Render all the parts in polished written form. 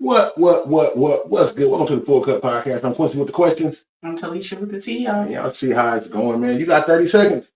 What's good? Welcome to the Phull Cup podcast. I'm Quincy with the questions. I'm Talisha with the T, And y'all. y'all see how it's going, man. You got 30 seconds.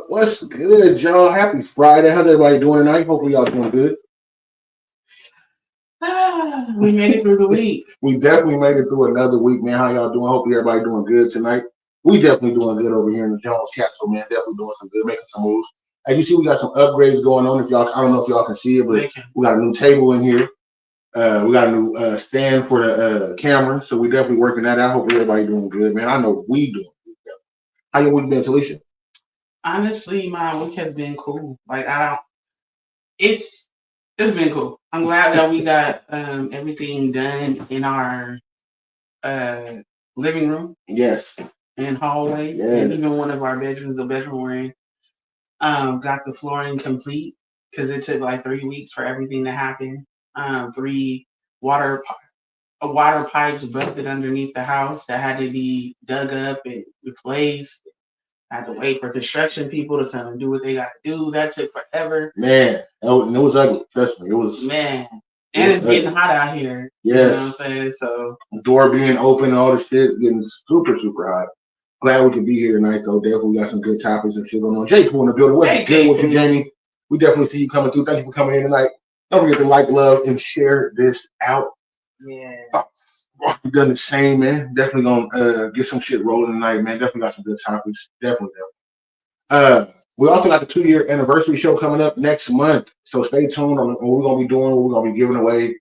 What's good, y'all? Happy Friday. How's everybody doing tonight? Hopefully y'all doing good. We made it through the week. We definitely made it through another week, man. How y'all doing? Hopefully everybody doing good tonight. We definitely doing good over here in the Jones Castle, man. Definitely doing some good, making some moves. As you see, we got some upgrades going on. If y'all, I don't know if y'all can see it, but we got a new table in here. We got a new stand for the camera, so we definitely working that out. Hopefully everybody doing good, man. I know we doing good. How your week been, Talisha? Honestly, my week has been cool. It's been cool. I'm glad that we got everything done in our uh living room Yes. and hallway, and even one of our bedrooms, the bedroom we're in, got the flooring complete because it took like 3 weeks for everything to happen. Three water water pipes busted underneath the house that had to be dug up and replaced. I had to wait for construction people to tell them do what they got to do. That took forever. Man, it was ugly. Trust me, it was. Man, and it's getting hot out here. Yes. You know what I'm saying? So the door being open, all the shit getting super, super hot. Glad we could be here tonight, though. Definitely got some good topics and shit going on. Jake, in the building. What's good with you, Jamie? We definitely see you coming through. Thank you for coming in tonight. Don't forget to like, love, and share this out. Yeah. We've done the same, man. Definitely gonna get some shit rolling tonight, man. Definitely got some good topics. Definitely. We also got the 2-year anniversary show coming up next month. So stay tuned on what we're gonna be doing, what we're gonna be giving away.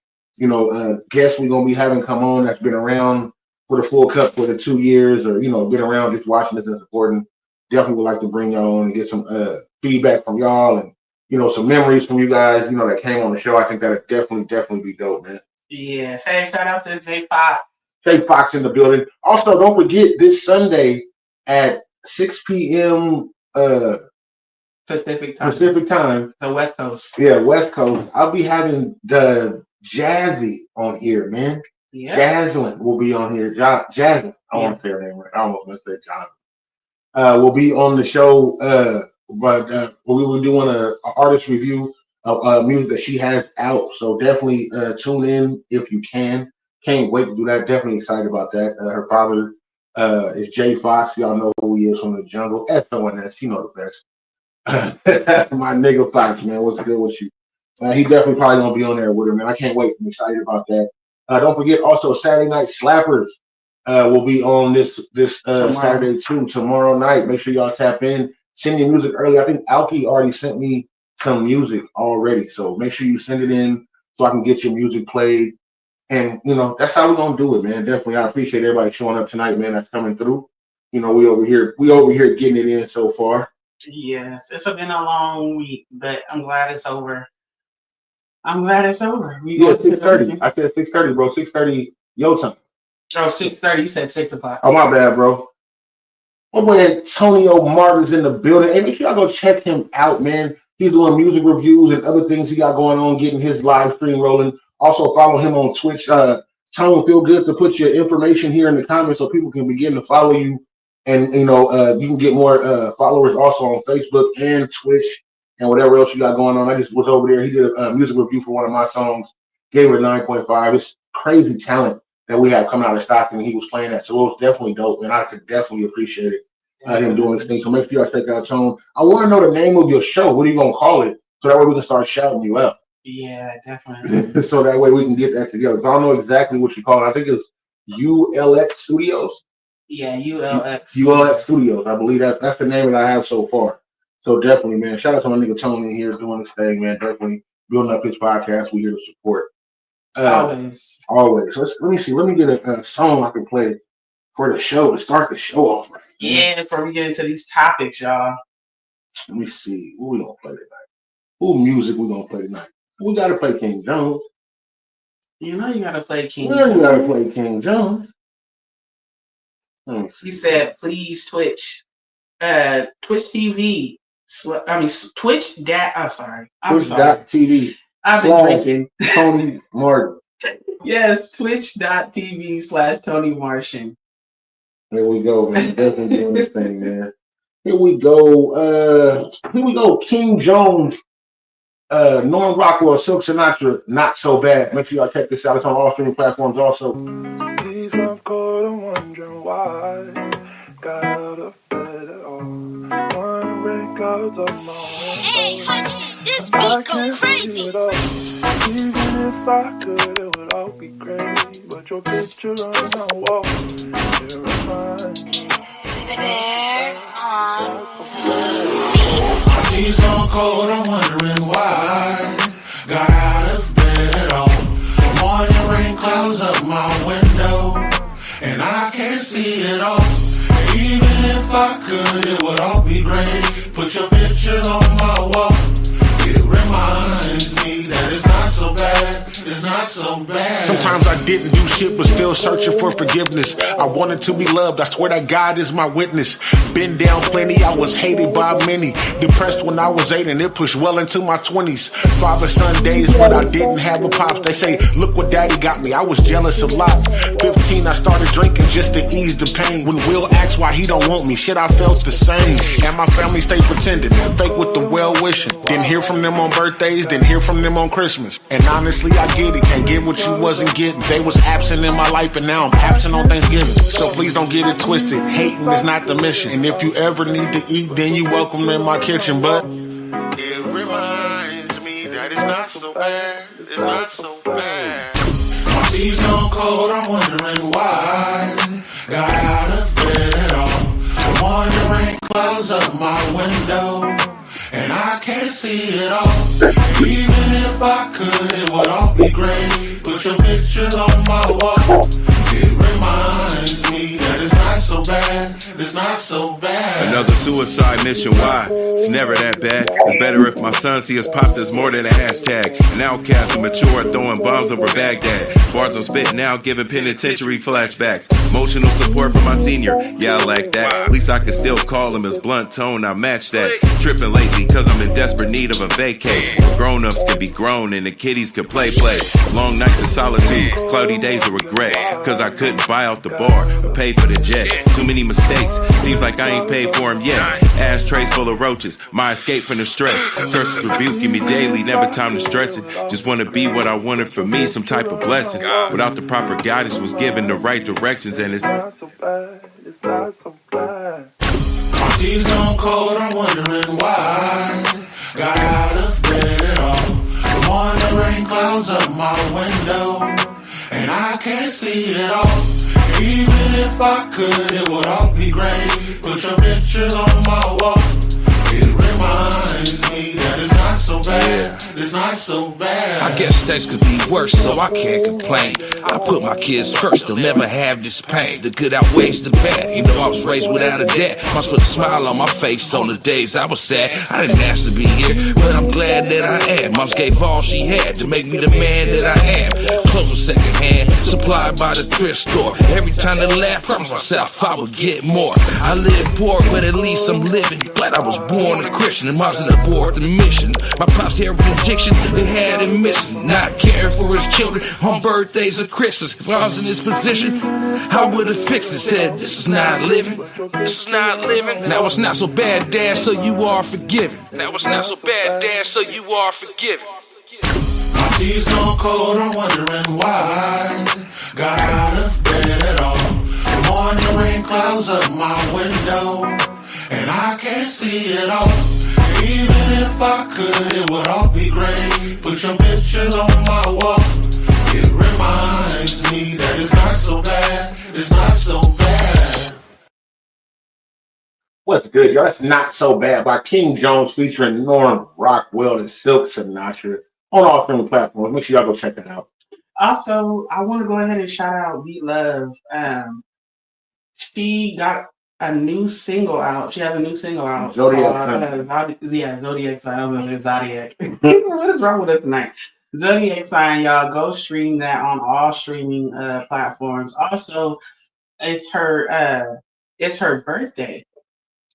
Guests we're gonna be having come on that's been around for the Phull Cup for the 2 years, or been around just watching this and supporting. Definitely would like to bring y'all on and get some feedback from y'all and some memories from you guys, that came on the show. I think that'd definitely be dope, man. Yeah, say shout out to J Fox. J Fox in the building. Also, don't forget this Sunday at 6 p.m. Pacific time. The West Coast. Yeah, West Coast. I'll be having the Jazzy on here, man. Yeah. Jaslyn will be on here. Jaslyn. I want to say her name right. I almost messed that John. Will be on the show. But we were doing an artist review of music that she has out. So definitely tune in if you can. Can't wait to do that. Definitely excited about that. Her father is Jay Fox. Y'all know who he is from the jungle. SONS. You know the best. My nigga Fox, man. What's good with you? He definitely probably gonna be on there with her, man. I can't wait. I'm excited about that. Don't forget also Saturday Night Slappers will be on this Saturday too. Tomorrow night. Make sure y'all tap in. Send your music early. I think Alki already sent me some music already, so make sure you send it in so I can get your music played. And that's how we're gonna do it, man. Definitely, I appreciate everybody showing up tonight, man. That's coming through. We over here getting it in so far. Yes, it's been a long week, but I'm glad it's over. Yeah, 6:30. I said 6:30, bro. 6:30 your time. Oh, 6:30. You said 6 o'clock. Oh, my bad, bro. My boy Antonio Martin's in the building. Hey, make sure y'all go check him out, man. He's doing music reviews and other things he got going on, getting his live stream rolling. Also follow him on Twitch. Tone, feel good to put your information here in the comments so people can begin to follow you. And you can get more followers also on Facebook and Twitch and whatever else you got going on. I just was over there. He did a music review for one of my songs, gave it a 9.5. It's crazy talent that we have coming out of Stockton, and he was playing that. So it was definitely dope, and I could definitely appreciate it, him doing this thing. So make sure y'all check out Tone. I want to know the name of your show. What are you going to call it? So that way we can start shouting you out. Yeah, definitely. So that way we can get that together. So I don't know exactly what you call it. I think it's ULX Studios. Yeah, ULX. ULX Studios. I believe that's the name that I have so far. So definitely, man. Shout out to my nigga Tony here doing this thing, man. Definitely building up his podcast. We here to support. Always. Let me see. Let me get a song I can play for the show to start the show off right. Yeah, before we get into these topics, y'all. Let me see. What we gonna play tonight? Who music we gonna play tonight? We gotta play King Jones. You know you gotta play King Jones. You gotta play King Jones. He said, please Twitch. Twitch TV. Twitch. Twitch.tv. I've been drinking. Tony Martin. Yes, Twitch.tv/Tony Martian. There we go, man. Definitely doing this thing, man. Here we go. King Jones, Norm Rockwell, Silk Sinatra, Not So Bad. Make sure y'all check this out. It's on all streaming platforms also. These months cold, I'm wondering why. Got out of bed at all. One red clouds up my window. Hey, Hudson, this beat go crazy. Even if I could, it would all be great. But your picture on my wall, it reminds me. Bear on She's gone cold, I'm wondering why. Got out of bed at all. Morning rain clouds up my window, and I can't see it all. Even if I could, it would all be great. Put your picture on my wall. It reminds me that it's not so bad. It's not so bad. Sometimes I didn't do shit, but still searching for forgiveness. I wanted to be loved. I swear that God is my witness. Been down plenty. I was hated by many. Depressed when I was 8, and it pushed well into my 20s. Father-son days, but I didn't have a pops. They say, look what daddy got me. I was jealous a lot. 15, I started drinking just to ease the pain. When Will asked why he don't want me, shit, I felt the same. And my family stayed pretending, fake with the well-wishing. Didn't hear from them on birthdays, didn't hear from them on Christmas. And honestly, I get it. Can't get what you wasn't getting. They was absent in my life, and now I'm absent on Thanksgiving. So please don't get it twisted. Hating is not the mission. And if you ever need to eat, then you welcome in my kitchen. But it reminds me that it's not so bad. It's not so bad. My tea's so cold, I'm wondering why. Got out of bed at all. The morning rain clouds up my window, and I can't see it all. Even if I could, it would all be great. Put your picture on my wall. It reminds me that it's not so bad. It's not so bad. Another suicide mission, why? It's never that bad. It's better if my son see us pops as more than a hashtag. An outcast and mature throwing bombs over Baghdad. Bars I'm spitting now giving penitentiary flashbacks. Emotional support for my senior, yeah I like that. At least I can still call him his blunt tone, I match that. Tripping lately cause I'm in desperate need of a vacay. Grown-ups can be grown and the kiddies can play. Long nights of solitude, cloudy days of regret. Cause I couldn't buy out the bar or pay for the jet. Too many mistakes, seems like I ain't paid for them yet. Ashtrays full of roaches, my escape from the stress. Curses rebuking me daily, never time to stress it. Just wanna be what I wanted for me, some type of blessing. Without the proper guidance was given the right directions, and it's not so bad. It's not so bad. My tea's gone cold, I'm wondering why. Got out of bed at all. The morning rain clouds up my window, and I can't see it all. Even if I could, it would all be great. Put your picture on my wall. It reminds me that it's not so bad. It's not so bad. I guess things could be worse, so I can't complain. I put my kids first, they'll never have this pain. The good outweighs the bad. You know I was raised without a dad. Must put a smile on my face on the days I was sad. I didn't ask to be here, but I'm glad that I am. Moms gave all she had to make me the man that I am. Clothes were secondhand, supplied by the thrift store. Every time they laugh, promised myself I would get more. I live poor, but at least I'm living. Glad I was born a Christian and wasn't aboard the mission. My pops had addiction, they had him missing. Not caring for his children on birthdays or Christmas. If I was in this position, I would have fixed it. Said, this is not living. This is not living. Now it's not so bad, Dad, so you are forgiven. Now it's not so bad, Dad, so you are forgiven. My tea's gone cold, I'm wondering why. Got out of bed at all. The morning rain clouds up my window, and I can't see it all. Even if I could, it would all be great. Put your picture on my wall. It reminds me that it's not so bad. It's not so bad. What's good, y'all? That's Not So Bad by King Jones featuring Norm Rockwell and Silk Sinatra on all streaming platforms. Make sure y'all go check that out. Also, I want to go ahead and shout out Beat Love. She got a new single out. She has a new single out. Zodiac Zodiac sign. I was gonna say Zodiac. What is wrong with us tonight? Zodiac sign, y'all. Go stream that on all streaming platforms. Also, it's her birthday.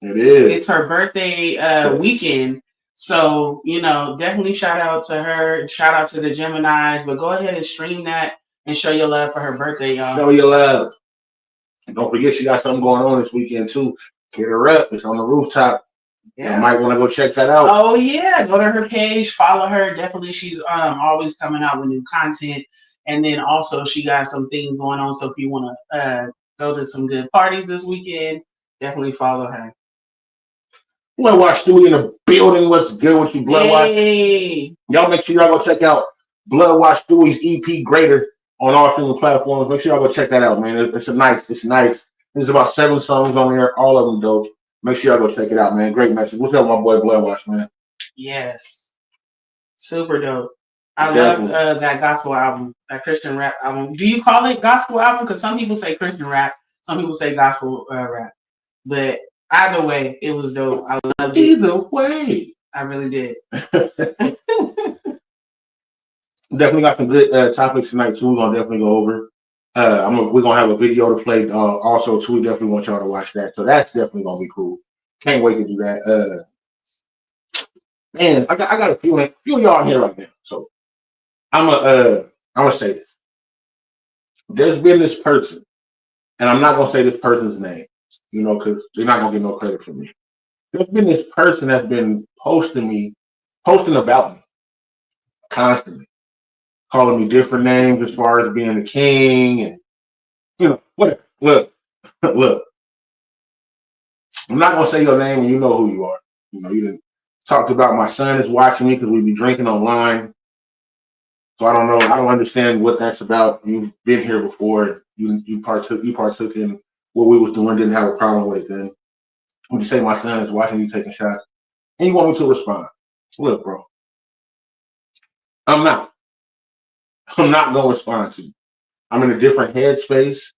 It is. It's her birthday weekend. So, definitely shout out to her. Shout out to the Geminis. But go ahead and stream that and show your love for her birthday, y'all. Show your love. And don't forget, she got something going on this weekend, too. Hit her up. It's on the rooftop. Yeah. You might want to go check that out. Oh, yeah. Go to her page. Follow her. Definitely, she's always coming out with new content. And then also, she got some things going on. So if you want to go to some good parties this weekend, definitely follow her. Blood Watch Stewie in the building. What's good with you, Blood Watch? Y'all make sure y'all go check out Blood Watch Stewie's EP Greater on all streaming platforms. Make sure y'all go check that out, man. It's nice. There's about 7 songs on there, all of them dope. Make sure y'all go check it out, man. Great message. What's up, my boy Blood Watch, man? Yes. Super dope. I love that gospel album, that Christian rap album. Do you call it gospel album? Because some people say Christian rap, some people say gospel rap. But either way, it was dope. I loved it. Either way. I really did. Definitely got some good topics tonight, too. We're going to definitely go over. We're going to have a video to play also, too. We definitely want y'all to watch that. So that's definitely going to be cool. Can't wait to do that. Man, I got a few of y'all in here right now. So I'm gonna say this. There's been this person, and I'm not gonna say this person's name, because they're not gonna get no credit from me. There's been this person that's been posting about me constantly, calling me different names as far as being the king, and whatever. Look. I'm not gonna say your name, and you know who you are. You didn't talked about my son is watching me because we be drinking online. So I don't know. I don't understand what that's about. You've been here before. You partook in what we was doing. Didn't have a problem with it then. When you say my son is watching you taking shots, and you want me to respond, look, bro, I'm not gonna respond to you. I'm in a different headspace.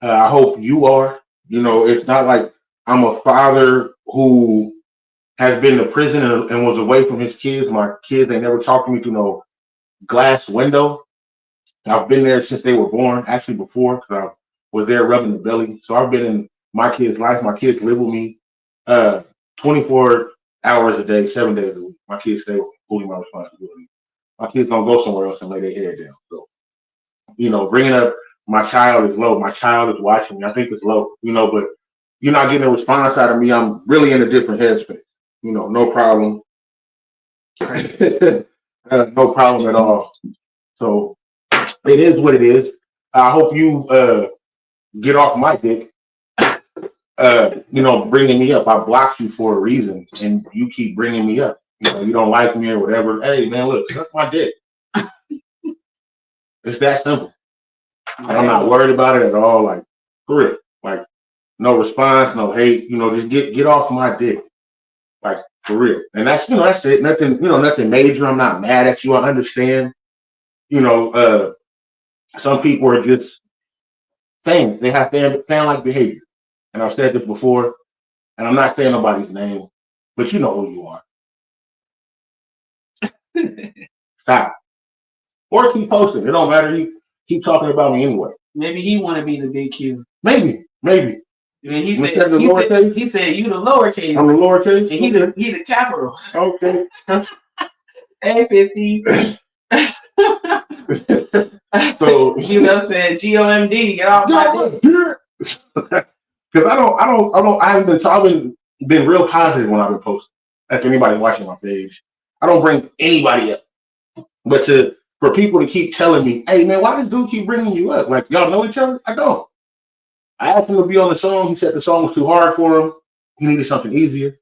I hope you are. It's not like I'm a father who has been to prison and was away from his kids. My kids, they never talked to me through no glass window. I've been there since they were born, actually before, because I was there rubbing the belly. So I've been in my kids' life. My kids live with me 24 hours a day, 7 days a week. My kids stay fully my responsibility. My kids don't go somewhere else and lay their head down. So, bringing up my child is low. My child is watching me. I think it's low, but you're not getting a response out of me. I'm really in a different headspace. No problem. No problem at all. So it is what it is. I hope you get off my dick. Bringing me up. I blocked you for a reason, and you keep bringing me up. You don't like me or whatever. Hey, man, look, suck my dick. It's that simple. And I'm not worried about it at all. Like, for real. Like, no response, no hate. Just get off my dick. Like, for real. And that's it. Nothing major. I'm not mad at you. I understand. Some people are just fans. They have fan-like behavior. And I've said this before, and I'm not saying nobody's name, but you know who you are. Stop. Or keep posting. It don't matter. You keep talking about me anyway. Maybe he want to be the big Q. Maybe. And he said you the lowercase. I'm the lowercase? And he the capital. Okay. Hey, 50. So said GOMD, get off my dick. Because I haven't been real positive when I've been posting. If anybody's watching my page, I don't bring anybody up. But for people to keep telling me, hey man, why does dude keep bringing you up? Like, y'all know each other? I don't. I asked him to be on the song. He said the song was too hard for him. He needed something easier.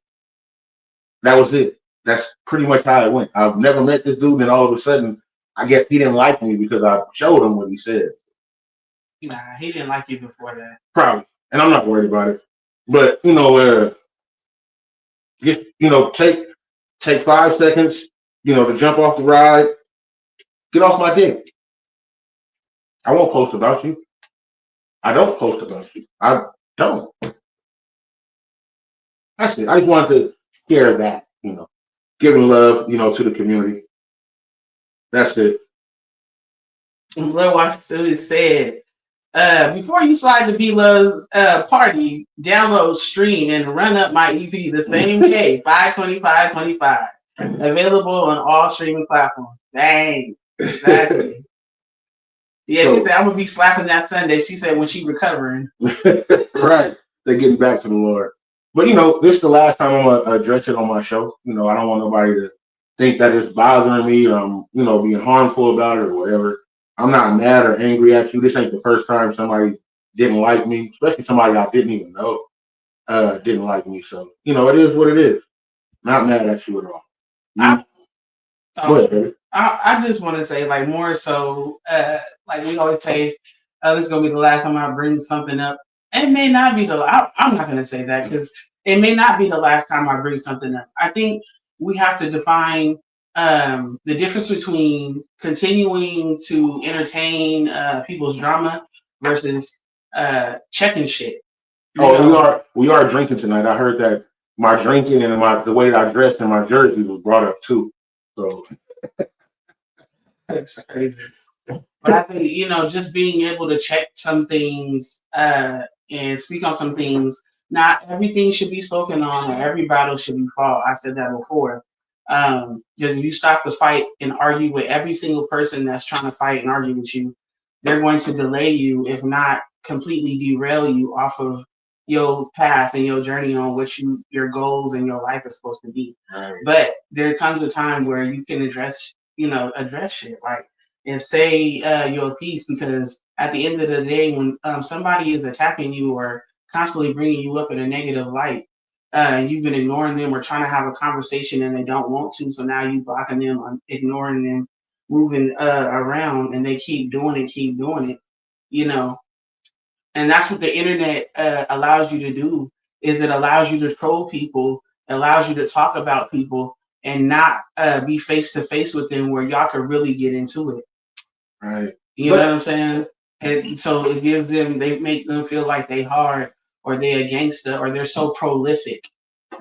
That was it. That's pretty much how it went. I've never met this dude, and all of a sudden, I guess he didn't like me because I showed him what he said. Nah, he didn't like you before that. Probably. And I'm not worried about it. But, take 5 seconds, to jump off the ride. Get off my dick. I won't post about you. I don't post about you. don't. That's it. I just wanted to share that, giving love, to the community. That's it. Lil Washington said, before you slide to B-Love's party, download, stream, and run up my EP the same day, 5/25/25. Available on all streaming platforms. Dang. Exactly. Yeah, she said, I'm going to be slapping that Sunday. She said when she recovering. Right. They're getting back to the Lord. But, this is the last time I'm going to address it on my show. I don't want nobody to think that it's bothering me or I'm, being harmful about it or whatever. I'm not mad or angry at you. This ain't the first time somebody didn't like me, especially somebody I didn't even know didn't like me. So, it is what it is. Not mad at you at all. Go ahead, baby. I just want to say, like, more so, like we always say, this is going to be the last time I bring something up. It may not be I'm not going to say that because it may not be the last time I bring something up. I think we have to define the difference between continuing to entertain people's drama versus checking shit. We are drinking tonight. I heard that my drinking and the way that I dressed in my jersey was brought up too. So that's crazy. But I think, just being able to check some things and speak on some things, not everything should be spoken on or every battle should be fought. I said that before. Just you stop the fight and argue with every single person that's trying to fight and argue with you, they're going to delay you, if not completely derail you off of your path and your journey on what your goals and your life is supposed to be. Right. But there comes a time where you can address shit, like, and say your piece, because at the end of the day, when somebody is attacking you or constantly bringing you up in a negative light, you've been ignoring them or trying to have a conversation and they don't want to, so now you blocking them, ignoring them, moving around, and they keep doing it, and that's what the internet allows you to do. Is it allows you to troll people, allows you to talk about people, and not be face to face with them where y'all can really get into it. Right. You know what I'm saying? And so it gives them, they make them feel like they hard or they a gangster or they're so prolific.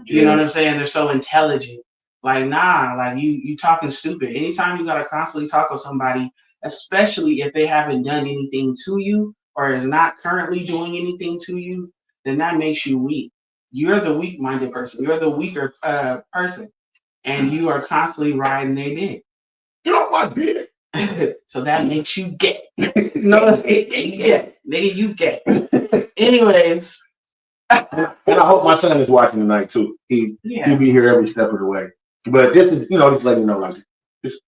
You know what I'm saying? They're so intelligent. Like, nah, like you talking stupid. Anytime you gotta constantly talk with somebody, especially if they haven't done anything to you or is not currently doing anything to you, then that makes you weak. You're the weak-minded person. You're the weaker person. And you are constantly riding their dick. Get off my dick. So that makes you gay. No, yeah, nigga, you gay. Anyways. And I hope my son is watching tonight too. He'll be here every step of the way. But this is, just letting you know, like, just,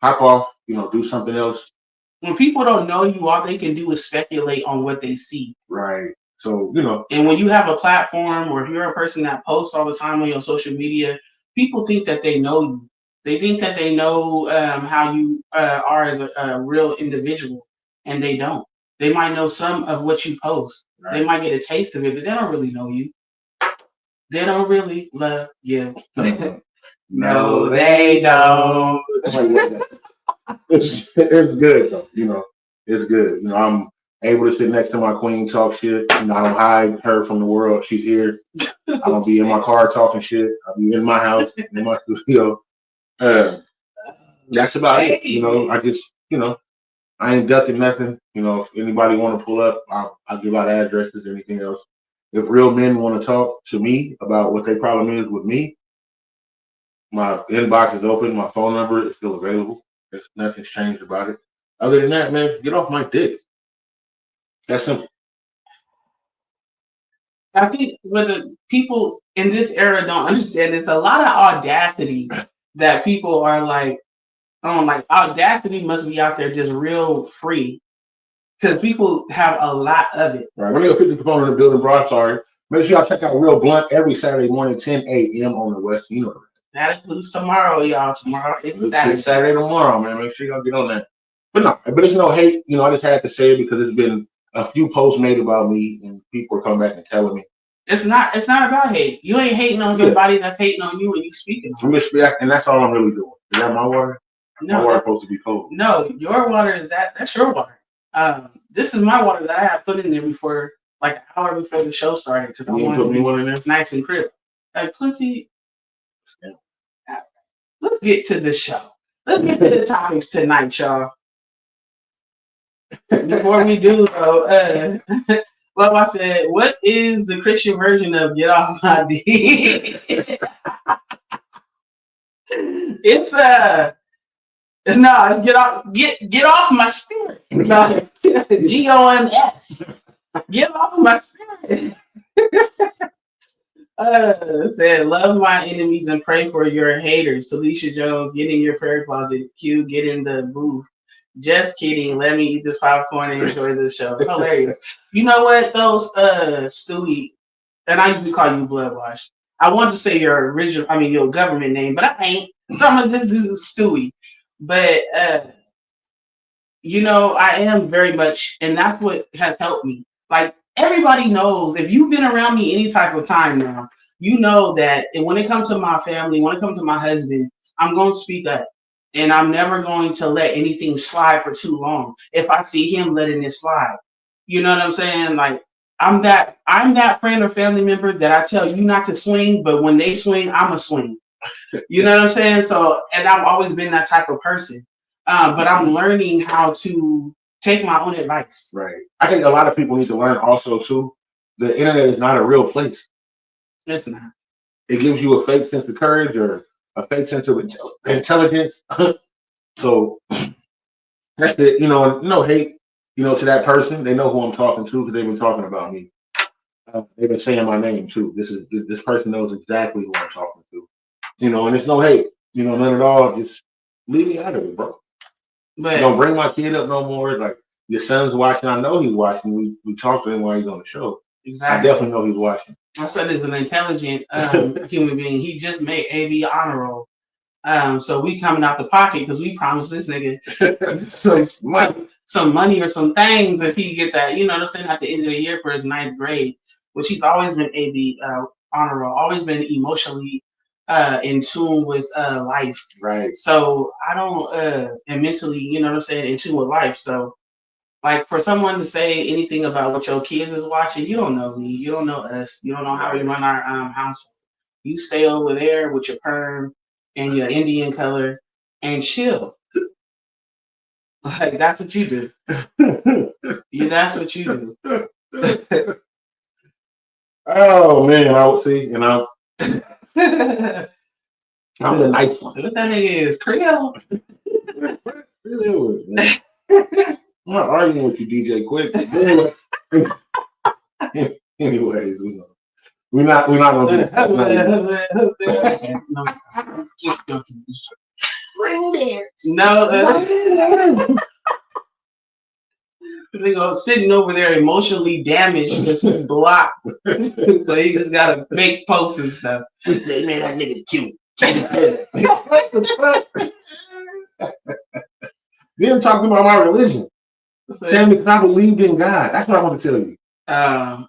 hop off, do something else. When people don't know you, all they can do is speculate on what they see. Right. So, And when you have a platform or if you're a person that posts all the time on your social media, people think that they know you. They think that they know how you are as a real individual, and they don't. They might know some of what you post. Right. They might get a taste of it, but they don't really know you. They don't really love you. No, they don't. It's good though, It's good. I'm able to sit next to my queen, talk shit. I don't hide her from the world. She's here. I don't be in my car talking shit. I'll be in my house, in my studio. That's about it. I just, I ain't ducking nothing. If anybody want to pull up, I'll give out addresses, anything else. If real men want to talk to me about what their problem is with me, my inbox is open. My phone number is still available. Nothing's changed about it. Other than that, man, get off my dick. That's simple. I think what the people in this era don't understand is a lot of audacity that people are like, like audacity must be out there just real free because people have a lot of it. Right. We're going to pick the component of the building broadcast. Make sure y'all check out Real Blunt every Saturday morning, 10 a.m. on the West Universe. That includes tomorrow, y'all. Tomorrow it's Saturday tomorrow, man. Make sure y'all get on that. But it's no hate. I just had to say it because there's been a few posts made about me and people are coming back and telling me. It's not about hate. You ain't hating on somebody that's hating on you and you speaking on it. And that's all I'm really doing. Is that my water? No, my water's supposed to be cold. No, your water is that's your water. This is my water that I have put in there before like an hour before the show started because I wanted put to me be one in there. nice and crisp. Like pussy. Let's get to the show. Let's get to the topics tonight, y'all. Before we do, though, well, I said, what is the Christian version of "Get Off My D"? It's no, it's get off my spirit. No, GOMS. Get off my spirit. Said, love my enemies and pray for your haters. Talisha Jones, get in your prayer closet. Q, get in the booth. Just kidding. Let me eat this popcorn and enjoy the show. Hilarious. You know what, those Stewie, and I usually call you Bloodwash. I wanted to say your your government name, but I ain't. Some of this dude is Stewie. But I am very much, and that's what has helped me. Like everybody knows, if you've been around me any type of time now, you know that when it comes to my family, when it comes to my husband, I'm going to speak up. And I'm never going to let anything slide for too long. If I see him letting it slide, you know what I'm saying? Like I'm that friend or family member that I tell you not to swing, but when they swing, I'm a swing. You know what I'm saying? So, and I've always been that type of person. But I'm learning how to take my own advice. Right. I think a lot of people need to learn also too. The internet is not a real place. It's not. It gives you a fake sense of courage or a fake sense of intelligence. So that's it. No hate. To that person. They know who I'm talking to because they've been talking about me. They've been saying my name too. This person knows exactly who I'm talking to. And it's no hate. None at all. Just leave me out of it, bro. But don't bring my kid up no more. Like your son's watching. I know he's watching. We talk to him while he's on the show. Exactly. I definitely know he's watching. My son is an intelligent human being. He just made AB honor roll. So we coming out the pocket because we promised this nigga some money or some things if he get that. You know what I'm saying? At the end of the year for his 9th grade, which he's always been AB honor roll. Always been emotionally in tune with life. Right. So I don't and mentally, you know what I'm saying, in tune with life. So like for someone to say anything about what your kids is watching, you don't know me, you don't know us, you don't know how we run our household. You stay over there with your perm and your Indian color and chill. Like that's what you do. That's what you do. Oh man, I would see, I'm the nice one. So what that nigga is Creole. I'm not arguing with you, DJ Quick. Anyways, we're not gonna do that. Just no. Nigga sitting over there emotionally damaged, just blocked. So he just gotta make posts and stuff. They made that nigga cute. Then talking about my religion. Saying because I believed in God. That's what I want to tell you.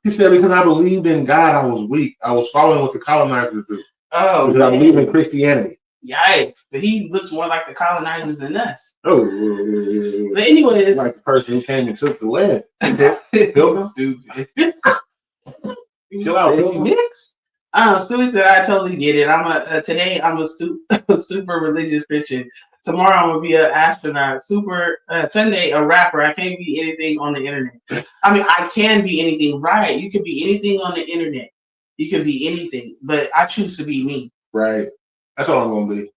He said because I believed in God, I was weak. I was following what the colonizers do. Oh, because I believe in Christianity. Yikes! But he looks more like the colonizers than us. Oh, but anyways, like the person who came and took the land. Stupid. Chill out, mix. So he said, I totally get it. Today I'm a super religious Christian. Tomorrow I'm gonna be an astronaut. Sunday a rapper. I can't be anything on the internet. I mean, I can be anything, right? You can be anything on the internet. You can be anything, but I choose to be me. Right. That's all I'm gonna be.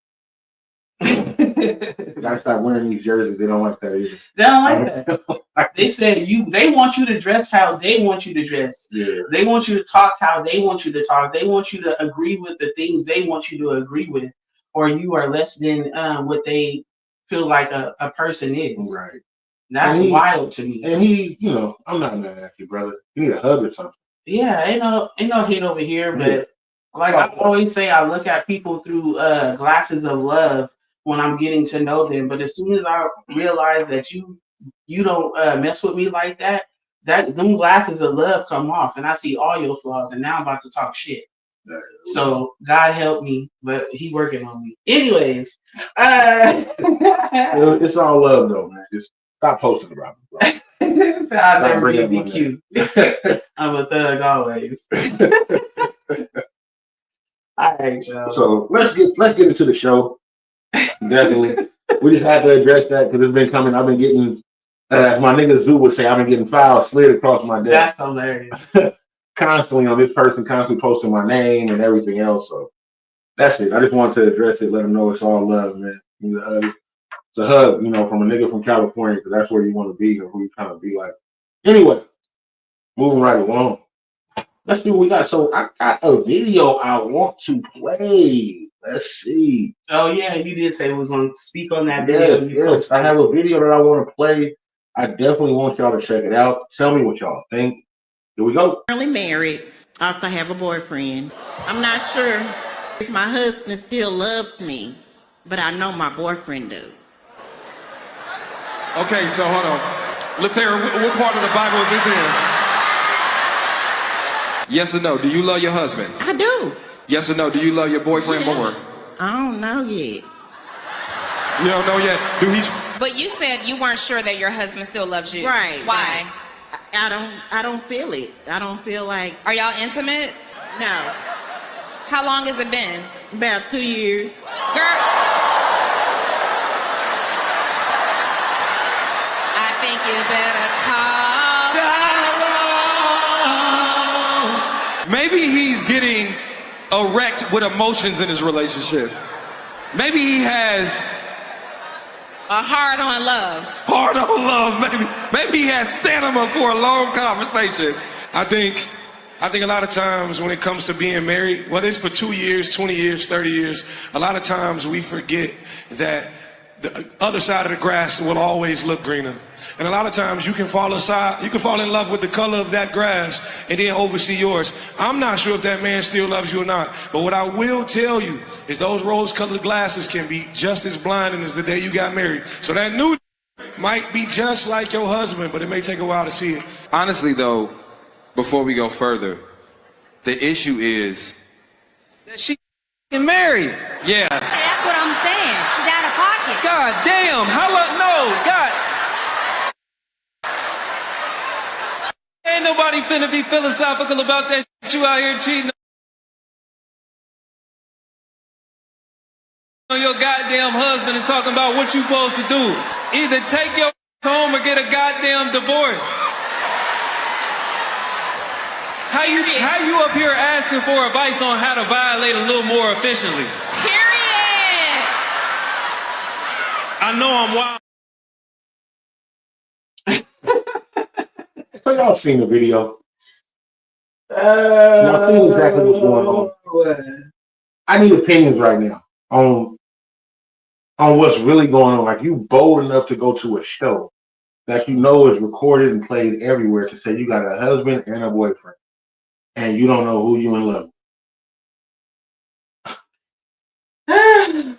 I start wearing these jerseys. They don't like that either. They don't like that. They said they want you to dress how they want you to dress. Yeah. They want you to talk how they want you to talk. They want you to agree with the things they want you to agree with, or you are less than what they feel like a person is. Right. That's wild to me. And he, I'm not mad at you, brother. You need a hug or something. Yeah, ain't no hate over here, but like I always say, I look at people through glasses of love when I'm getting to know them. But as soon as I realize that you don't mess with me like that, them glasses of love come off, and I see all your flaws. And now I'm about to talk shit. So God help me, but he working on me. Anyways, it's all love though, man. Just stop posting about me, bro. I'll never be cute. I'm a thug always. All right, y'all. So let's get into the show. Definitely, we just had to address that because it's been coming. I've been getting, as my nigga Zoo would say, I've been getting files slid across my desk. That's hilarious. Constantly on this person, constantly posting my name and everything else. So that's it. I just wanted to address it, let them know it's all love, man. It's a hug, from a nigga from California, because that's where you want to be or who you kind of be like. Anyway, moving right along. Let's see what we got. So I got a video I want to play. Let's see. Oh yeah, you did say we was going to speak on that video. Yes. I have a video that I want to play. I definitely want y'all to check it out. Tell me what y'all think. Here we go. Currently married. Also have a boyfriend. I'm not sure if my husband still loves me, but I know my boyfriend do. Okay, so hold on. Latera, what part of the Bible is this in? Yes or no? Do you love your husband? I do. Yes or no? Do you love your boyfriend more? I don't know yet. You don't know yet? But you said you weren't sure that your husband still loves you. Right. Why? Right. I don't feel it. I don't feel like. Are y'all intimate? No. How long has it been? About 2 years. Girl. I think you better call. Maybe he's getting erect with emotions in his relationship. Maybe he has a hard on love. Hard on love, maybe. Maybe he has stamina for a long conversation. I think a lot of times when it comes to being married, whether it's for 2 years, 20 years, 30 years, a lot of times we forget that the other side of the grass will always look greener. And a lot of times you can fall in love with the color of that grass and then oversee yours. I'm not sure if that man still loves you or not, but what I will tell you is those rose-colored glasses can be just as blinding as the day you got married. So that new might be just like your husband, but it may take a while to see it. Honestly though, before we go further, the issue is that she married. Yeah. That's what I'm saying. She's out of pocket. God damn, God. Ain't nobody finna be philosophical about that shit you out here cheating on your goddamn husband and talking about what you supposed to do. Either take your home or get a goddamn divorce. How you up here asking for advice on how to violate a little more efficiently? Period. I know I'm wild. So y'all seen the video. Y'all seen exactly what's going on. I need opinions right now on what's really going on. Like, you bold enough to go to a show that you know is recorded and played everywhere to say you got a husband and a boyfriend, and you don't know who you in love with.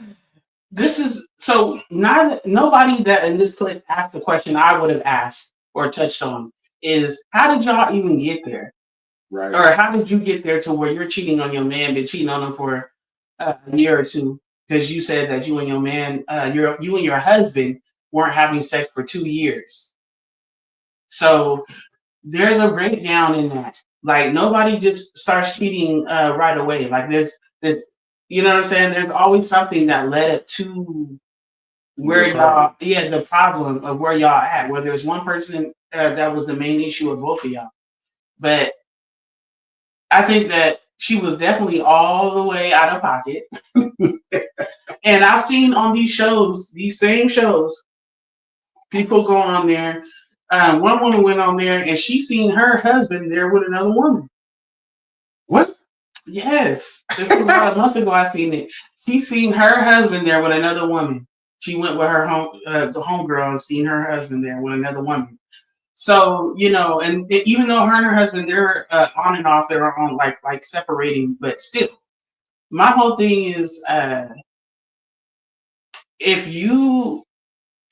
This is so nobody that in this clip asked the question I would have asked or touched on is, how did y'all even get there? Right. Or how did you get there to where you're cheating on your man, been cheating on him for a year or two? Because you said that you and your man, you and your husband weren't having sex for 2 years. So there's a breakdown in that. Like, nobody just starts cheating right away. Like, there's, you know what I'm saying? There's always something that led up to where y'all, the problem of where y'all at. Where there's one person that was the main issue of both of y'all. But I think that she was definitely all the way out of pocket. And I've seen on these shows, these same shows, people go on there. One woman went on there and she seen her husband there with another woman. What? Yes. This was about a month ago I seen it. She seen her husband there with another woman. She went with her the homegirl and seen her husband there with another woman. So, and even though her and her husband, they're on and off, they're on like separating, but still, my whole thing is, if you're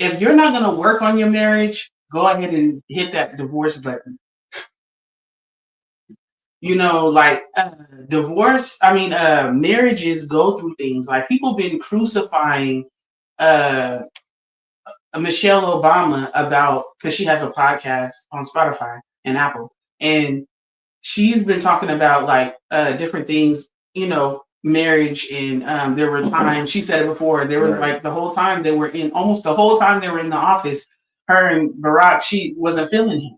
not gonna work on your marriage, go ahead and hit that divorce button. Marriages go through things. Like, people been crucifying Michelle Obama about, because she has a podcast on Spotify and Apple, and she's been talking about like different things, marriage, and there were times, she said it before, there was like the whole time they were in, almost the whole time they were in the office, her and Barack, she wasn't feeling him.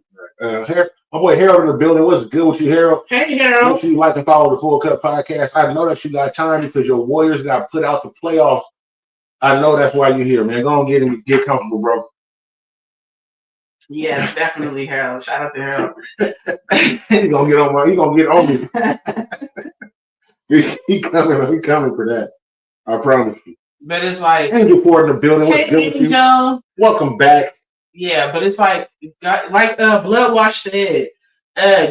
My boy Harold in the building. What's good with you, Harold? Hey, Harold. Make sure you like and follow the Phull Cup podcast. I know that you got time because your Warriors got put out the playoffs. I know that's why you're here, man. Go on, get comfortable, bro. Yes, definitely, Harold. Shout out to Harold. He's gonna get on me. he coming for that. I promise you. But it's like Angel Ford in the building. What's hey, good with you? Angel. Welcome back. Yeah, but it's like Bloodwash said,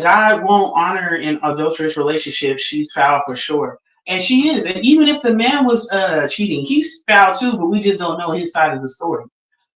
God won't honor an adulterous relationship. She's foul for sure. And she is. And even if the man was cheating, he's foul too, but we just don't know his side of the story.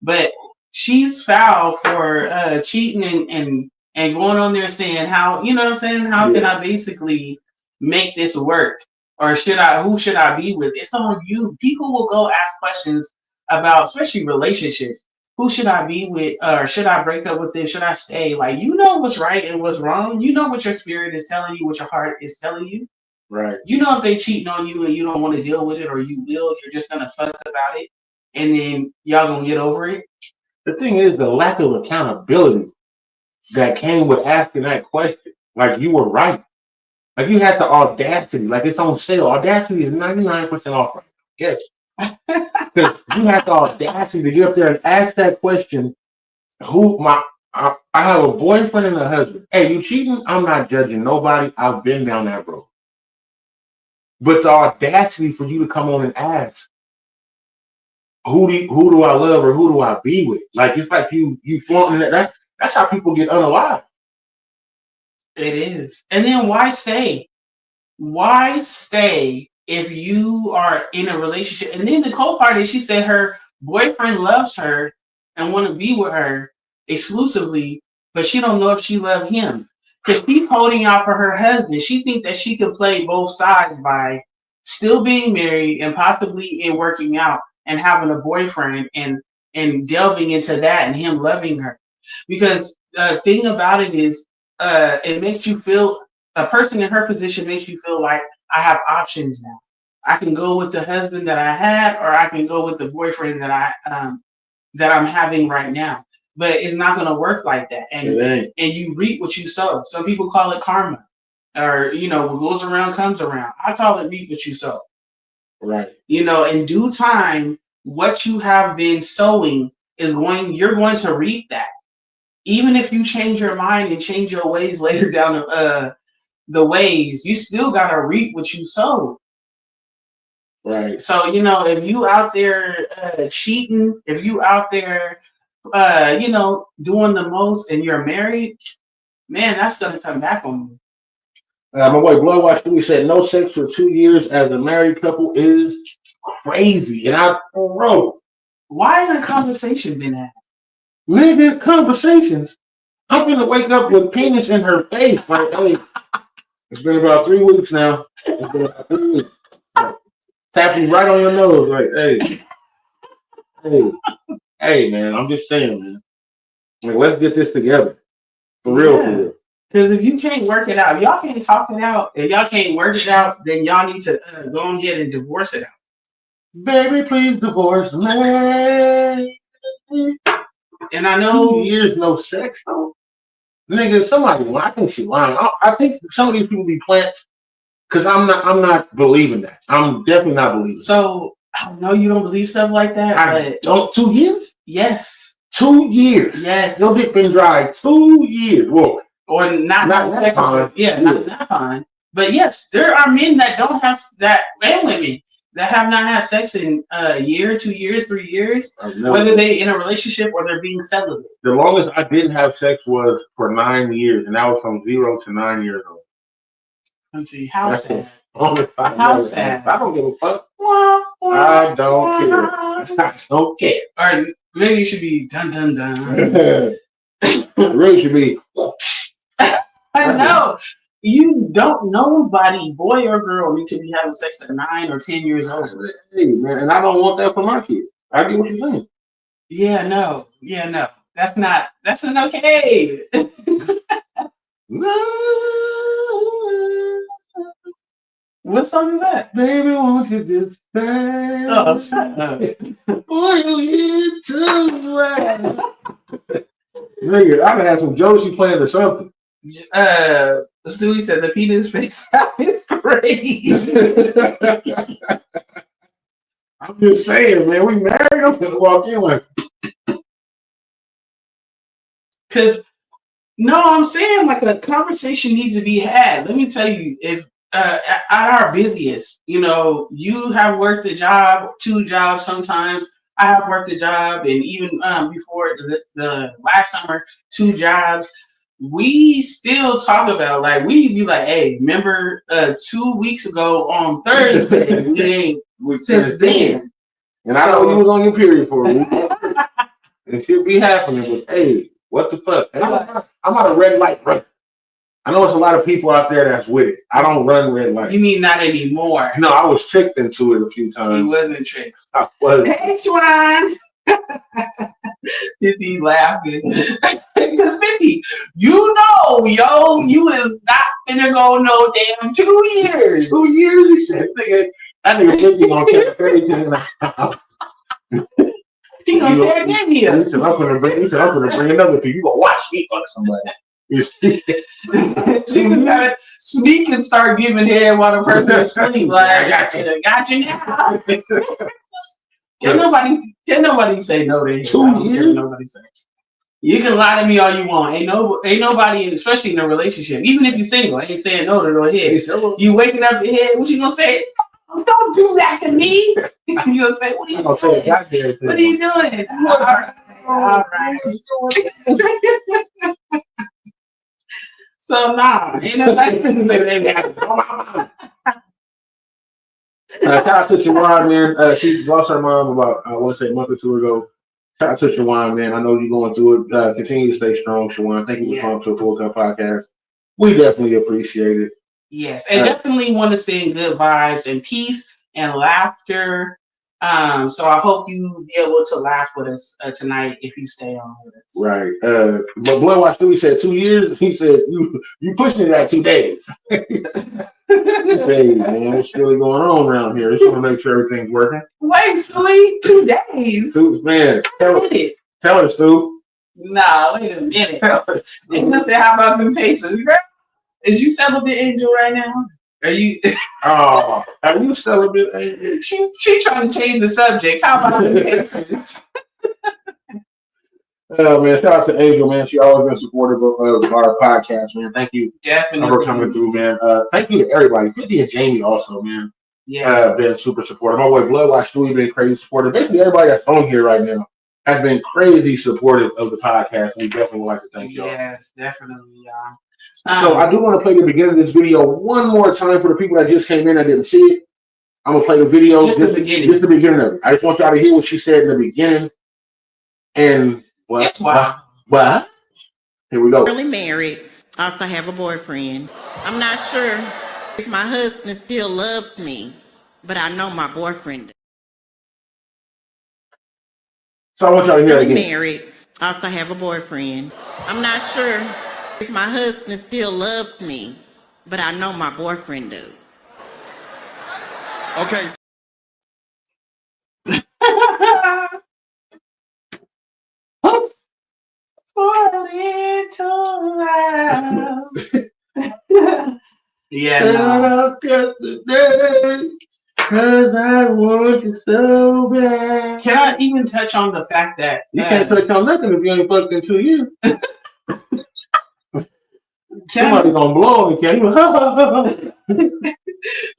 But she's foul for cheating and going on there saying how, you know what I'm saying? How can I basically make this work? Or who should I be with? It's on you. People will go ask questions about, especially relationships. Who should I be with? Or should I break up with them? Should I stay? Like, you know what's right and what's wrong. You know what your spirit is telling you, what your heart is telling you. Right. You know if they cheating on you and you don't want to deal with it, or you will, you're just gonna fuss about it, and then y'all gonna get over it. The thing is the lack of accountability that came with asking that question. Like, you were right. Like, you had the audacity. Like, it's on sale. Audacity is 99% off right now. Yes. Because you had the audacity to get up there and ask that question. I have a boyfriend and a husband. Hey, you cheating? I'm not judging nobody. I've been down that road. But the audacity for you to come on and ask, who do I love or who do I be with? Like, it's like you flaunting that. That's how people get unalive. It is. And then why stay? Why stay if you are in a relationship? And then the cold part is she said her boyfriend loves her and want to be with her exclusively, but she don't know if she loves him. Because she's holding out for her husband. She thinks that she can play both sides by still being married and possibly it working out and having a boyfriend and delving into that and him loving her. Because the thing about it is, it makes you feel, a person in her position makes you feel like I have options now. I can go with the husband that I had, or I can go with the boyfriend that I'm having right now. But it's not going to work like that. And you reap what you sow. Some people call it karma, or what goes around comes around. I call it reap what you sow. Right. In due time, what you have been sowing you're going to reap that. Even if you change your mind and change your ways later down the ways, you still gotta reap what you sowed. Right. So if you out there cheating, if you out there doing the most, and you're married, man, that's gonna come back on you. My boy Bloodwash Louis said no sex for 2 years as a married couple is crazy. And I wrote, why ain't a conversation been had? Nigga, conversations. I'm gonna wake up with penis in her face. Like, hey, it's been about 3 weeks now. It's been about 3 weeks. Tap you right on your nose. Like, hey, man. I'm just saying, man. Like, let's get this together. For real. Because if you can't work it out, if y'all can't talk it out, if y'all can't work it out, then y'all need to go ahead and divorce it out. Baby, please divorce me. And I know 2 years no sex though. Nigga, somebody lying. I think she lying. I think some of these people be plants. Cause I'm not believing that. I'm definitely not believing. So I know you don't believe stuff like that. I don't. 2 years? Yes. 2 years. Yes. Your dick been dry 2 years. Whoa. Or not that fine. Yeah, not that fine. But yes, there are men that don't have that, and women that have not had sex in a year, 2 years, 3 years, whether they in a relationship or they're being celibate. The longest I didn't have sex was for 9 years, and that was from 0 to 9 years old. Let's see, how sad. How sad. I don't give a fuck. I don't care. I don't care. Or maybe it should be dun dun dun. It really should be. I know. You don't, nobody, boy or girl, need to be having sex at 9 or 10 years old. Hey, man, and I don't want that for my kids. I get what you're saying. Yeah, no. That's not okay. No. What song is that? Baby, won't you just stay? Oh, shut up. Boy, you too well. Nigga, I done had some Josie playing or something. Stewie said the penis face is great. I'm just saying, man, we married. I'm gonna walk in like, Cause no, I'm saying like a conversation needs to be had. Let me tell you, if at our busiest, you have worked a job, 2 jobs sometimes. I have worked a job, and even before the last summer, 2 jobs. We still talk about like we be like, hey, remember 2 weeks ago on Thursday? We ain't since then. and I know you was on your period for a week. It should be happening, but hey, what the fuck? I'm not a red light runner. I know it's a lot of people out there that's with it. I don't run red lights. You mean not anymore? No, I was tricked into it a few times. He wasn't tricked. I was. Hey, Juan. 50 laughing. Because 50, you is not finna go no damn 2 years. 2 years? He said, nigga, that nigga 50 gonna catch a fairy tale in the house. He gonna tear that He said, I'm gonna bring another people. You gonna watch me fuck somebody. You gotta sneak and start giving head while the person is asleep. Like, I got you now. Can nobody say no to him? 2 years? Nobody says. You can lie to me all you want. Ain't nobody, especially in a relationship, even if you're single, ain't saying no to no head. You waking up the head, what you gonna say? Don't do that to me. You gonna say, what are you doing? What are you doing? All right. So nah, ain't nobody say that. Shout out to Shawan, man. She lost her mom about, I want to say, a month or 2 ago. Shout out to Shawan, man. I know you're going through it. Continue to stay strong, Shawan. Thank you for coming to a Phull Cup podcast. We definitely appreciate it. Yes, and definitely want to send good vibes and peace and laughter. So I hope you be able to laugh with us tonight if you stay on with us. Right. But Blood Watch Stewie said 2 years. He said you pushing it at 2 days. Hey man, what's really going on around here? Just want to make sure everything's working. Wait, Stewie, 2 days. Man, tell us, Stu. Nah, wait a minute. And I said, how about them pacers? Girl, is you celibate angel right now? Are you? Oh, are you celibate angel? She trying to change the subject. How about them pacers? Man, shout out to Angel, man. She always been supportive of our podcast, man. Thank you for coming through, man. Thank you to everybody. 50 and Jamie also, man. Yeah. Been super supportive. My boy Blood Watch Stewie been crazy supportive. Basically, everybody that's on here right now has been crazy supportive of the podcast. We definitely would like to thank y'all. Yes, definitely, y'all. So I do want to play the beginning of this video one more time for the people that just came in that didn't see it. I'm gonna play the video. Just the beginning of it. I just want y'all to hear what she said in the beginning. And what? Here we go. I'm currently married. I also have a boyfriend. I'm not sure if my husband still loves me, but I know my boyfriend does. So I want y'all to hear I'm again. married. I also have a boyfriend. I'm not sure if my husband still loves me, but I know my boyfriend does. Okay. Yeah. No. Yesterday, 'cause I want you so bad. Can I even touch on the fact that you can't touch on nothing if you ain't fucked in 2 years? Somebody's gonna blow on the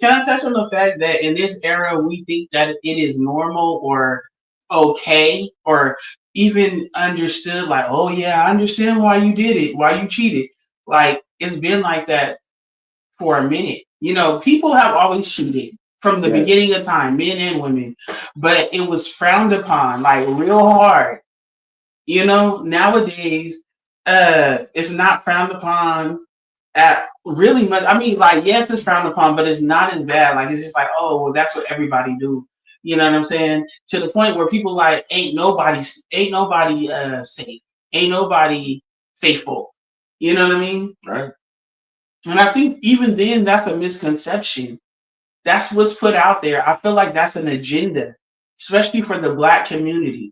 Can I touch on the fact that in this era we think that it is normal or okay or even understood, like, oh yeah, I understand why you did it, why you cheated. Like, it's been like that for a minute. People have always cheated from the beginning of time, men and women, but it was frowned upon, like real hard. Nowadays, it's not frowned upon at really much. I mean, like, yes, it's frowned upon, but it's not as bad. Like, it's just like, oh, well, that's what everybody do. You know what I'm saying? To the point where people like ain't nobody safe, ain't nobody faithful. You know what I mean? Right. And I think even then, that's a misconception. That's what's put out there. I feel like that's an agenda, especially for the Black community.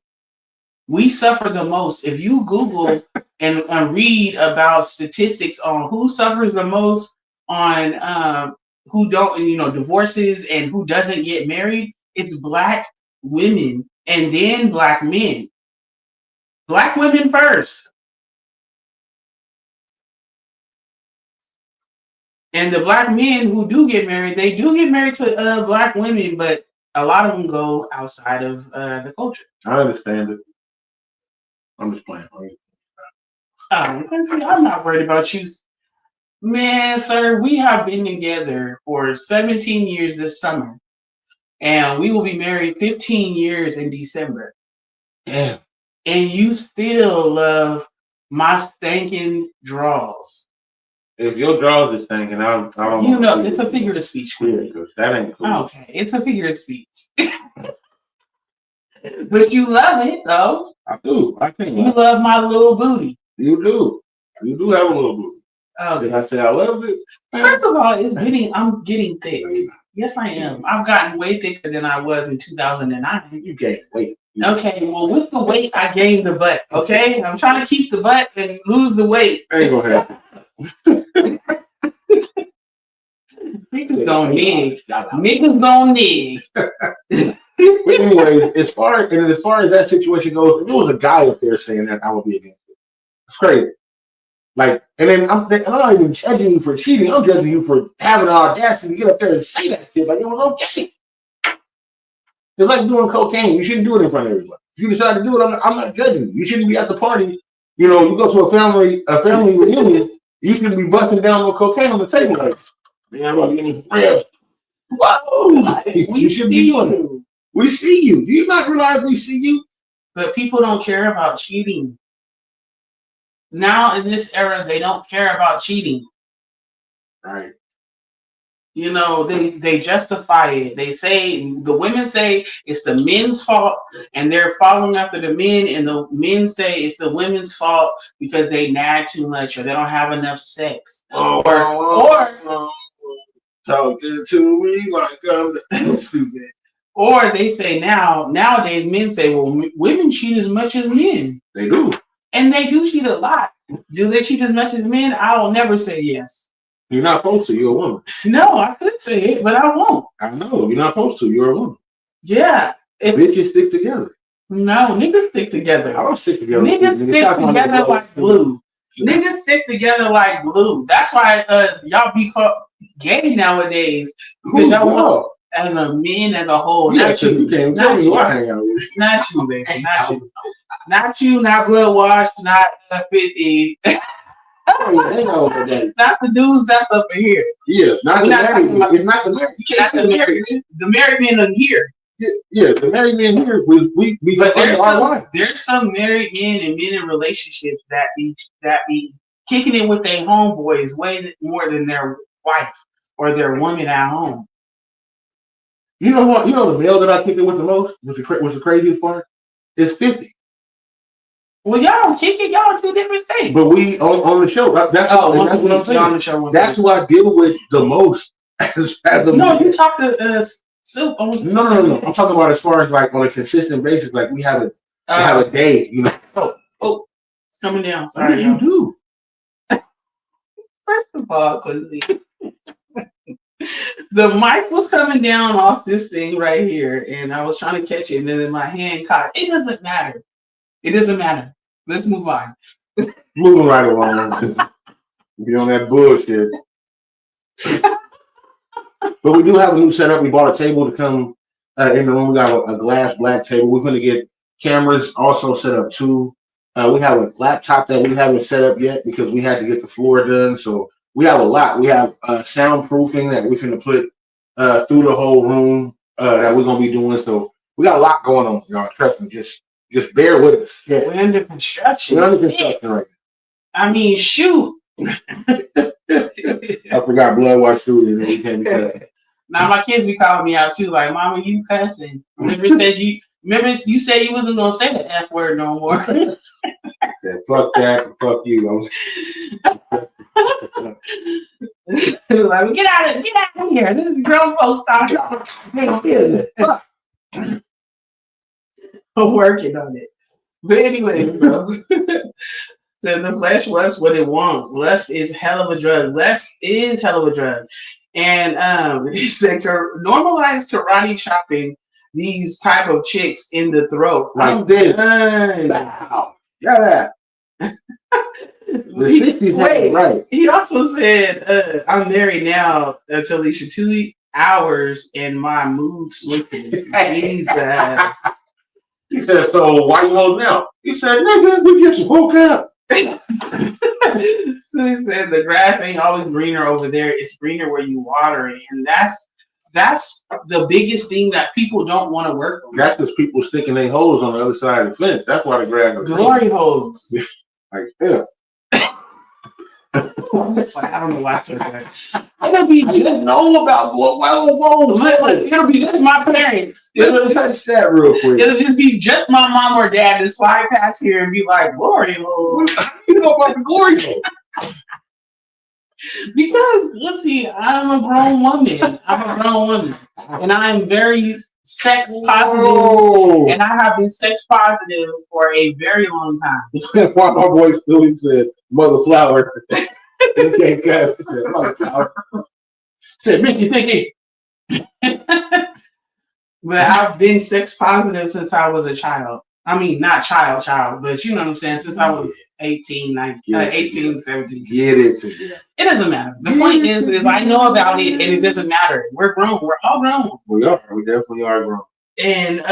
We suffer the most. If you Google and read about statistics on who suffers the most on who don't, divorces and who doesn't get married, it's Black women and then Black men. Black women first. And the Black men who do get married, they do get married to Black women, but a lot of them go outside of the culture. I understand it. I'm just playing. I'm not worried about you. Man, sir, we have been together for 17 years this summer. And we will be married 15 years in December. Damn. And you still love my stinking draws. If your draws is stinking, I don't know. It's a figure of speech. Yeah, that ain't cool. Okay, it's a figure of speech. But you love it, though. I do. I think you love my little booty. You do. You do have a little booty. Oh, did I say I love it? First of all, I'm getting thick. Yes, I am. I've gotten way thicker than I was in 2009. You gained weight. Okay, well, with the weight, I gained the butt. Okay, I'm trying to keep the butt and lose the weight. Ain't gonna happen. Niggas gonna nig. Niggas gonna nig. But anyways, as far as that situation goes, if there was a guy up there saying that, I would be against it. It's crazy. Like, and then I'm not even judging you for cheating. I'm judging you for having the audacity to get up there and say that shit. Like, it was okay. It's like doing cocaine. You shouldn't do it in front of everybody. If you decide to do it, I'm not judging you. You shouldn't be at the party. You know, you go to a family reunion. You shouldn't be busting down with cocaine on the table like, man, I'm gonna get any friends. Whoa! You shouldn't be doing it. We see you. Do you not realize we see you? But people don't care about cheating. Now in this era, they don't care about cheating. Right. You know, they justify it. They say, the women say it's the men's fault and they're following after the men, and the men say it's the women's fault because they nag too much or they don't have enough sex. Or talking to me like I'm stupid. Or they say nowadays men say, well, women cheat as much as men. They do. And they do cheat a lot. Do they cheat as much as men? I will never say yes. You're not supposed to. You're a woman. No, I could say it, but I won't. I know. You're not supposed to. You're a woman. Yeah. Bitches stick together. No, niggas stick together. I don't stick together. Niggas stick together like glue. Niggas stick together like glue. That's why y'all be called gay nowadays. Because y'all want, as a man as a whole. Yeah, not you. Can't tell me who I hang out with. Not you, baby. Not you. Not you, not blood wash, not 50. Not the dudes that's up in here. Yeah, not the married men. It's not the married. You can't say the married men. The married men are here. Yeah, the married men here. We but there's some married men and men in relationships that be kicking it with their homeboys way more than their wife or their woman at home. You know what? You know the male that I kick it with the most, was the craziest part? It's 50. Well, y'all don't kick it. Y'all two different things. But we on the show. That's what I'm saying. On the show, that's who I deal with the most. As no, you talk to No. I'm talking about as far as like on a consistent basis. Like we have a day. You know. Oh, it's coming down. Sorry, what do you do? First of all, Quincy, the mic was coming down off this thing right here, and I was trying to catch it, and then my hand caught. It doesn't matter. It doesn't matter. Let's move on. Moving right along. Be on that bullshit. But we do have a new setup. We bought a table to come in the room. We got a glass black table. We're going to get cameras also set up too. We have a laptop that we haven't set up yet because we had to get the floor done. So we have a lot. We have soundproofing that we're going to put through the whole room that we're going to be doing. So we got a lot going on, y'all. Trust me. Just bear with us. Yeah. We're under construction. We're under construction right now. I mean, shoot. I forgot blood wash shooting. Now my kids be calling me out too, like, "Mama, you cussing." Remember you said you wasn't gonna say the F word no more. Yeah, fuck that, fuck you. Like, get out of here. This is grown folks talking. I'm working on it. But anyway, bro. So the flesh wants what it wants. Lust is hell of a drug. And he said normalize karate chopping these type of chicks in the throat. Like this. Wow. Yeah. Right. He also said, I'm married now until at least 2 hours and my mood swings. Jesus. He said, so why you holding out? He said, nigga, we get you hooked up. So he said the grass ain't always greener over there. It's greener where you water it. And that's the biggest thing that people don't want to work on. That's because people sticking their holes on the other side of the fence. That's why the grass is glory holes. Like, yeah. I don't know why I said that. It'll be just know about it'll be just my parents. Let's touch that real quick. It'll just be just my mom or dad to slide past here and be like, glory hole. You know about the glory hole? Because let's see, I'm a grown woman. And I'm very sex positive. And I have been sex positive for a very long time. Why my boy still said mother flower. You can't cut. Mother flower. Said Mickey. But I've been sex positive since I was a child. I mean, not child, but you know what I'm saying? Since I was 18, 17. Get it together. It doesn't matter. The point is I know about it and it doesn't matter. We're grown. We're all grown. We are. We definitely are grown. And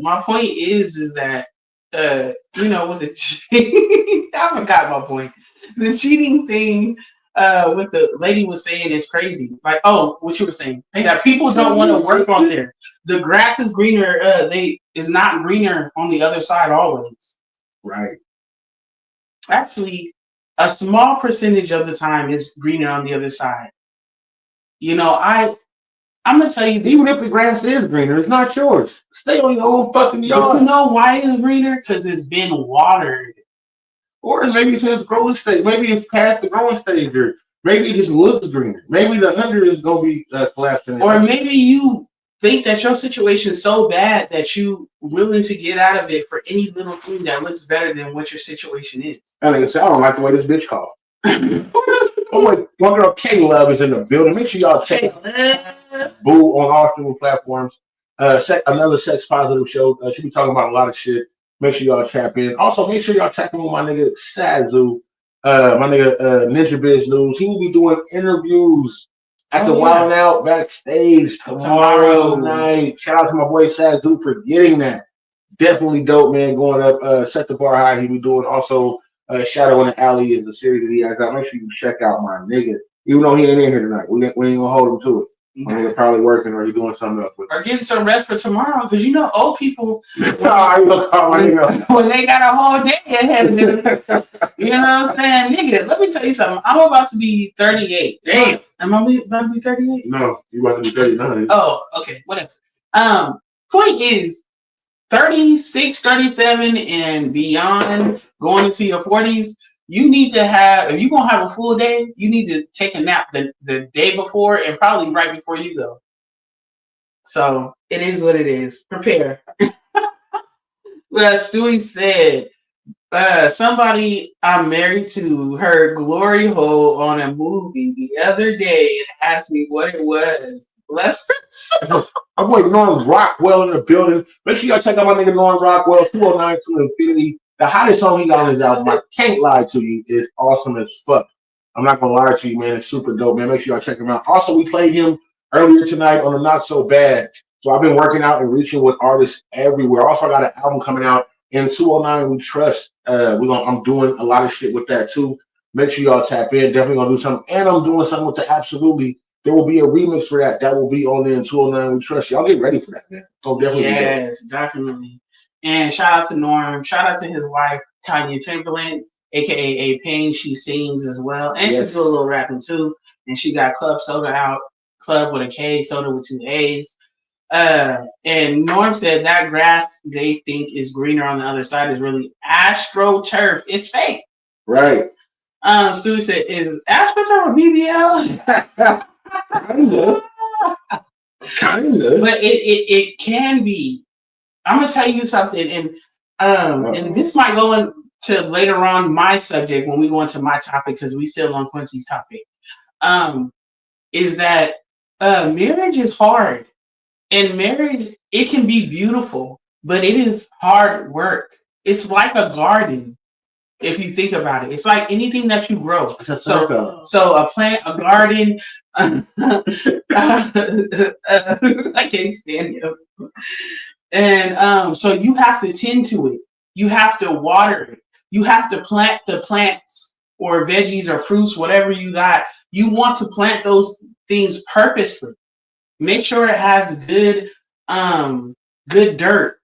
my point is that, with the cheating, I forgot my point. The cheating thing, what the lady was saying is crazy. Like, what you were saying, that people don't want to work on there. The grass is greener. Is not greener on the other side always. Right. Actually, a small percentage of the time is greener on the other side. I'm gonna tell you, even if the grass is greener, it's not yours. Stay on your own fucking yard. You know why it's greener? Because it's been watered. Or maybe it's in its growing stage. Maybe it's past the growing stage, or maybe it just looks greener. Maybe the under is gonna be collapsing. Or maybe you think that your situation is so bad that you willing to get out of it for any little thing that looks better than what your situation is. I don't like the way this bitch called. One girl, K Love, is in the building. Make sure y'all check out Boo on all streaming platforms. Another sex positive show. She'll be talking about a lot of shit. Make sure y'all tap in. Also, make sure y'all tap in with my nigga Sazu, my nigga Ninja Biz News. He will be doing interviews at the Wild Out backstage tomorrow night. Shout out to my boy Sazu for getting that. Definitely dope, man. Going up, set the bar high. He be doing also Shadow in the Alley is the series that he has out. Make sure you check out my nigga. Even though he ain't in here tonight, we ain't gonna hold him to it. My nigga probably working or he doing something else. Or getting some rest for tomorrow, because old people when they got a whole day ahead of them. You know what I'm saying? Nigga, let me tell you something. I'm about to be 38. Damn. Am I about to be 38? No, you about to be 39. Oh, okay, whatever. Point is 36, 37 and beyond, going into your 40s, you need to have, if you're going to have a full day, you need to take a nap the day before and probably right before you go. So it is what it is. Prepare. Well, Stewie said, somebody I'm married to heard glory hole on a movie the other day and asked me what it was. Bless her. My boy Norm Rockwell in the building. Make sure y'all check out my nigga Norm Rockwell, 209 to Infinity. The hottest song he got on his album, I can't lie to you, is awesome as fuck. I'm not gonna lie to you, man. It's super dope, man. Make sure y'all check him out. Also, we played him earlier tonight on the Not So Bad. So I've been working out and reaching with artists everywhere. Also, I got an album coming out in 209 We Trust. I'm doing a lot of shit with that too. Make sure y'all tap in. Definitely gonna do something. And I'm doing something with the Absolutely. There will be a remix for that. That will be on there in 209 We Trust. Y'all get ready for that, man. So definitely. Yes, definitely. And shout out to Norm. Shout out to his wife, Tanya Chamberlain, aka A Pain. She sings as well. And she do a little rapping too. And she got Club Soda out. Club with a K, soda with 2 A's. And Norm said that grass they think is greener on the other side is really AstroTurf. It's fake. Right. Stu said, is AstroTurf a BBL? Kinda. But it can be. I'm gonna tell you something, and this might go into later on my subject when we go into my topic because we still on Quincy's topic. Is that marriage is hard, and marriage it can be beautiful, but it is hard work. It's like a garden. If you think about it, it's like anything that you grow. So a plant, a garden. I can't stand him. And so you have to tend to it. You have to water it. You have to plant the plants or veggies or fruits, whatever you got. You want to plant those things purposely. Make sure it has good dirt.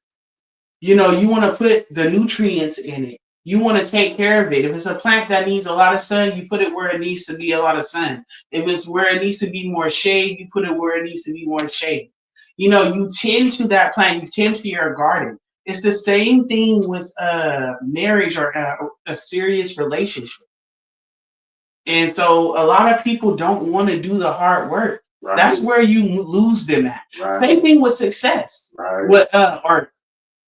You know, you want to put the nutrients in it. You want to take care of it. If it's a plant that needs a lot of sun, you put it where it needs to be a lot of sun. If it's where it needs to be more shade, you put it where it needs to be more shade. You know, you tend to that plant, you tend to your garden. It's the same thing with marriage or a serious relationship. And so a lot of people don't want to do the hard work. Right. That's where you lose them at. Right. Same thing with success. Right. Or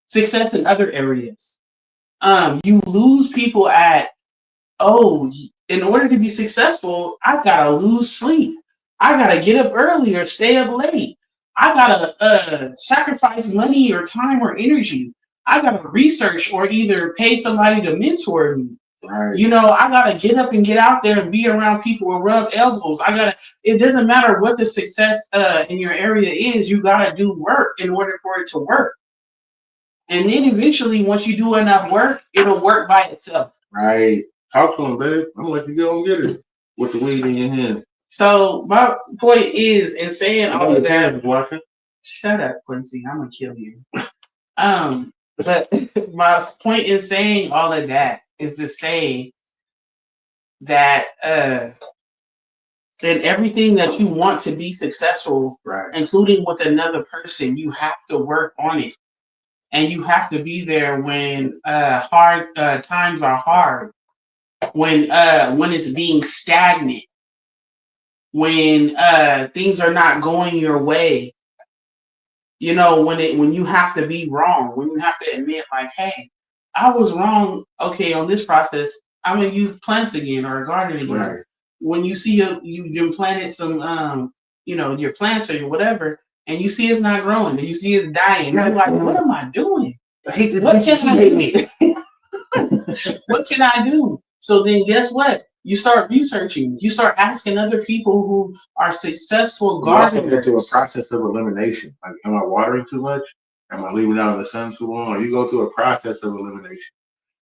success in other areas. You lose people at, in order to be successful, I gotta lose sleep. I gotta get up early or stay up late. I gotta sacrifice money or time or energy. I gotta research or either pay somebody to mentor me. Right. You know, I gotta get up and get out there and be around people and rub elbows. It doesn't matter what the success in your area is, you gotta do work in order for it to work. And then eventually, once you do enough work, it'll work by itself. Right. Talk to him, babe. I'm gonna let you go and get it with the weed in your hand. So my point is, in saying all of that, shut up, Quincy. I'm gonna kill you. But my point in saying all of that is to say that in everything that you want to be successful, right, including with another person, you have to work on it. And you have to be there when hard times are hard, when it's being stagnant, when things are not going your way. You know, when you have to be wrong, when you have to admit, like, hey, I was wrong. Okay, on this process, I'm gonna use plants again or a garden again. Right. When you see you planted some your plants or your whatever, and you see it's not growing, and you see it's dying, you're like, what am I doing? What can I do? What can I do? So then guess what? You start researching. You start asking other people who are successful gardeners. You go through a process of elimination. Like, am I watering too much? Am I leaving out in the sun too long? Or you go through a process of elimination.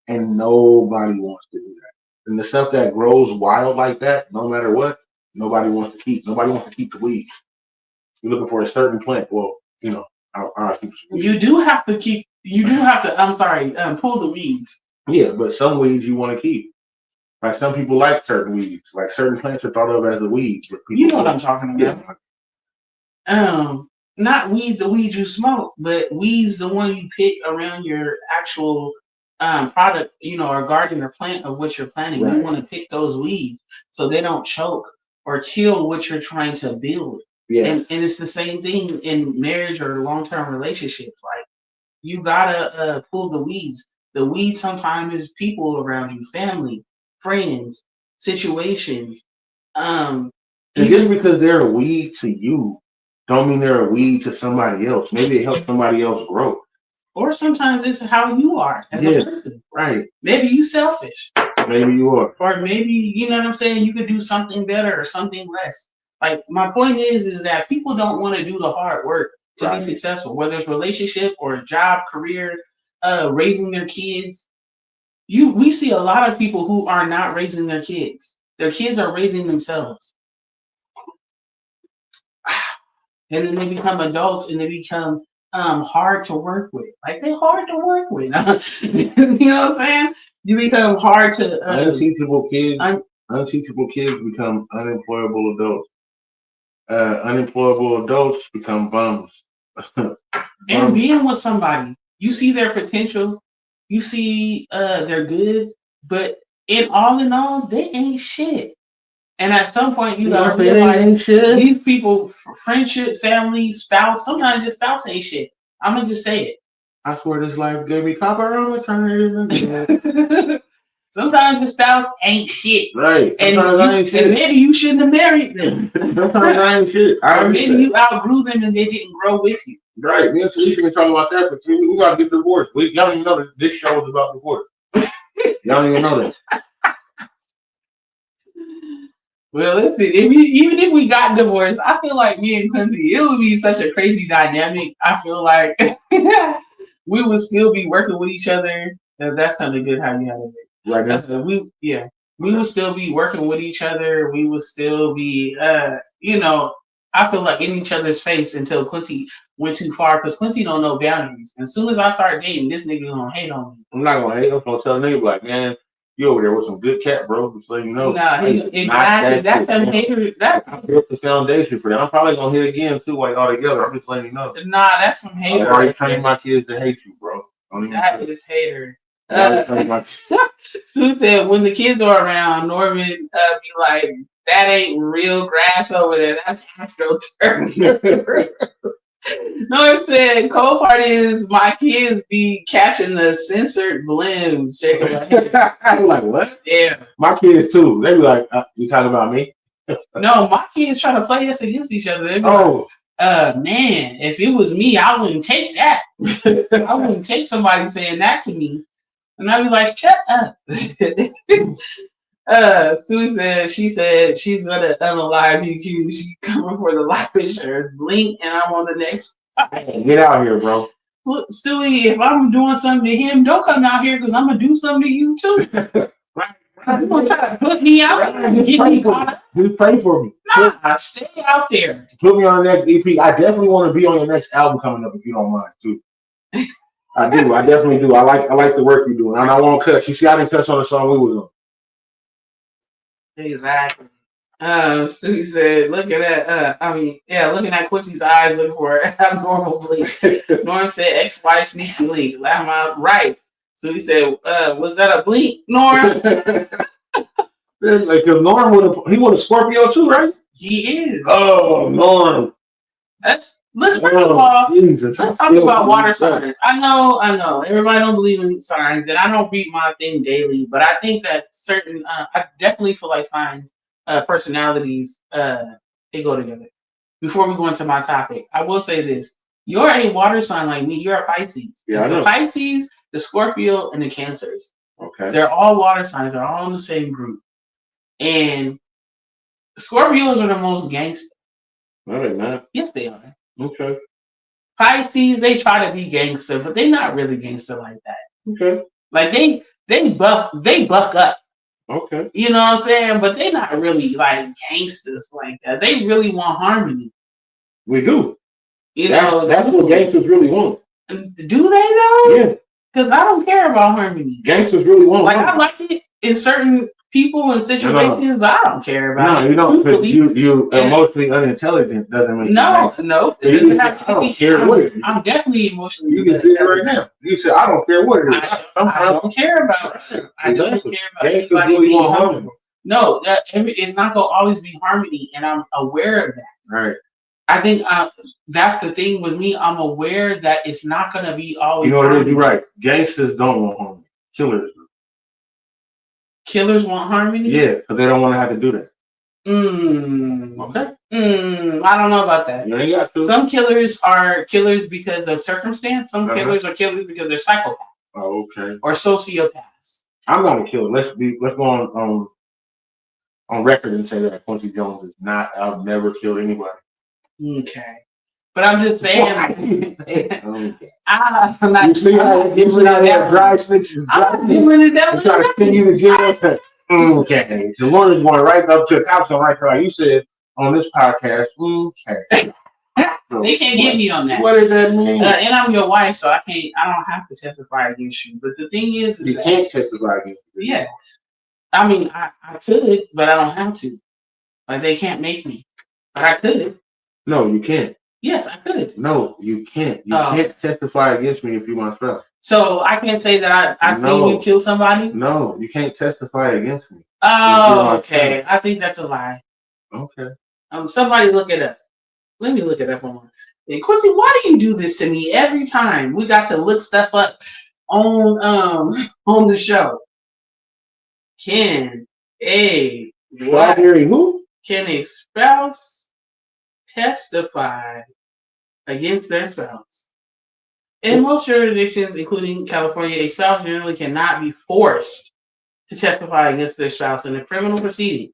And nobody wants to do that. And the stuff that grows wild like that, no matter what, nobody wants to keep. Nobody wants to keep the weeds. You're looking for a certain plant. Well, I'll keep you do have to keep. You do have to. Pull the weeds. Yeah, but some weeds you want to keep. Like some people like certain weeds. Like certain plants are thought of as a weed. You know what I'm talking about. Yeah. Not weed, the weed you smoke, but weeds the one you pick around your actual product, or garden or plant of what you're planting. Right. You want to pick those weeds so they don't choke or kill what you're trying to build. Yeah. And it's the same thing in marriage or long-term relationships. Like, you gotta pull the weeds. The weeds sometimes is people around you, family, friends, situations. And just because they're a weed to you, don't mean they're a weed to somebody else. Maybe it helps somebody else grow. Or sometimes it's how you are as a person. Right. Maybe you selfish. Maybe you are. Or maybe, you know what I'm saying, you could do something better or something less. Like, my point is that people don't want to do the hard work to be successful, whether it's relationship or job, career, raising their kids. We see a lot of people who are not raising their kids. Their kids are raising themselves. And then they become adults and they become hard to work with. Like, they're hard to work with. You know what I'm saying? You become hard to unteachable kids. Unteachable kids become unemployable adults. unemployable adults become bums. And being with somebody, you see their potential, you see they're good, but in all, they ain't shit. And at some point, you gotta realize these people, friendship, family, spouse, sometimes your spouse ain't shit. I'm gonna just say it. I swear this life gave me copper on the turn. Sometimes your spouse ain't shit. Right. And maybe you shouldn't have married them. Sometimes I ain't shit. Or maybe you outgrew them and they didn't grow with you. Right. Me and Felicia been talking about that for 2 weeks. We gotta get divorced. Y'all don't even know that this show is about divorce. Y'all don't even know that. Well, listen, even if we got divorced, I feel like me and Quincy, it would be such a crazy dynamic. I feel like we would still be working with each other. That sounded good how you had it. Right now? We would still be working with each other. We would still be, I feel like in each other's face until Quincy went too far because Quincy don't know boundaries. And as soon as I start dating, this nigga gonna hate on me. I'm not gonna hate. I'm gonna tell a nigga like, man, you over there with some good cat, bro. Just so you know. Nah, exactly. That's some hater. I built the foundation for that. I'm probably gonna hit again too, like all together. I'm just letting you know. Nah, that's some hater. I've already trained my kids to hate you, bro. That is hater. Sue said when the kids are around, Norman be like, that ain't real grass over there. That's astroturf. No, it said cold part is my kids be catching the censored blends. Shaking my head. I'm like, what? Yeah. My kids too. They be like, you talking about me? No, my kids try to play us against each other. They be like, man, if it was me, I wouldn't take that. I wouldn't take somebody saying that to me. And I'd be like, shut up. Sue said she she's gonna unalive you. She coming for the life insurance. Blink, and I'm on the next. Get out here, bro. Look, Stewie, if I'm doing something to him, don't come out here because I'm gonna do something to you too. Right? You gonna try to put me out? Just pray for me. Nah, stay out there. Put me on the next EP. I definitely want to be on your next album coming up if you don't mind too. I do. I definitely do. I like the work you're doing, and I won't cut. You see, I didn't touch on the song we was on. Exactly. Stewie said, look at that. Looking at Quincy's eyes, looking for an abnormal blink. Norm said, ex-wife sneaky blink. Laugh out. Right. Stewie said, was that a blink, Norm? Like, cause Norm would a Scorpio too, right? He is. Oh, Norm. Let's first of all, let's talk about water signs. I know. Everybody don't believe in signs, and I don't read my thing daily, but I think that certain, I definitely feel like signs, personalities, they go together. Before we go into my topic, I will say this: you're a water sign like me. You're a Pisces. Yeah, I know. The Pisces, the Scorpio, and the Cancers. Okay. They're all water signs. They're all in the same group, and Scorpios are the most gangster. No, they're not. Yes, they are. Okay. Pisces, they try to be gangster, but they're not really gangster like that. Okay. Like they buck up. Okay. You know what I'm saying? But they're not really like gangsters like that. They really want harmony. We do. That's what gangsters really want. Do they though? Yeah. Because I don't care about harmony. Gangsters really want like harmony. I like it in certain people and situations, but I don't care about it. No, you don't. Because you emotionally unintelligent doesn't make no. It doesn't have I don't care what it is. I'm definitely emotionally. You can see it right now. You said I don't care what it is. I don't care about it. I don't care about gangsters really want harmony. No, it's not gonna always be harmony, and I'm aware of that. Right. I think that's the thing with me. I'm aware that it's not gonna be always. You know what it is? harmony. You're right. Gangsters don't want harmony. Killers do. Killers want harmony? Yeah, because they don't want to have to do that. Okay. I don't know about that. You ain't got to. Some killers are killers because of circumstance. Some killers are killers because they're psychopaths. Oh, okay. Or sociopaths. I'm not a killer. Let's go on record and say that Quincy Jones is not. I've never killed anybody. Okay. But I'm just saying. Okay. I'm not. You see how they dry snitches? I'm dealing with that. They're trying to send you to jail. Okay. The lawyer's going right up to the cops on right there, like you said on this podcast. Okay. They can't get me on that. What does that mean? And I'm your wife, so I don't have to testify against you. But the thing is you can't testify against you. Yeah. I mean, I could, but I don't have to. Like, they can't make me. I could. No, you can't. Yes, I could. No, you can't. You can't testify against me if you're my spouse. So I can't say that I seen you kill somebody? No, you can't testify against me. Oh, okay. I think that's a lie. Okay. Somebody look it up. Let me look it up on. And Quincy, why do you do this to me every time? We got to look stuff up on on the show. Can a spouse testify against their spouse? In most jurisdictions, including California, a spouse generally cannot be forced to testify against their spouse in a criminal proceeding.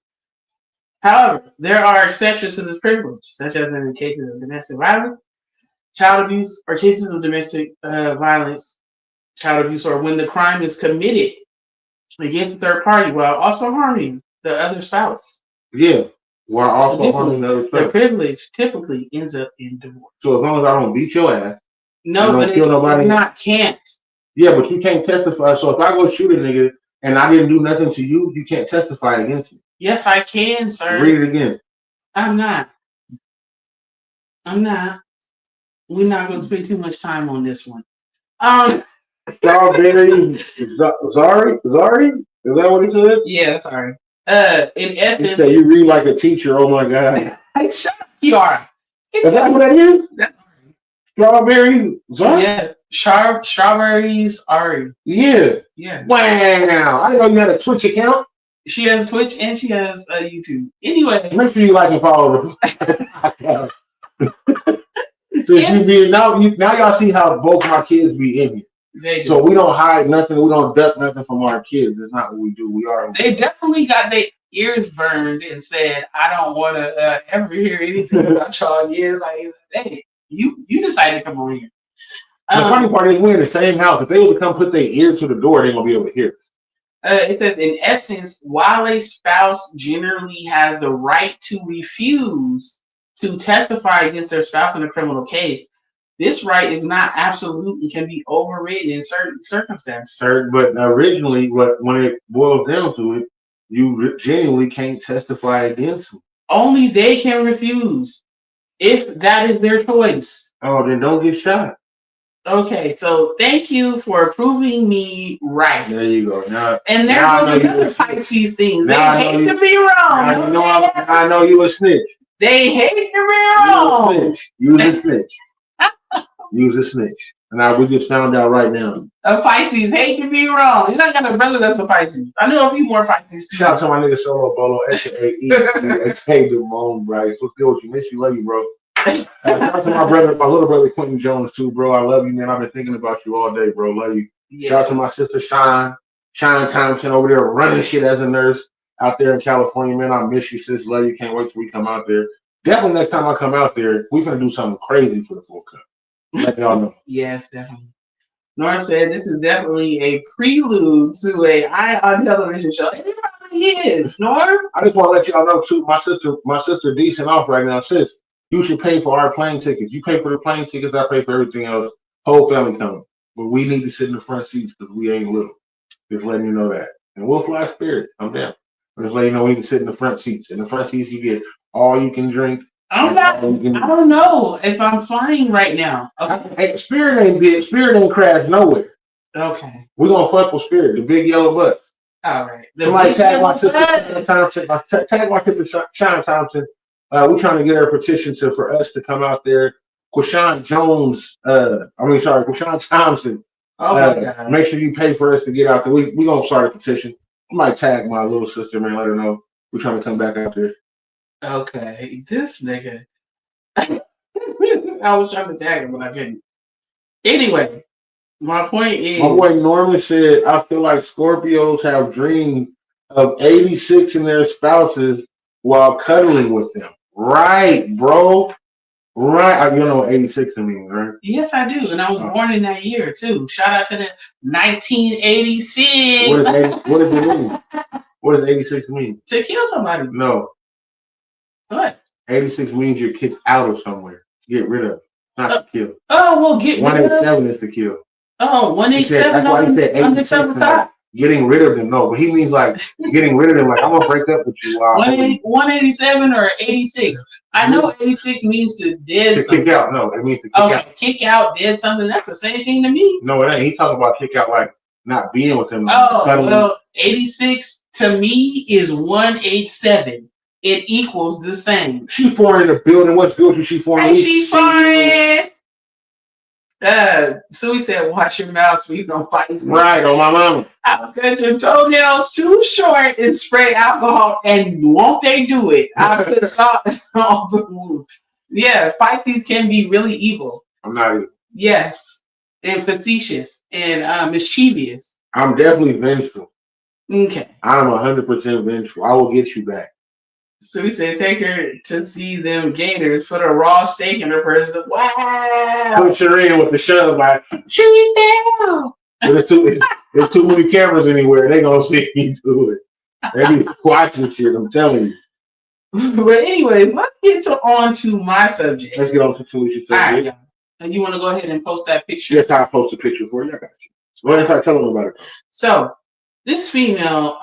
However, there are exceptions to this privilege, such as in cases of domestic violence, child abuse, or cases of domestic violence, child abuse, or when the crime is committed against a third party while also harming the other spouse. Yeah, while also harming the other spouse. The privilege typically ends up in divorce. So as long as I don't beat your ass, no, but it's not can't. Yeah, but you can't testify. So if I go shoot a nigga and I didn't do nothing to you, you can't testify against me. Yes, I can, sir. Read it again. I'm not. We're not going to spend too much time on this one. Strawberry Zari? Is that what he said? Yeah, sorry. In essence, he said you read like a teacher. Oh my god! Shut up, Kiara. Is that what that is? Strawberry Zari? Yeah, strawberries Ari. Yeah. Yeah. Wow! I didn't know you had a Twitch account. She has Twitch and she has YouTube. Anyway, make sure you like and follow her. So you be now y'all see how both my kids be in here. So we don't hide nothing. We don't duck nothing from our kids. That's not what we do. We are. They definitely got their ears burned and said, "I don't want to ever hear anything about y'all." Yeah, like, hey, you decided to come on here. The funny part is we're in the same house. If they were to come put their ear to the door, they gonna be able to hear. It says, in essence, while a spouse generally has the right to refuse to testify against their spouse in a criminal case, this right is not absolute and can be overridden in certain circumstances. But originally, when it boils down to it, you genuinely can't testify against them. Only they can refuse if that is their choice. Oh, then don't get shot. Okay, so thank you for proving me right. There you go. Now, and there goes another Pisces things. They hate to be wrong. I know you a snitch. They hate to be wrong. Use a snitch. Use a snitch. And we just found out right now. A Pisces hate to be wrong. You're not got a brother that's a Pisces. I know a few more Pisces too. Shout out to my nigga Solo Bolo, aka Damone Bryce. What's good with you? Miss you, love you, bro. Shout out to my little brother Quentin Jones too, bro. I love you, man. I've been thinking about you all day, bro. Love you. Yeah. Shout out to my sister Sean Thompson over there running shit as a nurse out there in California, man. I miss you, sis. Love you. Can't wait till we come out there. Definitely next time I come out there, we're gonna do something crazy for the Phull Cup. Let y'all know. Yes, definitely. Nora said this is definitely a prelude to a Eye on Television show. And it probably is, Nora. I just want to let y'all know too, my sister decent off right now. Sis, you should pay for our plane tickets. You pay for the plane tickets, I pay for everything else. Whole family coming. But we need to sit in the front seats because we ain't little. Just letting you know that. And we'll fly Spirit. I'm down. Just letting you know we can sit in the front seats. In the front seats, you get all you can drink. I don't know if I'm flying right now. Okay. Spirit ain't crashed nowhere. Okay. We're gonna fuck with Spirit, the big yellow butt. All right. Somebody tag my sister Sean Thompson. We're trying to get her petition for us to come out there. Quashawn Thompson. Oh my God. Make sure you pay for us to get out there. We gonna start a petition. I might tag my little sister, man, let her know we're trying to come back out there. Okay, this nigga. I was trying to tag him, but I couldn't. Anyway, my point is. My boy Norman said, I feel like Scorpios have dreamed of 86 and their spouses while cuddling with them. Right, bro. Right. You know what 86 means, right? Yes, I do. And I was born in that year, too. Shout out to the 1986. What does it mean? What does 86 mean? To kill somebody. No. What? 86 means you're kicked out of somewhere. Get rid of. Not to kill. Oh, well, get rid of. 187 is to kill. Oh, 187 on the top. getting rid of them. No, but he means like getting rid of them. Like I'm gonna break up with you. 187 or 86. I know 86 means to dead. To kick out. No, it means to kick out. Kick out, dead something. That's the same thing to me. No, it ain't. He talking about kick out like not being with him. Well, 86 to me is 187. It equals the same. She foreign in the building. What's good? She foreign. Hey, she foreign. So he said, "Watch your mouth, so you don't fight." Right on my mama. I'll cut your toenails too short and spray alcohol, and won't they do it? I put salt on the wound. Yeah, Pisces can be really evil. I'm not evil. Yes, and facetious and mischievous. I'm definitely vengeful. Okay. I'm 100% vengeful. I will get you back. So we said, take her to see them gators, put a raw steak in her person. Wow. Put her in with the shove like, she's down. But there's too many cameras anywhere. They gonna see me do it. They be watching shit, I'm telling you. But anyway, let's get on to my subject. Let's get on to Tuesday. All right, y'all. And you want to go ahead and post that picture? Yes, I'll post a picture for you. I got you. Go ahead and start telling them about it. So, this female,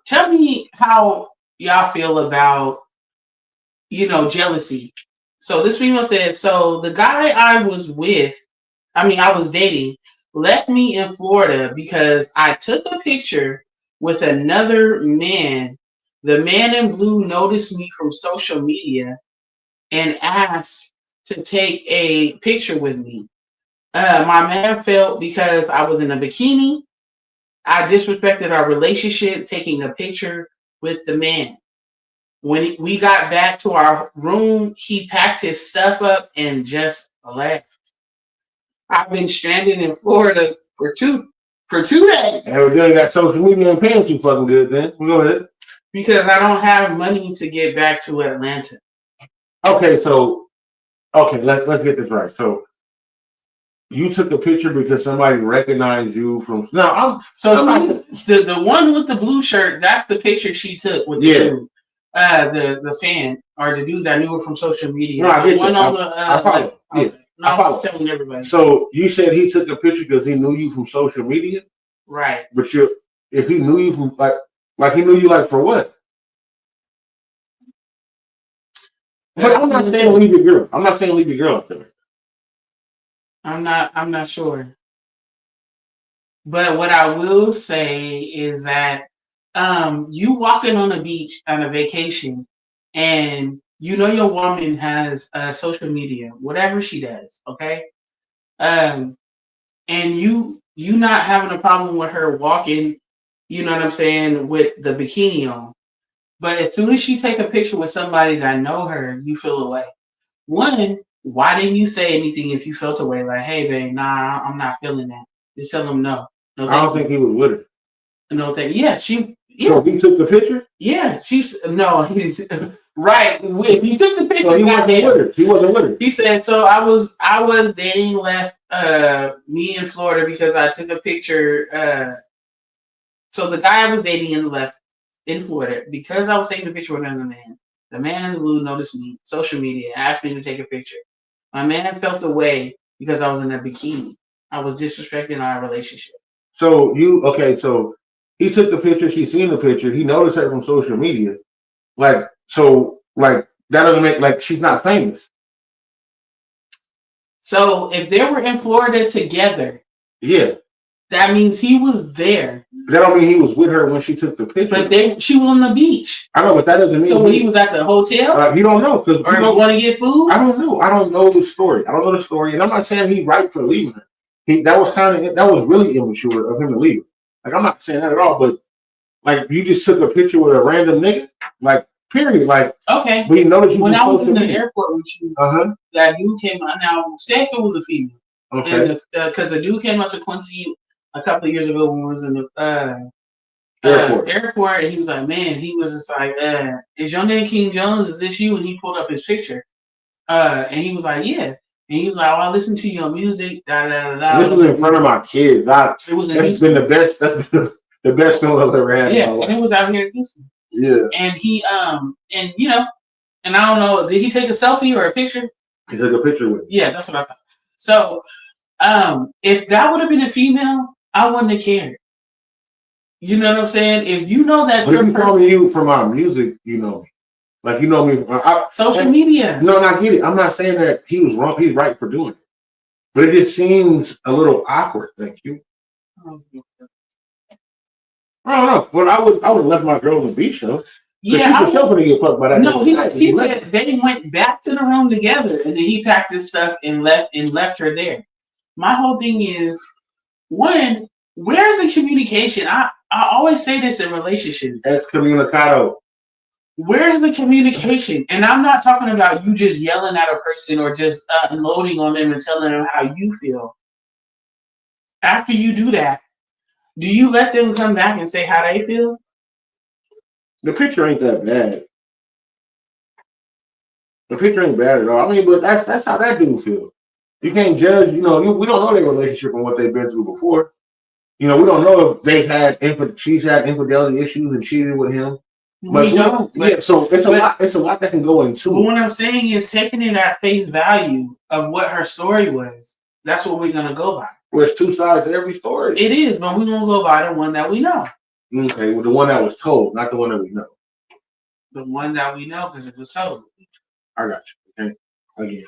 tell me how y'all feel about, jealousy. So this female said, so the guy I was dating, left me in Florida because I took a picture with another man. The man in blue noticed me from social media and asked to take a picture with me. My man felt because I was in a bikini, I disrespected our relationship, taking a picture with the man. When we got back to our room, he packed his stuff up and just left. I've been stranded in Florida for two days. And we're doing that social media and paying too fucking good then. Go ahead. Because I don't have money to get back to Atlanta. Okay, let's get this right. So you took a picture because somebody recognized you from the one with the blue shirt, that's the picture she took with the dude. The fan or the dude that knew her from social media. No, I get one that. on I follow. Okay. No, I was telling everybody. So you said he took a picture because he knew you from social media? Right. But if he knew you from like he knew you for what? But I'm not saying leave your girl. I'm not saying leave your girl up there. I'm not sure. But what I will say is that you walking on a beach on a vacation and your woman has social media, whatever she does, okay? And you not having a problem with her walking, you know what I'm saying, with the bikini on. But as soon as she take a picture with somebody that know her, you feel away. One, why didn't you say anything if you felt away? Like, hey, babe, nah, I'm not feeling that. Just tell them no. I don't think he was with her. No, thank you. Yeah, So he took the picture? Yeah, he right. He took the picture. So he wasn't with her. He wasn't with her. He said, so I was dating, left me in Florida because I took a picture. So the guy I was dating and left in Florida because I was taking a picture with another man. The man in blue noticed me, social media, asked me to take a picture. My man felt away because I was in a bikini. I was disrespecting our relationship. So he took the picture, she seen the picture, he noticed her from social media. That doesn't make she's not famous. So if they were in Florida together, yeah, that means he was there. That don't mean he was with her when she took the picture. But she was on the beach. I know, but that doesn't mean. So when he was at the hotel, you don't know because you want to get food. I don't know. I don't know the story. And I'm not saying he's right for leaving her. That was really immature of him to leave. I'm not saying that at all. But you just took a picture with a random nigga, period. Okay. But you noticed when I was in the airport with you, that dude came out. Now, say if it was a female, okay, because the dude came up to Quincy a couple of years ago when we was in the airport, and he was like, man, he was just like, is your name King Jones? Is this you? And he pulled up his picture, and he was like, yeah. And he was like, oh, I listen to your music. This was in front of my kids. That's been the best. That's been the best film I've ever had. Yeah, and it was out here in Houston. Yeah. And he and I don't know, did he take a selfie or a picture? He took a picture with him. Yeah, that's what I thought. So, if that would have been a female, I wouldn't have cared. You know what I'm saying? If you know that But if you call me you from my music, you know me. Like, you know me. Social media. No, and I get it. I'm not saying that he was wrong. He's right for doing it. But it just seems a little awkward. Thank you. I don't know. But I would have left my girl on the beach, though. Yeah, she's still gonna get fucked by that. No, he said they went back to the room together, and then he packed his stuff and left her there. My whole thing is, one, where's the communication? I always say this in relationships. Excommunicado. Where's the communication? And I'm not talking about you just yelling at a person or just unloading on them and telling them how you feel. After you do that, do you let them come back and say how they feel? The picture ain't that bad. The picture ain't bad at all. I mean, but that's how that dude feels. You can't judge. We don't know their relationship and what they've been through before. We don't know if she's had infidelity issues and cheated with him. But we don't. Yeah, so it's a lot. It's a lot that can go into. But what I'm saying is taking it at face value of what her story was. That's what we're gonna go by. Well, there's two sides to every story. It is, but we're gonna go by the one that we know. Okay, well, the one that was told, not the one that we know. The one that we know because it was told. I got you. Okay, again,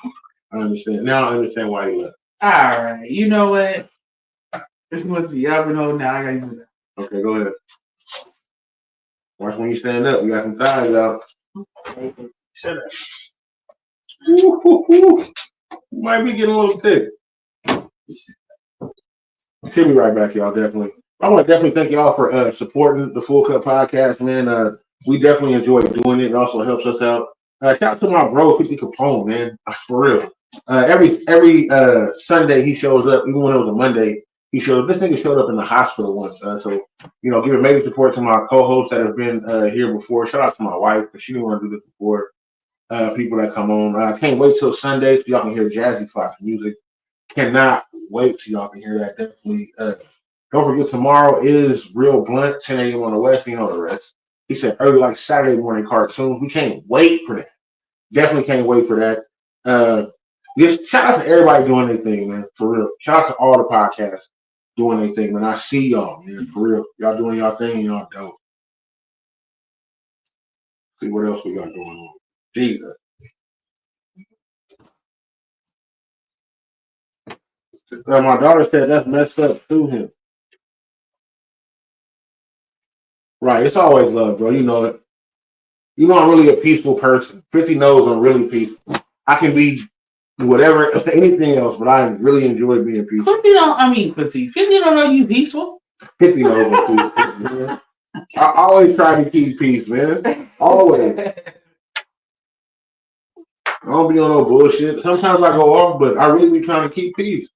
I understand. Now I understand why you left. All right, you know what? Let's see. I've been holding now. I gotta do that. Okay, go ahead. Watch when you stand up. You got some thighs out. Shut up. You might be getting a little thick. She'll be right back, y'all. Definitely. I want to definitely thank y'all for supporting the Phull Cup podcast, man. We definitely enjoy doing it. It also helps us out. Shout out to my bro, 50 Capone, man. For real. Every Sunday he shows up, even when it was a Monday. He showed up. This nigga showed up in the hospital once. So, giving major support to my co-hosts that have been here before. Shout out to my wife, because she didn't want to do this before. People that come on. I can't wait till Sunday so y'all can hear Jazzy Fox music. Cannot wait till y'all can hear that. Definitely. Don't forget, tomorrow is Real Blunt, 10 a.m. on the West. You know the rest. He said early, like Saturday morning cartoons. We can't wait for that. Definitely can't wait for that. Just shout out to everybody doing their thing, man. For real. Shout out to all the podcasts doing their thing, man. I see y'all, man. For real. Y'all doing y'all thing and y'all dope. See what else we got going on. Jesus. My daughter said that's messed up to him. Right. It's always love, bro. You know it. You know I'm really a peaceful person. 50 knows I'm really peaceful. I can be whatever, anything else, but I really enjoy being peaceful. 50 don't know you peaceful. 50 knows I'm peaceful, man. I always try to keep peace, man. Always. I don't be on no bullshit. Sometimes I go off, but I really be trying to keep peace.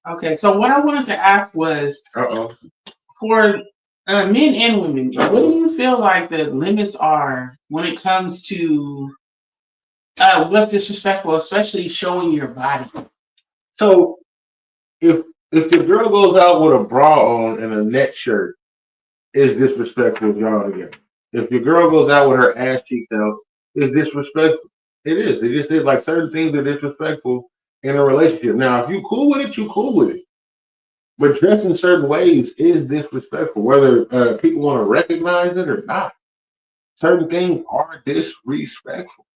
Okay, so what I wanted to ask was, for men and women, what do you feel like the limits are when it comes to what's disrespectful, especially showing your body? So, if the girl goes out with a bra on and a net shirt, it's disrespectful if y'all together. If your girl goes out with her ass cheeks out, it's disrespectful. It is. It just is. Like, certain things are disrespectful in a relationship. Now, if you cool with it, you cool with it. But dressing certain ways is disrespectful, whether people want to recognize it or not. Certain things are disrespectful.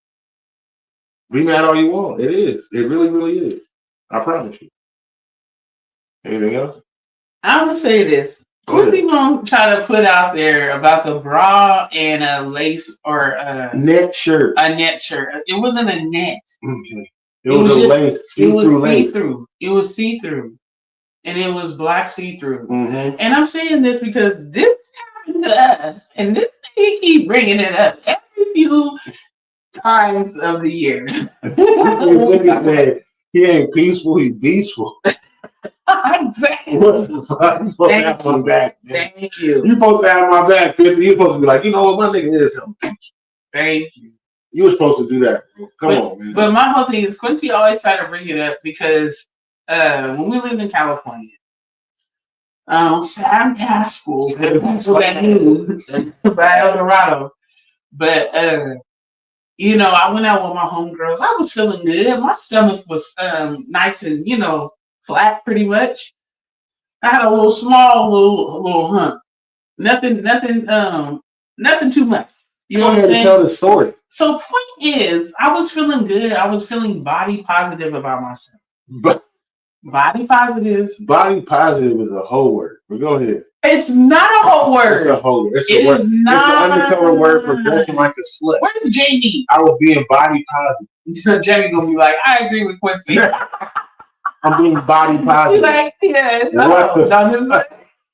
Be mad all you want. It is. It really, really is. I promise you. Anything else? I'm gonna say this. What are you gonna try to put out there about the bra and a lace or a net shirt? A net shirt. It wasn't a net. Okay. It was a lace. It was see-through. It was see-through. And it was black see-through. Mm-hmm. And I'm saying this because this happened to us, and this thing keep bringing it up every few times of the year. He ain't peaceful, he's beastful. Exactly. What the fuck? You supposed to have my back. Man. Thank you. You supposed to have my back, 50. You supposed to be like, you know what, my nigga is something. Thank you. You were supposed to do that. Come on, man. But my whole thing is Quincy always try to bring it up because when we lived in California, Sam passed school for the people that knew by El Dorado. But I went out with my homegirls. I was feeling good. My stomach was nice and flat pretty much. I had a little small little hump. Nothing too much. You know what I'm saying? Tell the story. So point is, I was feeling good. I was feeling body positive about myself. But body positive. Body positive is a whole word. But go ahead. It's not a whole word. It's a whole word. It's it a word. Is not. It's an undercover word for dressing like a slut. Where's Jamie? I was being body positive. Jamie gonna be like, I agree with Quincy. I'm being body positive. She's like,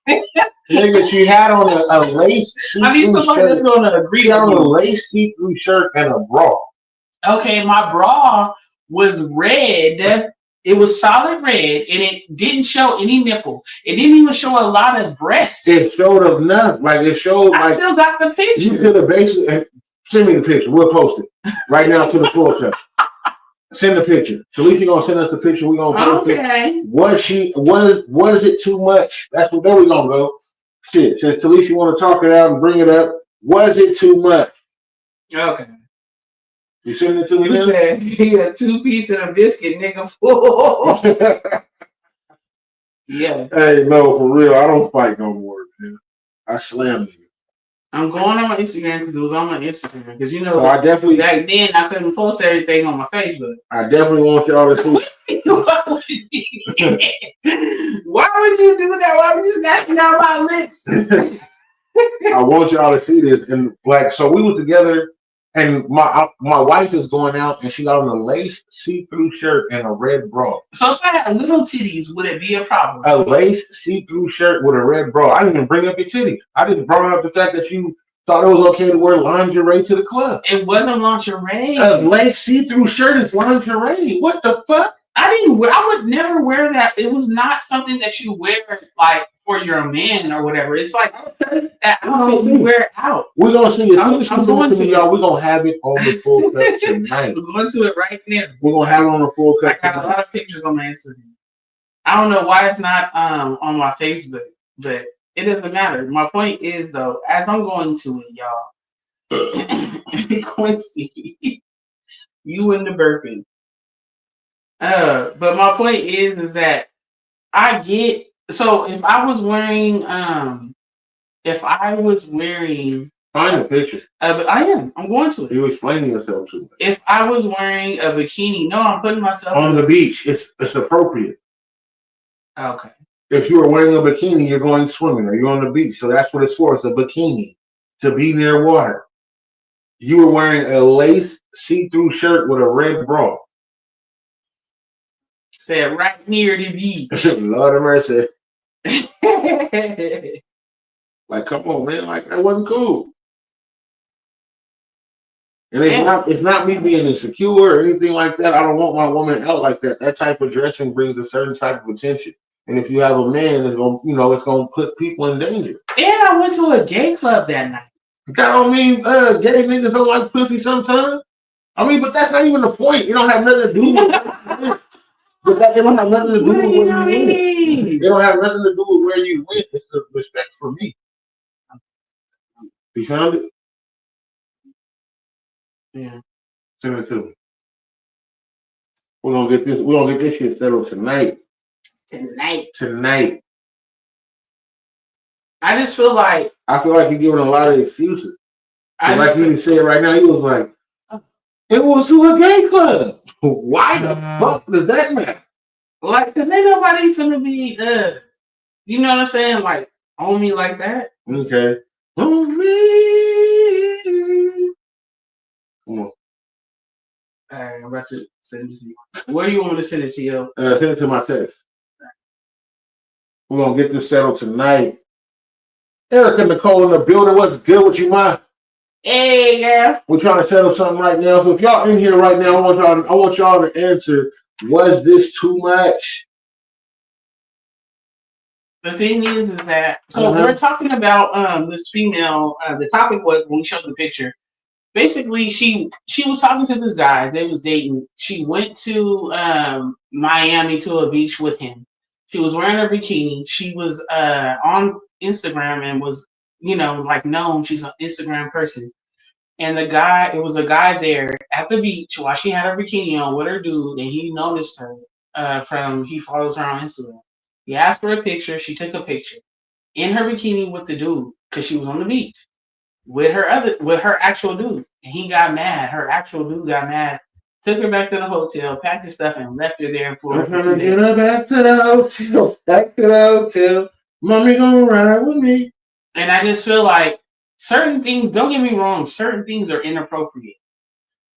yes. Nigga, she had on a lace see-through I need somebody shirt. that's gonna agree. She had on a lace see-through shirt and a bra. Okay, my bra was red. It was solid red, and it didn't show any nipple. It didn't even show a lot of breasts. It showed enough. Like, it showed I like... still got the picture. You could have basically... Send me the picture. We'll post it right now to the Phull Cup. Send the picture. Talisa gonna send us the picture. We're gonna post it. Was it too much? That's what there we gonna go. Shit. Since Talisa wanna talk it out and bring it up, was it too much? Okay. You send it to me? You said he a 2-piece and a biscuit, nigga. Yeah. Hey, no, for real. I don't fight no more, man. I slam niggas. I'm going on my Instagram because it was on my Instagram. Because so I definitely back then I couldn't post everything on my Facebook. I definitely want y'all to see. Why would you do that? Why would you scratch down my lips? I want y'all to see this. And like, so we was together, and my wife is going out, and she got on a lace see-through shirt and a red bra. So if I had little titties, would it be a problem? A lace see-through shirt with a red bra. I didn't even bring up your titties. I just brought up the fact that you thought it was okay to wear lingerie to the club. It wasn't lingerie. A lace see-through shirt is lingerie. What the fuck? I would never wear that. It was not something that you wear like for your man or whatever. It's like that outfit you wear out. We're gonna see it. I'm going to y'all. We're gonna have it on the Phull Cup tonight. We're going to it right now. We're gonna have it on the Phull Cup. I got a lot of pictures on my Instagram. I don't know why it's not on my Facebook, but it doesn't matter. My point is though, as I'm going to it, y'all, Quincy, you in the burping. But my point is that I get, so if I was wearing find the picture. I'm going to it. You explaining yourself to me. If I was wearing a bikini, no, I'm putting myself on the beach. It's appropriate. Okay. If you are wearing a bikini, you're going swimming or you're on the beach. So that's what it's for. It's a bikini to be near water. You were wearing a lace see-through shirt with a red bra. Said right near the beach. Lord have mercy. Like, come on, man. Like, that wasn't cool. And it's not me being insecure or anything like that. I don't want my woman out like that. That type of dressing brings a certain type of attention. And if you have a man, it's gonna put people in danger. And I went to a gay club that night. That don't mean gay niggas don't like pussy sometimes. I mean, but that's not even the point. You don't have nothing to do with that. But that don't have nothing to do with where you went. It don't have nothing to do with where you went. It's the respect for me. You found it? Yeah. Send it to me. We're gonna get this shit settled tonight. Tonight. I just feel like you're giving a lot of excuses. Like you said right now, you was like, it was to a gay club. Why the fuck does that matter? Like, cause ain't nobody finna be you know what I'm saying? Like on me like that. Okay. On me. Come on. Alright, I'm about to send it to you. Where do you want me to send it to you? Send it to my text. We're gonna get this settled tonight. Erica Nicole in the building. What's good with you, ma? Hey, girl. We're trying to settle something right now. So if y'all in here right now, I want y'all to answer. Was this too much? The thing is that we're talking about this female. The topic was when we showed the picture. Basically, she was talking to this guy. They was dating. She went to Miami to a beach with him. She was wearing her bikini. She was on Instagram and was known. She's an Instagram person. And it was a guy there at the beach while she had her bikini on with her dude, and he noticed her he follows her on Instagram. He asked for a picture. She took a picture in her bikini with the dude. because she was on the beach with her actual dude. And he got mad. Her actual dude got mad. Took her back to the hotel, packed her stuff, and left her there in Florida. I'm trying to get her back to the hotel. Back to the hotel. Mommy gonna ride with me. And I just feel like certain things, don't get me wrong, certain things are inappropriate.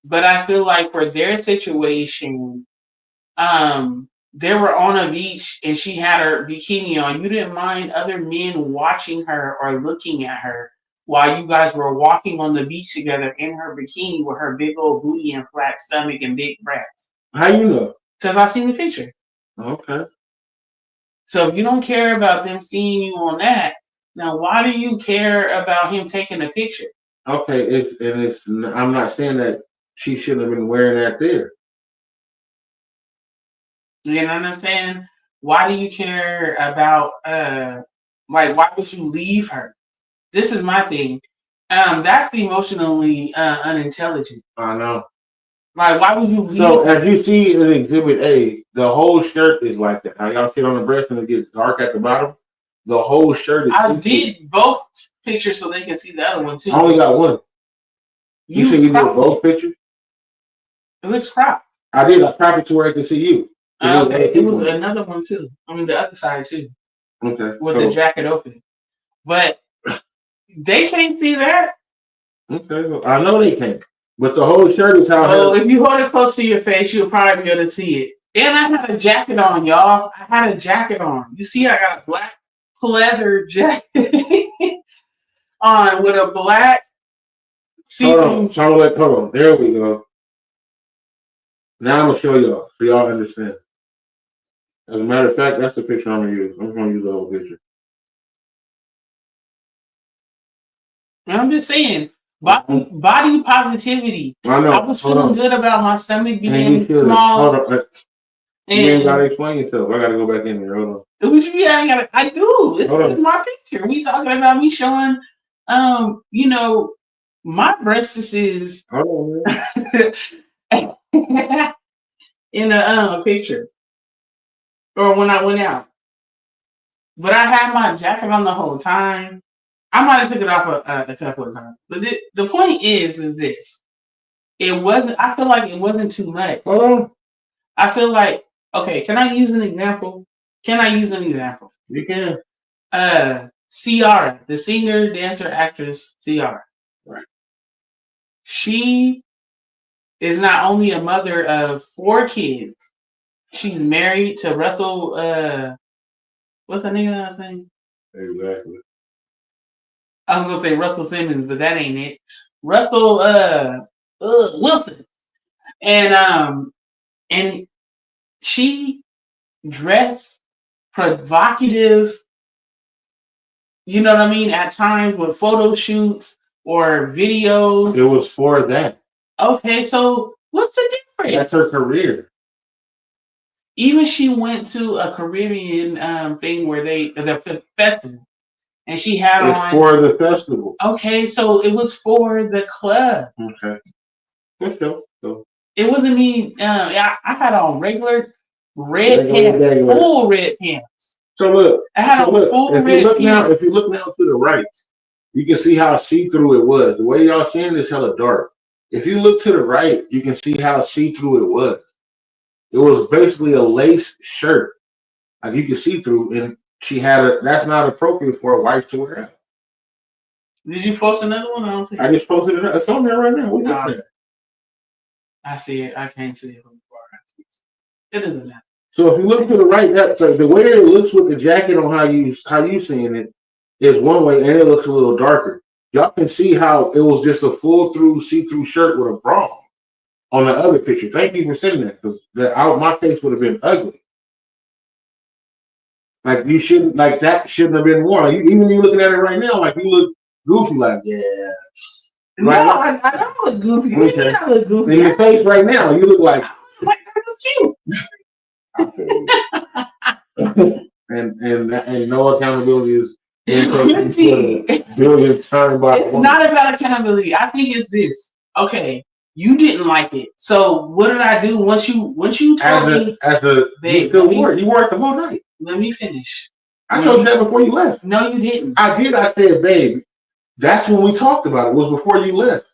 But I feel like for their situation, they were on a beach and she had her bikini on. You didn't mind other men watching her or looking at her while you guys were walking on the beach together in her bikini with her big old booty and flat stomach and big breasts. How you know? Because I seen the picture. Okay. So if you don't care about them seeing you on that, now why do you care about him taking a picture? Okay, I'm not saying that she shouldn't have been wearing that there. You know what I'm saying? Why do you care about like why would you leave her? This is my thing. That's emotionally unintelligent. I know. Like why would you leave So her? as you see in Exhibit A, the whole shirt is like that. How y'all sit on the breast and it gets dark at the bottom? The whole shirt is I did both pictures so they can see the other one too. I only got one. You said you did both pictures? It looks cropped. I did. I cropped it to where I could see you. Okay, it was another one too. I mean the other side too. Okay. With the jacket open. But they can't see that. Okay, well, I know they can't. But the whole shirt is how. So if you hold it close to your face, you'll probably be able to see it. And I had a jacket on, y'all. I had a jacket on. You see, I got a black pleather jacket on with a black. Hold on. There we go. Now I'm gonna show y'all so y'all understand. As a matter of fact, that's the picture I'm gonna use. I'm gonna use the whole picture. I'm just saying, body positivity. I know. I was feeling good about my stomach being Hold small. on. You ain't gotta explain yourself. I gotta go back in there. Hold on. What you mean? I do. This is my picture. We talking about me showing, my breasts is hold on, in a picture, or when I went out. But I had my jacket on the whole time. I might have took it off a couple of times. But the point is this. It wasn't. I feel like it wasn't too much. Hold on. I feel like, okay, can I use an example? You can. Ciara, the singer, dancer, actress, Ciara. Right. She is not only a mother of 4 kids. She's married to Russell. What's the name of that thing? Exactly. I was gonna say Russell Simmons, but that ain't it. Russell Wilson, and she dressed provocative. You know what I mean? At times with photo shoots or videos. It was for that. Okay, so what's the difference? That's her career. Even she went to a Caribbean thing where the festival, and she had on for the festival. Okay, so it was for the club. Okay. Let's go. It wasn't me. I had on regular red pants, full red pants. So look, I had on full red pants. If you look now to the right, you can see how see-through it was. The way y'all seeing this hella dark. If you look to the right, you can see how see-through it was. It was basically a lace shirt. Like you can see through, and she had that's not appropriate for a wife to wear out. Did you post another one? I don't see it. I just posted it. It's on there right now. What is that? I see it. I can't see it from far. It doesn't matter. So if you look to the right, that's like the way it looks with the jacket on how you seeing it is one way, and it looks a little darker. Y'all can see how it was just a full through see-through shirt with a bra on the other picture. Thank you for saying that, because my face would have been ugly. Like you shouldn't, like that shouldn't have been worn. Like even you looking at it right now, like you look goofy. Like no, I don't look goofy. Okay. I look goofy. In your face right now, you look like. That's cute. and no accountability is billion times by. It's not about accountability. I think it's this. Okay, you didn't like it, so what did I do once you told me? You wore it the whole night. Let me finish. I told you that before you left. No, you didn't. I did. I said, babe, that's when we talked about it. It was before you left.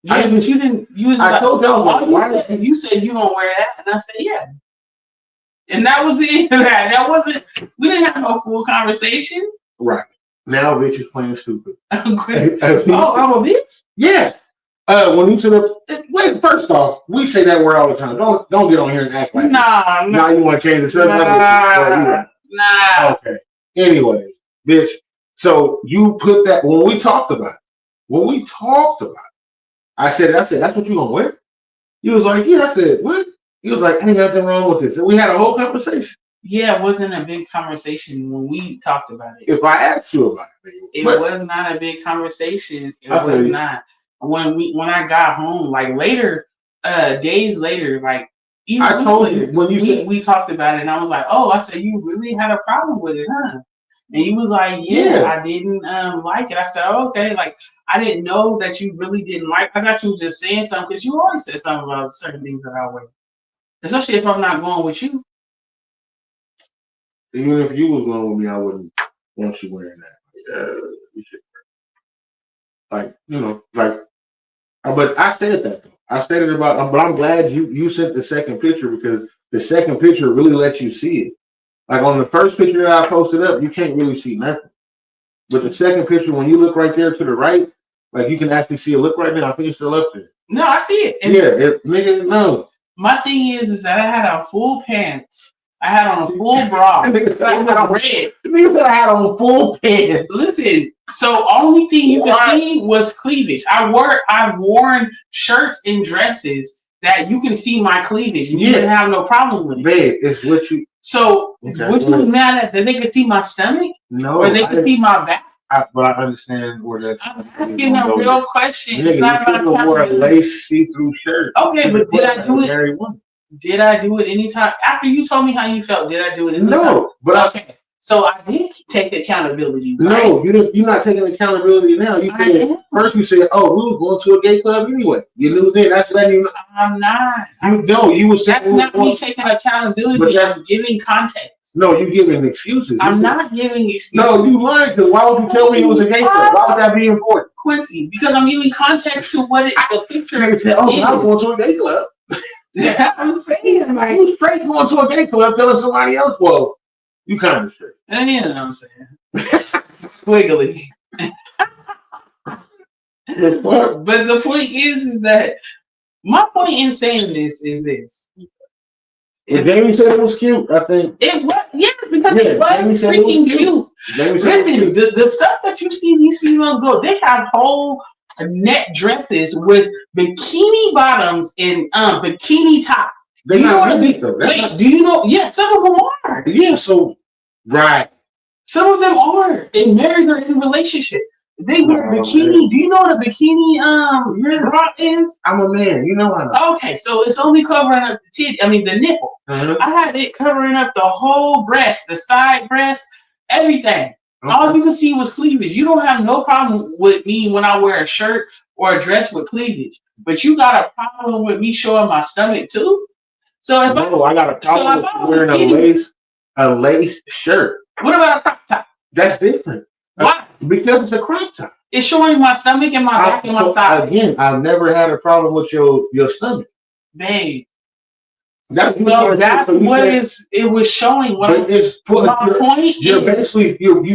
Yeah, but you didn't. I told y'all. You said you gonna wear that, and I said yeah. And that was the end of that. That wasn't. We didn't have no full conversation. Right. Now, bitch is playing stupid. I'm a bitch. Yes. When you sit up, wait. First off, we say that word all the time. Don't get on here and act like nah. Now you want to change the subject? Nah. Okay. Anyways, bitch. So you put that when we talked about it. I said, that's what you gonna wear? He was like, yeah. I said, what? He was like, ain't nothing wrong with this. And we had a whole conversation. Yeah, it wasn't a big conversation when we talked about it. If I asked you about it, it was not a big conversation. It was not. When I got home, like later, days later, like even I told you when we talked about it, and I was like, oh, I said you really had a problem with it, huh? And he was like, yeah. I didn't like it. I said, oh, okay, like I didn't know that you really didn't like. I thought you was just saying something because you always said something about certain things that I wear, especially if I'm not going with you. Even if you was going with me, I wouldn't want you wearing that. You should but I said that though. I said it about, but I'm glad you sent the second picture because the second picture really lets you see it. Like on the first picture that I posted up, you can't really see nothing. But the second picture, when you look right there to the right, like you can actually see it. Look right now. I think it's still up there. No, I see it. Nigga, no. My thing is that I had on full pants. I had on a full bra. It was red. The nigga said I had on full pants. Listen, so only thing you could see was cleavage. I've worn shirts and dresses that you can see my cleavage. And you didn't have no problem with it. Babe, it's what you. So, what you was mad at? That they could see my stomach? No. Or they could see my back? But I understand where that's. I'm asking a real question. Nigga, it's not you should have wore a lace see-through shirt. Okay, but did I do it? Did I do it anytime? After you told me how you felt, did I do it anytime? No, but okay. So I did take accountability. Right? No, you're not taking accountability now. You said first you said, "Oh, we was going to a gay club anyway." You knew then. That's letting you know. I'm not. You were saying that's not me taking accountability. I'm giving context. No, you're giving excuses. I'm not giving excuses. No, you lied. Because why would you tell me it was a gay club? Why would that be important? Quincy, because I'm giving context to what the picture is. Oh, I was going to a gay club. Yeah, I'm saying like you straight going to a gay club telling somebody else. Well, you kind of straight. You know what I'm saying? Squiggly. But the point is that my point in saying this is this. Jamie said it was cute, I think. It was, yes, because it was freaking cute. Listen, the stuff that you see these females go, they have whole net dresses with bikini bottoms and bikini top. They're not really though. Wait, do you know? Yeah, some of them are. Yeah, so right. Some of them are. They married or in a relationship. They wear bikini. Man. Do you know what a bikini bra is? I'm a man. You know I know. Okay, so it's only covering up the nipple. Uh-huh. I had it covering up the whole breast, the side breast, everything. Okay. All you can see was cleavage. You don't have no problem with me when I wear a shirt or a dress with cleavage, but you got a problem with me showing my stomach too. So if I got a problem with wearing a lace shirt. What about a crop top? That's different. Why? Because it's a crop top. It's showing my stomach and my back and my side. Again, I've never had a problem with your stomach. Babe. That's what it was showing. My point you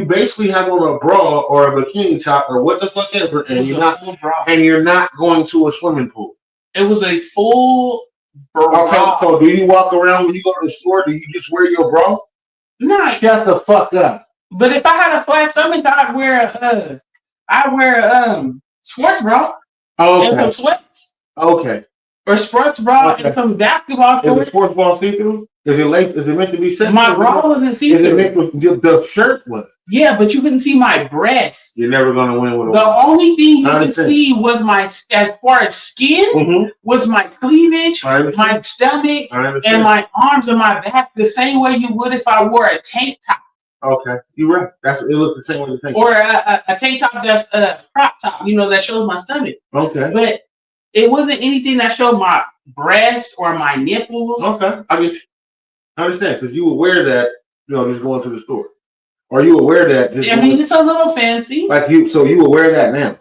basically have on a bra or a bikini top or what the fuck ever, and you're not going to a swimming pool. It was a full bra. Okay, so do you walk around when you go to the store? Do you just wear your bra? No. Shut the fuck up. But if I had a flat stomach, I'd wear sports bra and some sweats. Okay. Or sports bra and some basketball shorts. Is the sports bra see-through? Is it meant to be see-through? My bra wasn't see-through. Is it meant to the shirt was? Yeah, but you couldn't see my breast. You're never gonna win with the only thing you could see was as far as skin, was my cleavage, my stomach, and my arms and my back, the same way you would if I wore a tank top. Okay, you're right. It looks the same way the tank top. Or a tank top that's a crop top, that shows my stomach. Okay. But it wasn't anything that showed my breast or my nipples. Okay, I get you. I understand, because you would wear that just going to the store. Are you aware that? It's a little fancy. So you aware of that now?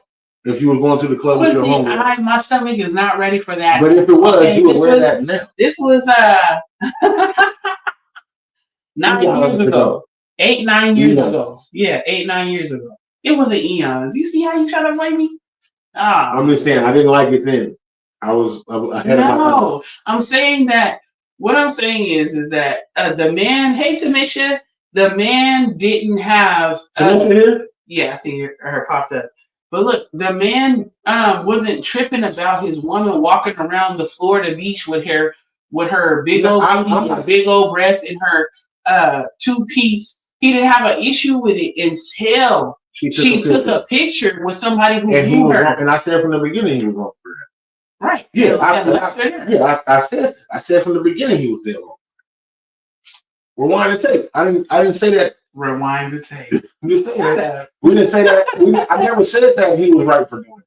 If you were going to the club with your homegirl. My stomach is not ready for that. But if it was, you aware of that now? This was 9 years ago. 8-9 years ago. Yeah, 8-9 years ago. It wasn't eons. You see how you try to blame me? I'm just saying, I didn't like it then. I was ahead of my time. No, I'm saying that. What I'm saying is that the man. Hey, Tamisha, the man didn't have. Tamisha here? Yeah, I see her popped up. But look, the man wasn't tripping about his woman walking around the Florida beach with her big old big old breast in her 2-piece. He didn't have an issue with it until she took a picture with somebody who knew her. And I said from the beginning he was wrong for that. Right. Yeah, I said from the beginning he was there wrong. Rewind the tape. I didn't say that. Rewind the tape. We didn't say that. I never said that he was right for doing it.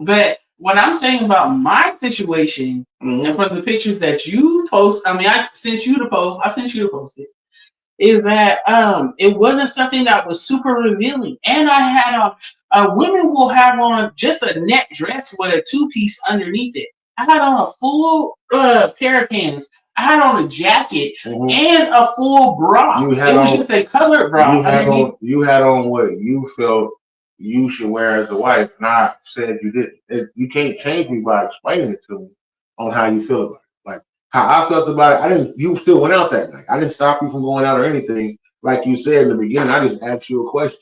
But what I'm saying about my situation, and from the pictures that you post, I sent you to post it, is that it wasn't something that was super revealing. And I had women will have on just a net dress with a 2-piece underneath it. I had on a full pair of pants. I had on a jacket and a full bra. It was just a colored bra. You had on what you felt you should wear as a wife, and I said you didn't. You can't change me by explaining it to me on how you feel about it. Like how I felt about it, you still went out that night. I didn't stop you from going out or anything. Like you said in the beginning, I just asked you a question.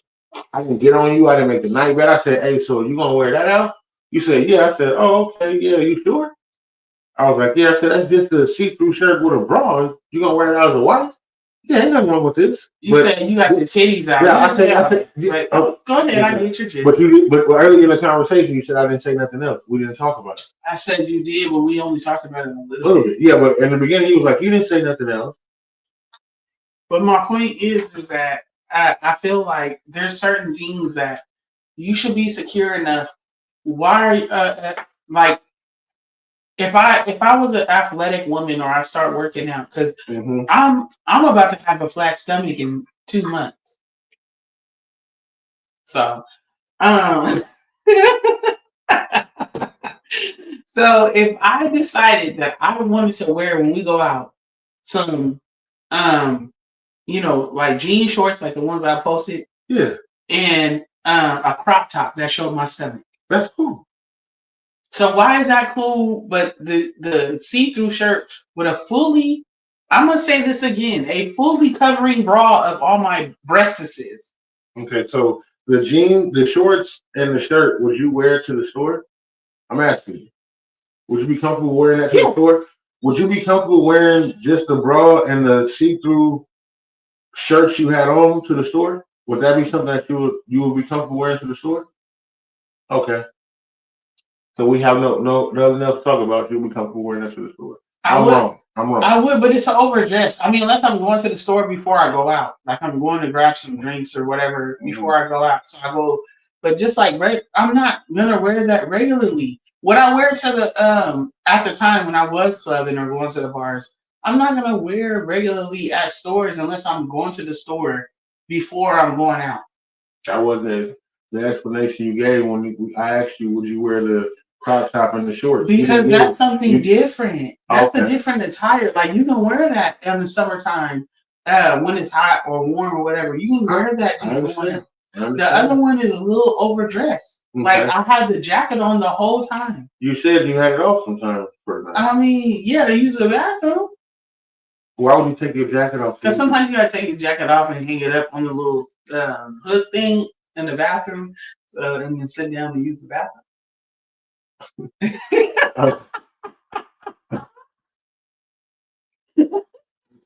I didn't get on you. I didn't make the night bet. I said, hey, so you gonna wear that out? You said, yeah. I said, oh, okay, yeah, you sure? I was like, yeah. I said, that's just a see-through shirt with a bra. You gonna wear it out as a wife? Yeah, ain't nothing wrong with this. You said you got the titties out. Yeah, I said yeah, go ahead, I get your gist. But earlier in the conversation, you said I didn't say nothing else. We didn't talk about it. I said you did, but we only talked about it a little bit. Yeah, but in the beginning, he was like, you didn't say nothing else. But my point is that I feel like there's certain things that you should be secure enough. Why are like if I was an athletic woman or I start working out, because I'm about to have a flat stomach in 2 months. So so if I decided that I wanted to wear when we go out some like jean shorts like the ones I posted, and a crop top that showed my stomach. That's cool. So why is that cool? But the see-through shirt with a fully, I'm gonna say this again, a fully covering bra of all my breastises. Okay, so the shorts and the shirt, would you wear to the store? I'm asking you. Would you be comfortable wearing that to the store? Would you be comfortable wearing just the bra and the see-through shirts you had on to the store? Would that be something that you would be comfortable wearing to the store? Okay. So we have nothing else to talk about. You'll be comfortable wearing that to the store. I'm wrong. I would, but it's an overdress. Unless I'm going to the store before I go out. Like I'm going to grab some drinks or whatever before I go out. So I go, but just like I'm not gonna wear that regularly. What I wear to the at the time when I was clubbing or going to the bars, I'm not gonna wear regularly at stores unless I'm going to the store before I'm going out. That wasn't the explanation you gave when I asked you, would you wear the crop top and the shorts? Because that's something different. That's the different attire. Like you can wear that in the summertime when it's hot or warm or whatever. You can wear that. The other one is a little overdressed. Okay. Like I had the jacket on the whole time. You said you had it off sometimes. Yeah, to use the bathroom. Why would you take your jacket off? Because sometimes you gotta take your jacket off and hang it up on the little hood thing in the bathroom, and then sit down and use the bathroom.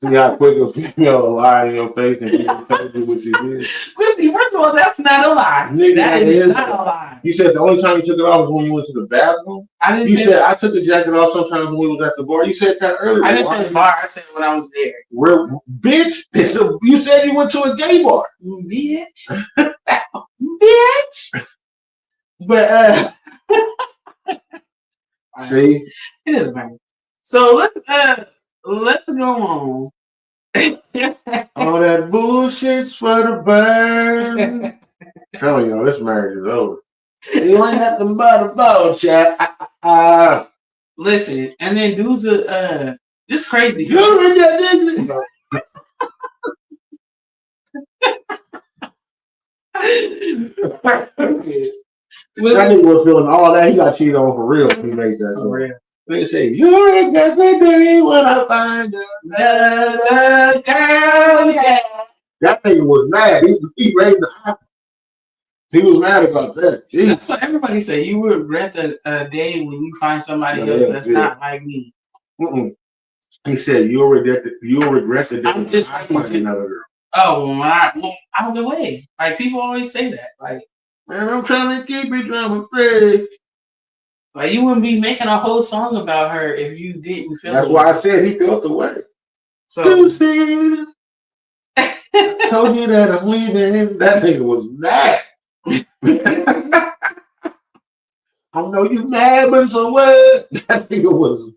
See how quick a female lie in your face and she told you what you did. Quincy, first of all, that's not a lie. That is not a lie. You said the only time you took it off was when you went to the bathroom? You said I took the jacket off sometimes when we was at the bar. You said that earlier. I didn't say the bar. I said when I was there. Bitch, you said you went to a gay bar. Bitch. Bitch. But see? It is funny. So let's go on. All that bullshit's for the bird. Telling you, this marriage is over. You ain't nothing but a ball, chat. Listen, and then dudes this crazy. You already got this. That nigga was feeling all that. He got cheated on for real. He made that song. They say, you ain't got the day when I find another girl. Yeah. That nigga was mad. He raised the eye. He was mad about that. Jeez. That's what everybody say. You would regret the day when you find somebody else that's not like me. Mm-mm. He said, you'll regret the day I'm just I find another girl. Oh, out of the way. Like, people always say that. Like, man, I'm trying to keep it drama free. Like, you wouldn't be making a whole song about her if you didn't feel That's why I said he felt the way. So, told you that I'm leaving. That nigga was mad. I know you mad, but so what? That nigga was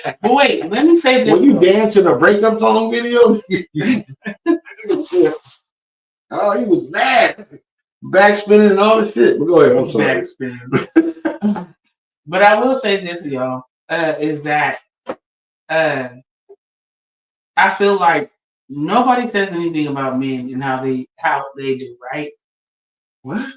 mad. But wait, let me say this. When you dance in a breakup song video, oh, he was mad. Backspinning and all the shit. But go ahead, I'm sorry. Backspinning. But I will say this, y'all, is that I feel like nobody says anything about men and how they do, right? What?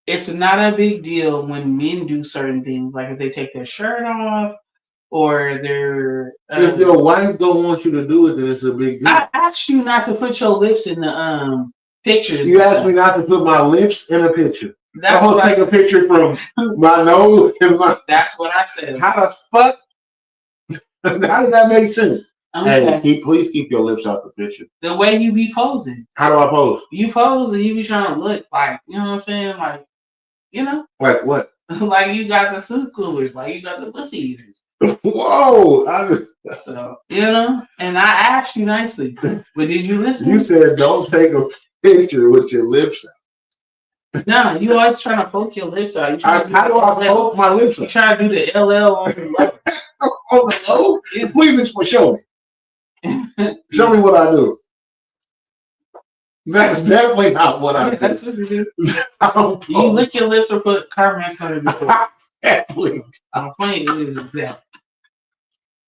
It's not a big deal when men do certain things, like if they take their shirt off or they're. If your wife don't want you to do it, then it's a big deal. I asked you not to put your lips in the pictures. You asked me not to put my lips in a picture. That's I'm gonna take a picture from my nose and my. That's what I said. How the fuck? How does that make sense? Okay. Hey, please keep your lips out the picture. The way you be posing. How do I pose? You pose and you be trying to look like, you know what I'm saying? Like, you know? Like what? Like you got the soup coolers, like you got the pussy eaters. Whoa! So, you know? And I asked you nicely, but did you listen? You said don't take a picture with your lips out. No, you always trying to poke your lips out. How do I poke my lips out? You try to do the LL on the low. On the low? Please show me. Show me what I do. That's definitely not what I do. That's what you do. You lick your lips or put Carmex on your lips. My point is exact.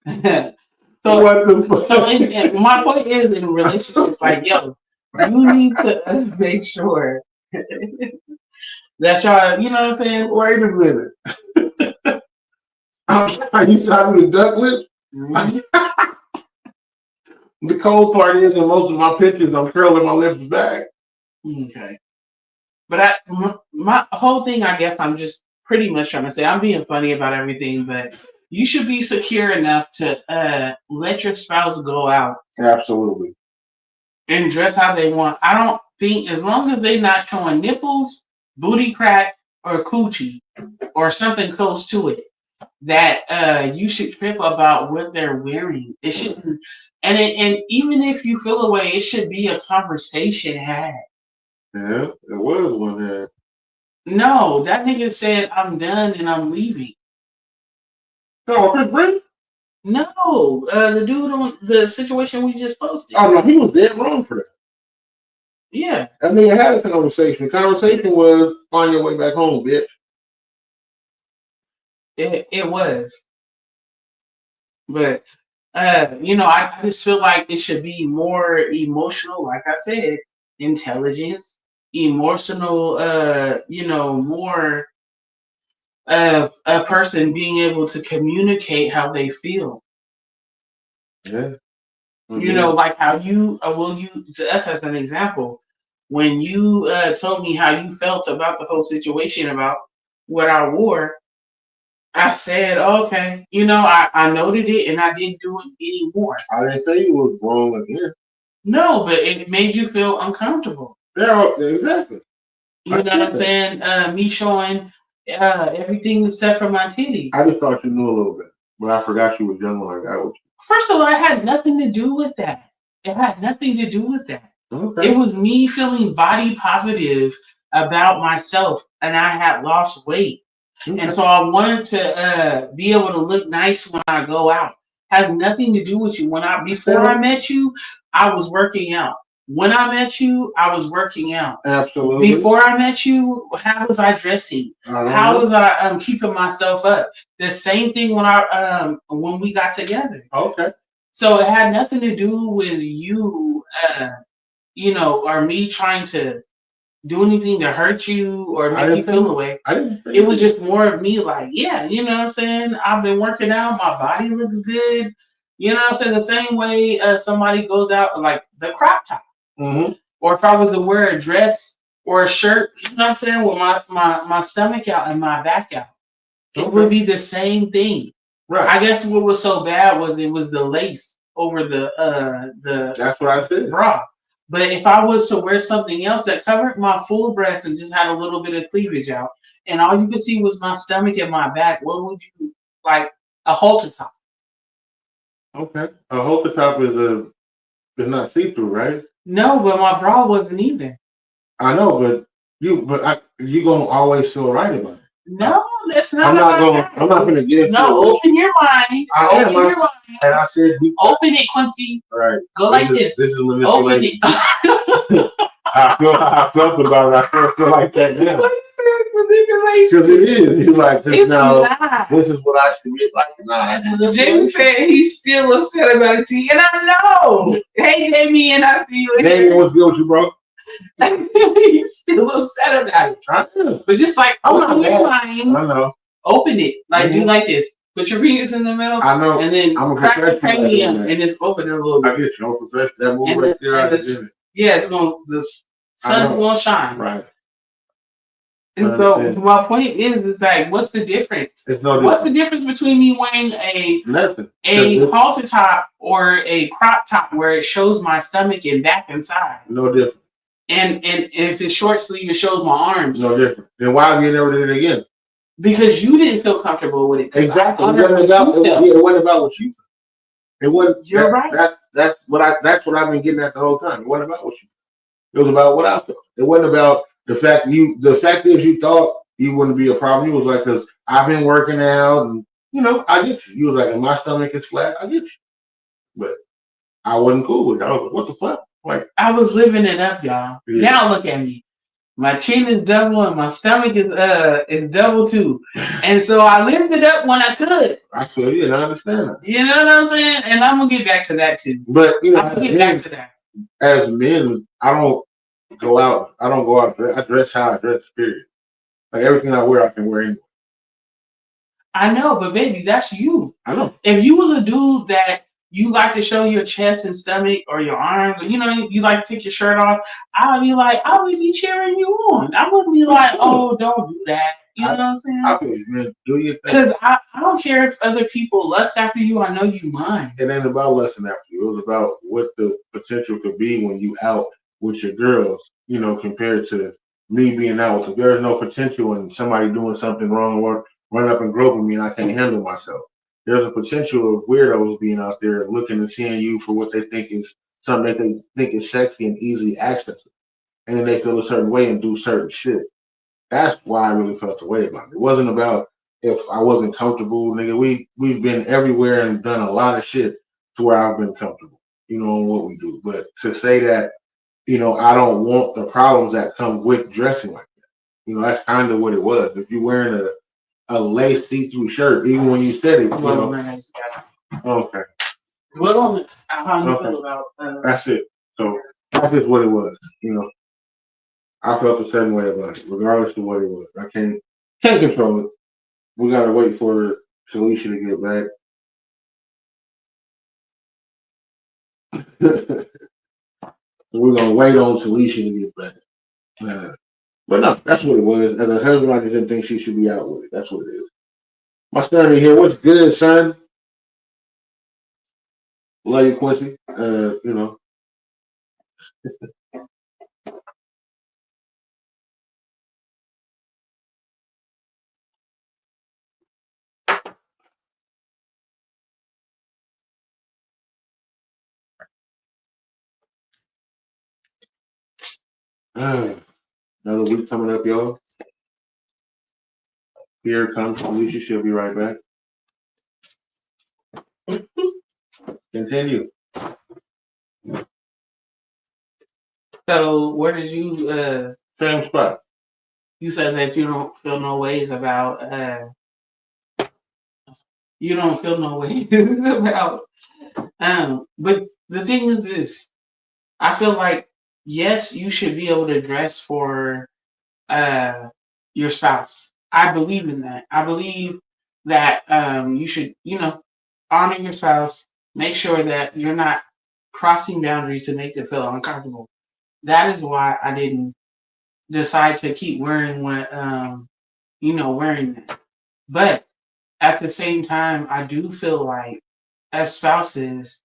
So, what the fuck? So my point is in relationships, like, yo, you need to make sure that y'all, you know what I'm saying? Wait a minute. I'm sorry, you said I do the duck lip? Mm-hmm. The cold part is in most of my pictures, I'm curling my lips back. Okay. But my whole thing, I guess I'm just pretty much trying to say, I'm being funny about everything, but you should be secure enough to let your spouse go out. Absolutely. And dress how they want. I don't think, as long as they're not showing nipples, booty crack, or coochie, or something close to it, that you should trip about what they're wearing. It shouldn't, and even if you feel away, it should be a conversation had. Yeah, it was one had. No, that nigga said, I'm done and I'm leaving. No, Chris Brent? No, the dude on the situation we just posted. Oh, no, he was dead wrong for that. Yeah. I mean, I had a conversation. The conversation was, find your way back home, bitch. It was. But, you know, I just feel like it should be more emotional, like I said, intelligence, emotional, you know, more of a person being able to communicate how they feel. Yeah. Mm-hmm. You know, like how you, to us as an example, when you told me how you felt about the whole situation about what I wore, I said, okay, you know, I noted it and I didn't do it anymore. I didn't say you was wrong again. No, but it made you feel uncomfortable. Yeah, exactly. You know what I'm saying? Me showing everything except for my titties. I just thought you knew a little bit, but I forgot you was young when I got with you. First of all, it had nothing to do with that. It had nothing to do with that. Okay. It was me feeling body positive about myself, and I had lost weight. Okay. And so I wanted to be able to look nice when I go out. has nothing to do with you. Before I met you, I was working out. When I met you, I was working out. Absolutely. Before I met you, how was I dressing? How was I keeping myself up? The same thing when we got together. Okay. So it had nothing to do with you, or me trying to do anything to hurt you or make you feel away. It was just more of me like, yeah, you know what I'm saying? I've been working out. My body looks good. You know what I'm saying? The same way somebody goes out like the crop top. Mm-hmm. Or if I was to wear a dress or a shirt, you know what I'm saying, with my stomach out and my back out, it would be the same thing. Right. I guess what was so bad was it was the lace over the That's what I said. bra. But if I was to wear something else that covered my full breast and just had a little bit of cleavage out, and all you could see was my stomach and my back, what would you like? A halter top. Okay. A halter top is not see-through, right? No, but my bra wasn't either. I know, but you gonna always feel right about it. No, that's not. I'm not gonna get into No, open your mind. Open your mind. And I said, open it, Quincy. Right. Go like this. This is manipulation. I felt about it. I feel like that now. Because it is. You're like, this is what I should be like. Nah. Jamie said he's still upset about it, and I know. Hey, Damien, I see you. Damien, what's good with you, bro? He's still upset about it. I know. But just like, open your mind. I know. Open it. Like, do like this. Put your fingers in the middle. I know. And then crack the cranium and just open it a little bit. I get you. I'm a professional. That move right there. Yeah, the sun's gonna shine. Right. And so my point is like, what's the difference? What's the difference between me wearing a halter top or a crop top where it shows my stomach and back and sides? No different. And if it's short sleeve, it shows my arms. No different. Then why have you never did it again? Because you didn't feel comfortable with it. Exactly. It wasn't about what you felt. It wasn't. You're right. That's what I've been getting at the whole time. It wasn't about what you felt. It was about what I felt. It wasn't about the fact is you thought you wouldn't be a problem. You was like, because I've been working out and I get you. You was like, and my stomach is flat. I get you. But I wasn't cool with it. I was like, what the fuck? Like, I was living it up, y'all. Yeah. Now look at me. My chin is double and my stomach is double too. And so I lived it up when I could. I feel you and I understand that. You know what I'm saying? And I'm gonna get back to that too. But I'm gonna get back to that. As men, I don't go out. I dress how I dress, period. Like everything I wear, I can wear anyway. I know, but baby, that's you. I know. If you was a dude that you like to show your chest and stomach or your arms, or, you like to take your shirt off, I would be cheering you on. I wouldn't be like, oh, don't do that. You know what I'm saying? I feel man, do your thing. Because I don't care if other people lust after you. I know you mind. It ain't about lusting after you. It was about what the potential could be when you out with your girls, compared to me being out with them. There's no potential in somebody doing something wrong or run up and groping me and I can't handle myself. There's a potential of weirdos being out there looking and seeing you for what they think is something that they think is sexy and easily accessible. And then they feel a certain way and do certain shit. That's why I really felt the way about it. It wasn't about if I wasn't comfortable, nigga. We've been everywhere and done a lot of shit to where I've been comfortable, on what we do. But to say that, I don't want the problems that come with dressing like that. That's kind of what it was. If you're wearing a lace see-through shirt, even when you said it, Okay. Well, how you feel about that's it. So that's just what it was. I felt a certain way about it, regardless of what it was. I can't control it. We gotta wait for Shalisha to get back. We're gonna wait on Shalisha to get back. But no, that's what it was. As a husband, I just didn't think she should be out with it. That's what it is. My son in here, what's good, son? Love you, Quincy. Another week coming up, y'all. Here comes Alicia. She'll be right back. Continue. So where did you same spot? You said that you don't feel no ways about you don't feel no ways about but the thing is this. I feel like yes, you should be able to dress for your spouse. I believe in that. I believe that you should, honor your spouse, make sure that you're not crossing boundaries to make them feel uncomfortable. That is why I didn't decide to keep wearing what wearing that. But at the same time, I do feel like as spouses,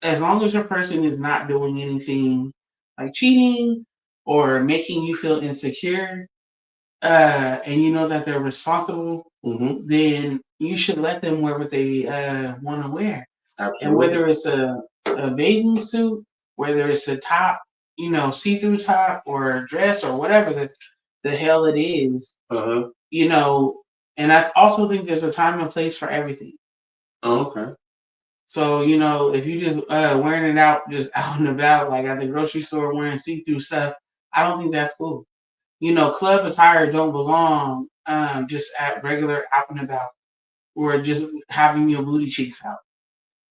as long as your person is not doing anything like cheating or making you feel insecure, and you know that they're responsible, then you should let them wear what they want to wear. Absolutely. And whether it's a bathing suit, whether it's a top, see-through top or a dress or whatever the hell it is, and I also think there's a time and place for everything. Oh, okay. So, if you just wearing it out just out and about, like at the grocery store wearing see-through stuff, I don't think that's cool. Club attire don't belong just at regular out and about or just having your booty cheeks out.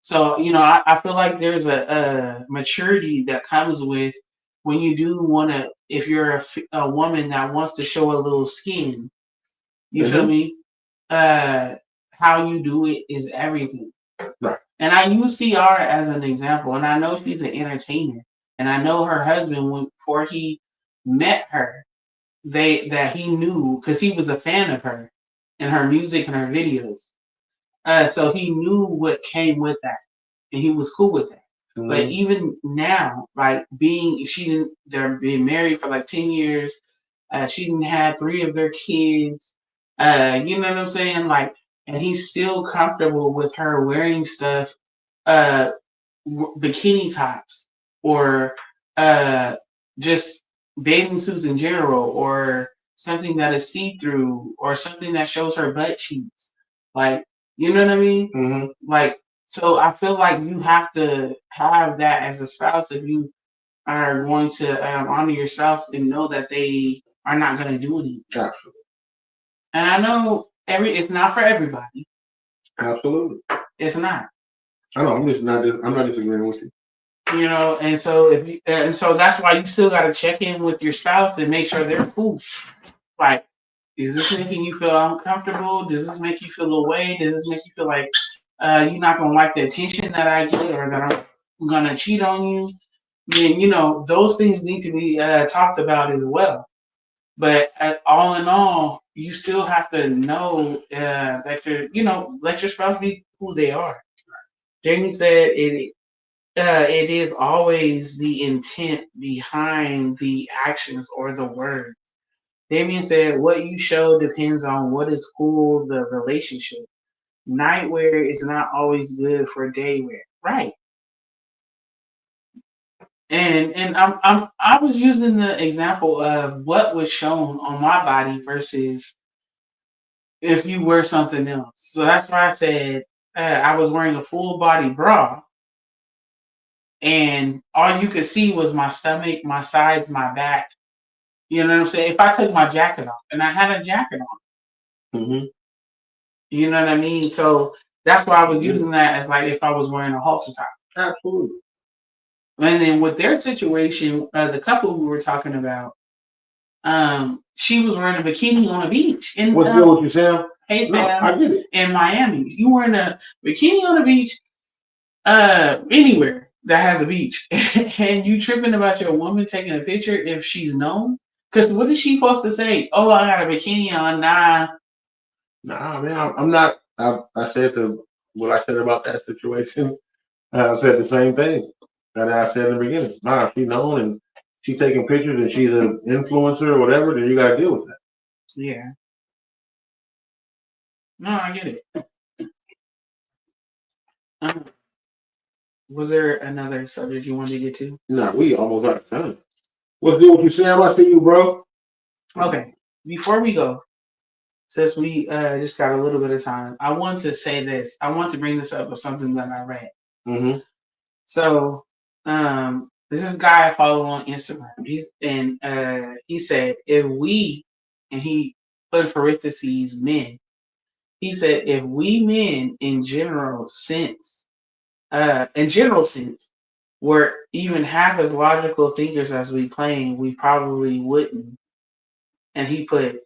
So, I feel like there's a maturity that comes with when you do want to, if you're a woman that wants to show a little skin, you feel me? How you do it is everything. Right. And I use CR as an example, and I know she's an entertainer, and I know her husband, before he met her, that he knew because he was a fan of her and her music and her videos. So he knew what came with that, and he was cool with that. But even now, like they're being married for like 10 years. She didn't have 3 of their kids. You know what I'm saying? Like, and he's still comfortable with her wearing stuff, uh, bikini tops, or just bathing suits in general, or something that is see-through, or something that shows her butt cheeks. Like, you know what I mean? Like, so I feel like you have to have that as a spouse if you are going to honor your spouse and know that they are not going to do anything. Absolutely. And I know it's not for everybody. Absolutely. It's not. I know. I'm not disagreeing with you. And so that's why you still got to check in with your spouse and make sure they're cool. Like, is this making you feel uncomfortable? Does this make you feel away? Does this make you feel like you're not gonna like the attention that I get, or that I'm gonna cheat on you? Then those things need to be talked about as well. But all in all, you still have to know that let your spouse be who they are. Jamie said it is always the intent behind the actions or the word. Damien said, what you show depends on what is cool, the relationship. Nightwear is not always good for daywear. Right. And I was using the example of what was shown on my body versus if you wear something else. So that's why I said I was wearing a full body bra, and all you could see was my stomach, my sides, my back. You know what I'm saying? If I took my jacket off, and I had a jacket on, you know what I mean? So that's why I was using that as like if I was wearing a halter top. Absolutely. And then with their situation, the couple we were talking about, she was wearing a bikini on a beach. What's good with you, Sam? Hey, Sam. No, I get it. In Miami, you wearing a bikini on a beach, anywhere that has a beach, and you tripping about your woman taking a picture if she's known? Because what is she supposed to say? Oh, I got a bikini on. Nah, man, I'm not. I said what I said about that situation. I said the same thing that I said in the beginning. Nah, if she's known and she's taking pictures and she's an influencer or whatever, then you got to deal with that. Yeah. No, I get it. Was there another subject you wanted to get to? Nah, we almost out of time. What's good with you, Sam? I see you, bro. Okay. Before we go, since we just got a little bit of time, I want to say this. I want to bring this up of something that I read. Mm-hmm. So, this is a guy I follow on Instagram. He said if we, and he put in parentheses men. He said if we men in general sense, were even half as logical thinkers as we claim, we probably wouldn't. And he put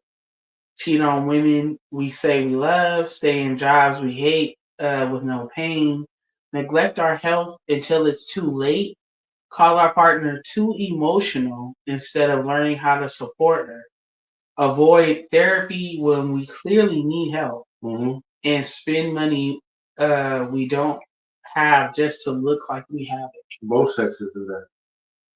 cheat on women we say we love, stay in jobs we hate with no pain, neglect our health until it's too late, call our partner too emotional instead of learning how to support her, avoid therapy when we clearly need help, and spend money we don't have just to look like we have it. Both sexes do that.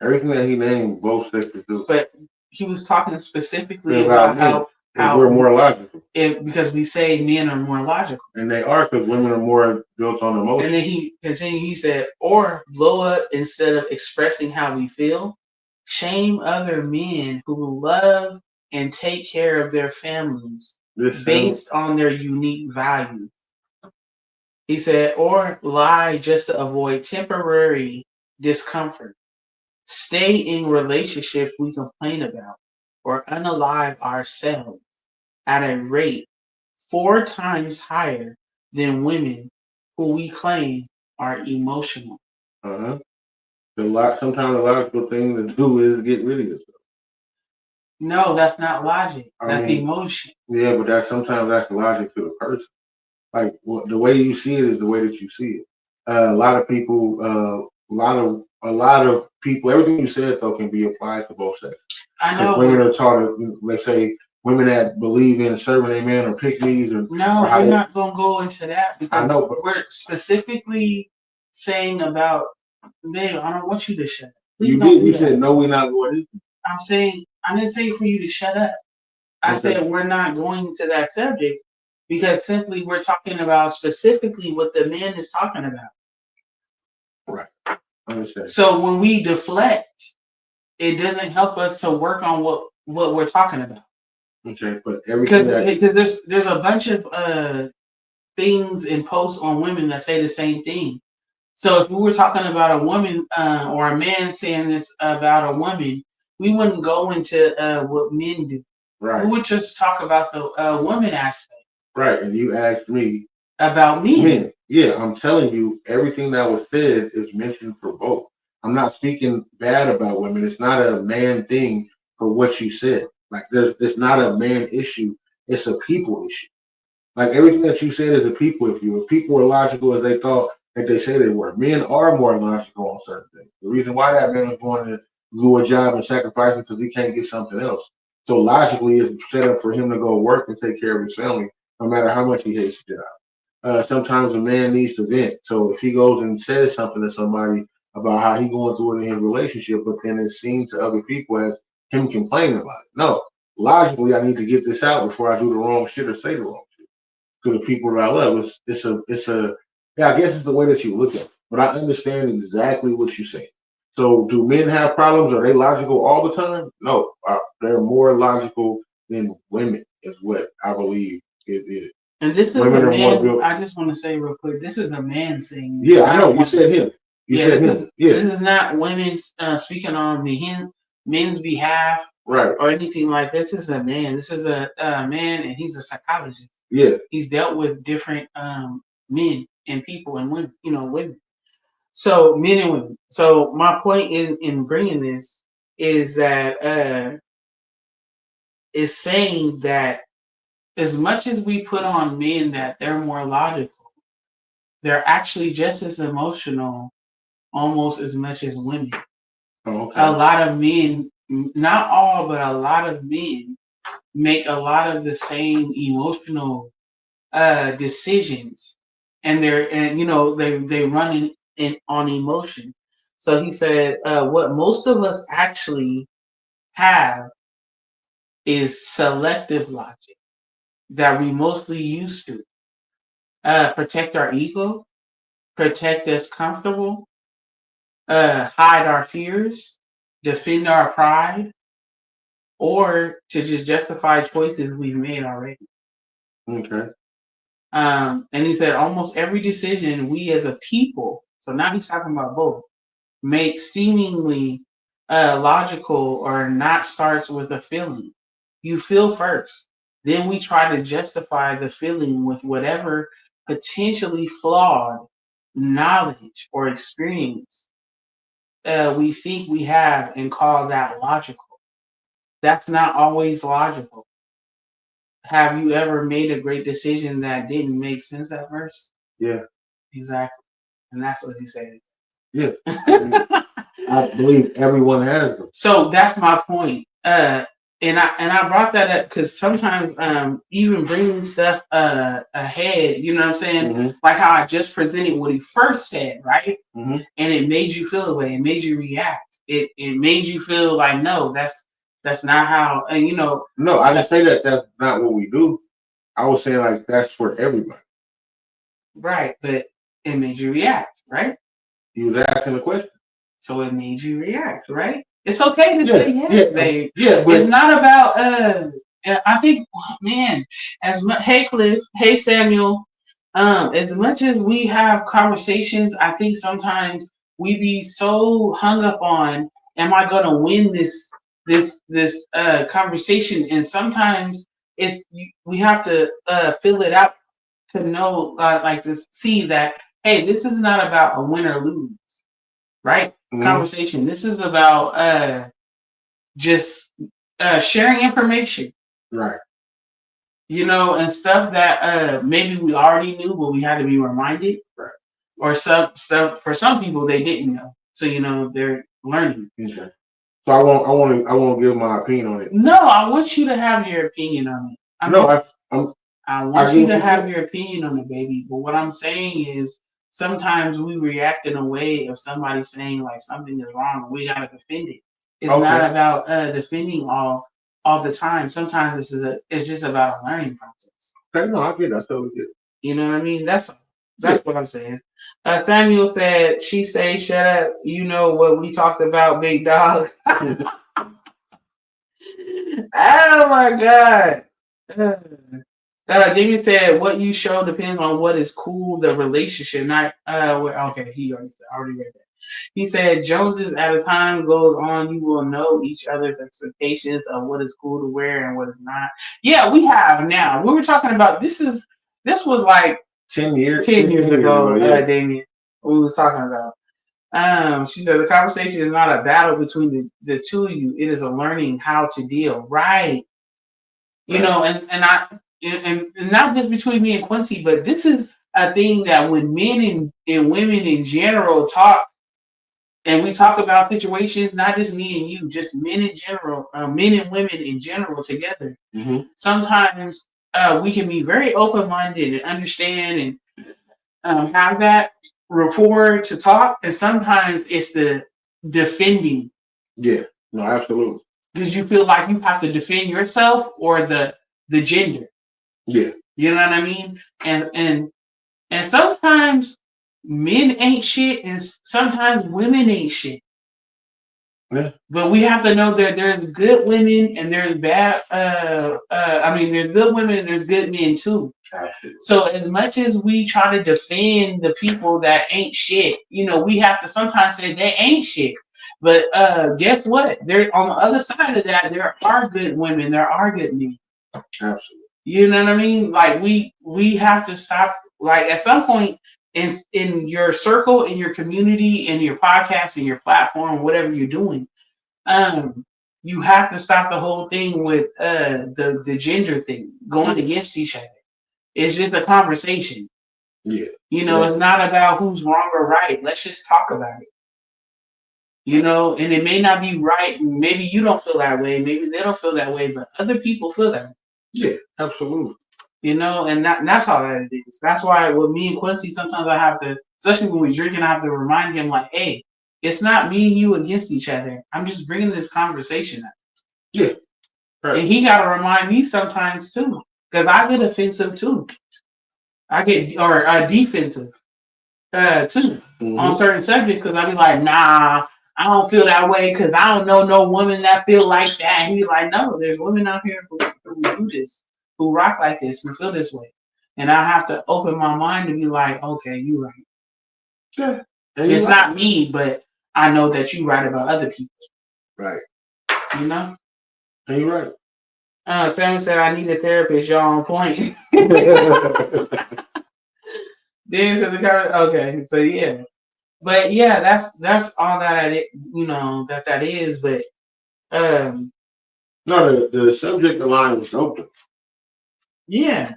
Everything that he named, both sexes do. But he was talking specifically about how we're more logical. Because we say men are more logical. And they are, because women are more built on emotion. And then he continued, he said, or blow up instead of expressing how we feel. Shame other men who love and take care of their families based on their unique values. He said, or lie just to avoid temporary discomfort. Stay in relationships we complain about, or unalive ourselves at a rate 4 times higher than women who we claim are emotional. Sometimes the logical thing to do is get rid of yourself. No, that's not logic. That's emotion. Yeah, but sometimes that's logic to the person. Like the way you see it is the way that you see it. A lot of people, a lot of people. Everything you said though can be applied to both sexes. I know. Women are taught, let's say, women that believe in serving a man or pick-me's. No, we're not going to go into that because I know, but we're specifically saying about, babe, I don't want you to shut up. Please you don't did. do You that. said no, we're not going to. I'm saying I didn't say for you to shut up. I said we're not going into that subject because simply we're talking about specifically what the man is talking about. Right. Understand. So when we deflect, it doesn't help us to work on what we're talking about. Okay, but everything because there's a bunch of things and posts on women that say the same thing. So if we were talking about a woman or a man saying this about a woman, we wouldn't go into what men do. Right. We would just talk about the woman aspect. Right, and you asked me about men. Yeah, I'm telling you, everything that was said is mentioned for both. I'm not speaking bad about women. It's not a man thing for what you said. Like it's not a man issue. It's a people issue. Like everything that you said is a people issue. If people were logical as they thought that they say they were, men are more logical on certain things. The reason why that man is going to do a job and sacrifice it because he can't get something else. So logically, it's set up for him to go work and take care of his family, no matter how much he hates the job. Sometimes a man needs to vent. So if he goes and says something to somebody about how he's going through it in his relationship, but then it's seen to other people as him complaining about it. No, logically, I need to get this out before I do the wrong shit or say the wrong shit to the people that I love. Yeah, I guess it's the way that you look at it. But I understand exactly what you're saying. So do men have problems? Are they logical all the time? No, they're more logical than women is what I believe it is. And this is women a man. I just want to say real quick, this is a man saying. Yeah, I know. You said him. You said him. This is not women speaking on men's behalf, right, or anything like that. This is a man. This is a man, and he's a psychologist. Yeah, he's dealt with different men and people and women. Women. So men and women. So my point in bringing this is that is saying that as much as we put on men that they're more logical, they're actually just as emotional, almost as much as women. Okay. A lot of men, not all, but a lot of men make a lot of the same emotional decisions, and they run on emotion. So he said, what most of us actually have is selective logic that we mostly used to protect our ego, protect us comfortable, hide our fears, defend our pride, or to just justify choices we've made already. Okay. And he said almost every decision we as a people So now he's talking about both. Make seemingly logical or not starts with a feeling. You feel first. Then we try to justify the feeling with whatever potentially flawed knowledge or experience we think we have and call that logical. That's not always logical. Have you ever made a great decision that didn't make sense at first? Yeah. Exactly. And that's what he said. Yeah. I believe everyone has them. So that's my point. And I brought that up because sometimes even bringing stuff ahead, you know what I'm saying? Mm-hmm. Like how I just presented what he first said, right? Mm-hmm. And it made you feel a way. It made you react. It made you feel like, no, that's not how. And you know, no, I didn't say that. That's not what we do. I was saying like that's for everybody. Right, but it made you react, right? He was asking a question. So it made you react, right? It's okay to say yes, babe. Yeah, but it's not about I think, man, as much, hey Cliff, hey Samuel, as much as we have conversations, I think sometimes we be so hung up on, am I gonna win this conversation? And sometimes we have to fill it out to know, like to see that, hey, this is not about a win or lose, right? Mm-hmm. Conversation. This is about just sharing information, right? You know, and stuff that maybe we already knew, but we had to be reminded, right? Or some stuff for some people they didn't know, so you know they're learning. Okay. So I won't give my opinion on it. No, I want you to have your opinion on it. I want you to have your opinion on it, baby. But what I'm saying is, sometimes we react in a way of somebody saying like something is wrong, and we gotta defend it. It's not about defending all the time. Sometimes it's just about a learning process. Okay, no, I get it. I totally get it. You know what I mean? That's what I'm saying. Samuel said, "She say, shut up. You know what we talked about, big dog." Oh my god. Damien said, "What you show depends on what is cool, the relationship, not okay." He already read that. He said, "Joneses, as time goes on, you will know each other's expectations of what is cool to wear and what is not." Yeah, we have now. We were talking about this was like 10 years ago, yeah. Damien. We was talking about. She said the conversation is not a battle between the two of you. It is a learning how to deal. Right. You know, and not just between me and Quincy, but this is a thing that when men and women in general talk, and we talk about situations, not just me and you, just men in general, men and women in general together. Mm-hmm. Sometimes we can be very open-minded and understand and have that rapport to talk, and sometimes it's the defending. Yeah, no, absolutely. Because you feel like you have to defend yourself or the gender. Yeah. You know what I mean? And sometimes men ain't shit, and sometimes women ain't shit. Yeah. But we have to know that there's good women and there's bad. There's good women and there's good men too. Absolutely. So as much as we try to defend the people that ain't shit, you know, we have to sometimes say they ain't shit. But guess what? There on the other side of that, there are good women, there are good men. Absolutely. You know what I mean? Like we have to stop. Like at some point in your circle, in your community, in your podcast, in your platform, whatever you're doing, you have to stop the whole thing with the gender thing going against each other. It's just a conversation. Yeah. You know, It's not about who's wrong or right. Let's just talk about it. You know, and it may not be right. Maybe you don't feel that way. Maybe they don't feel that way, but other people feel that way. Yeah, absolutely. You know, and that's all that it is. That's why with me and Quincy, sometimes I have to, especially when we're drinking, I have to remind him, like, hey, it's not me and you against each other. I'm just bringing this conversation up. Yeah. Right. And he got to remind me sometimes, too, because I get offensive, too. I get, or defensive, too, on certain subjects, because I be like, nah, I don't feel that way because I don't know no woman that feel like that. And he's like, no, there's women out here who do this, who rock like this, who feel this way. And I have to open my mind to be like, okay, you're right. Yeah. It's not me, but I know that you write about other people. Right. You know? And you're right. Sam said I need a therapist. Y'all on point. Then said the comment. Okay, so yeah, but yeah, that's all that that is. But no, the subject line was open. Yeah,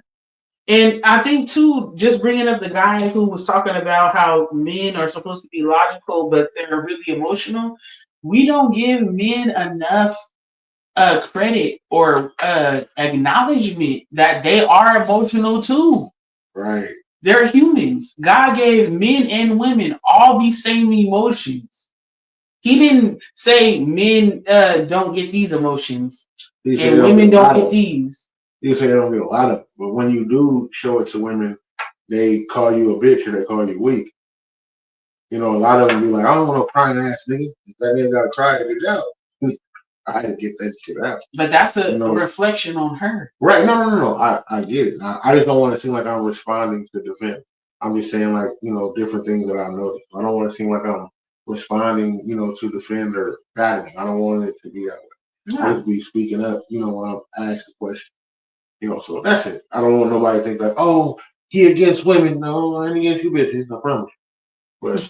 and I think too, just bringing up the guy who was talking about how men are supposed to be logical, but they're really emotional. We don't give men enough credit or acknowledgement that they are emotional too. Right. They're humans. God gave men and women all these same emotions. He didn't say men don't get these emotions and women don't get these. You say they don't get a lot of it, but when you do show it to women, they call you a bitch or they call you weak. You know, a lot of them be like, I don't want no crying ass nigga. If that nigga gotta cry to get out. I had to get that shit out. But that's a reflection on her. Right. No. I get it. I just don't want to seem like I'm responding to defend. I'm just saying like, different things that I've noticed. I don't want to seem like I'm responding, to defend or battling. I don't want it to be that way. I just be speaking up, when I'm asked the question. So that's it. I don't want nobody to think like, oh, he against women. No, I ain't against you bitches, I promise. But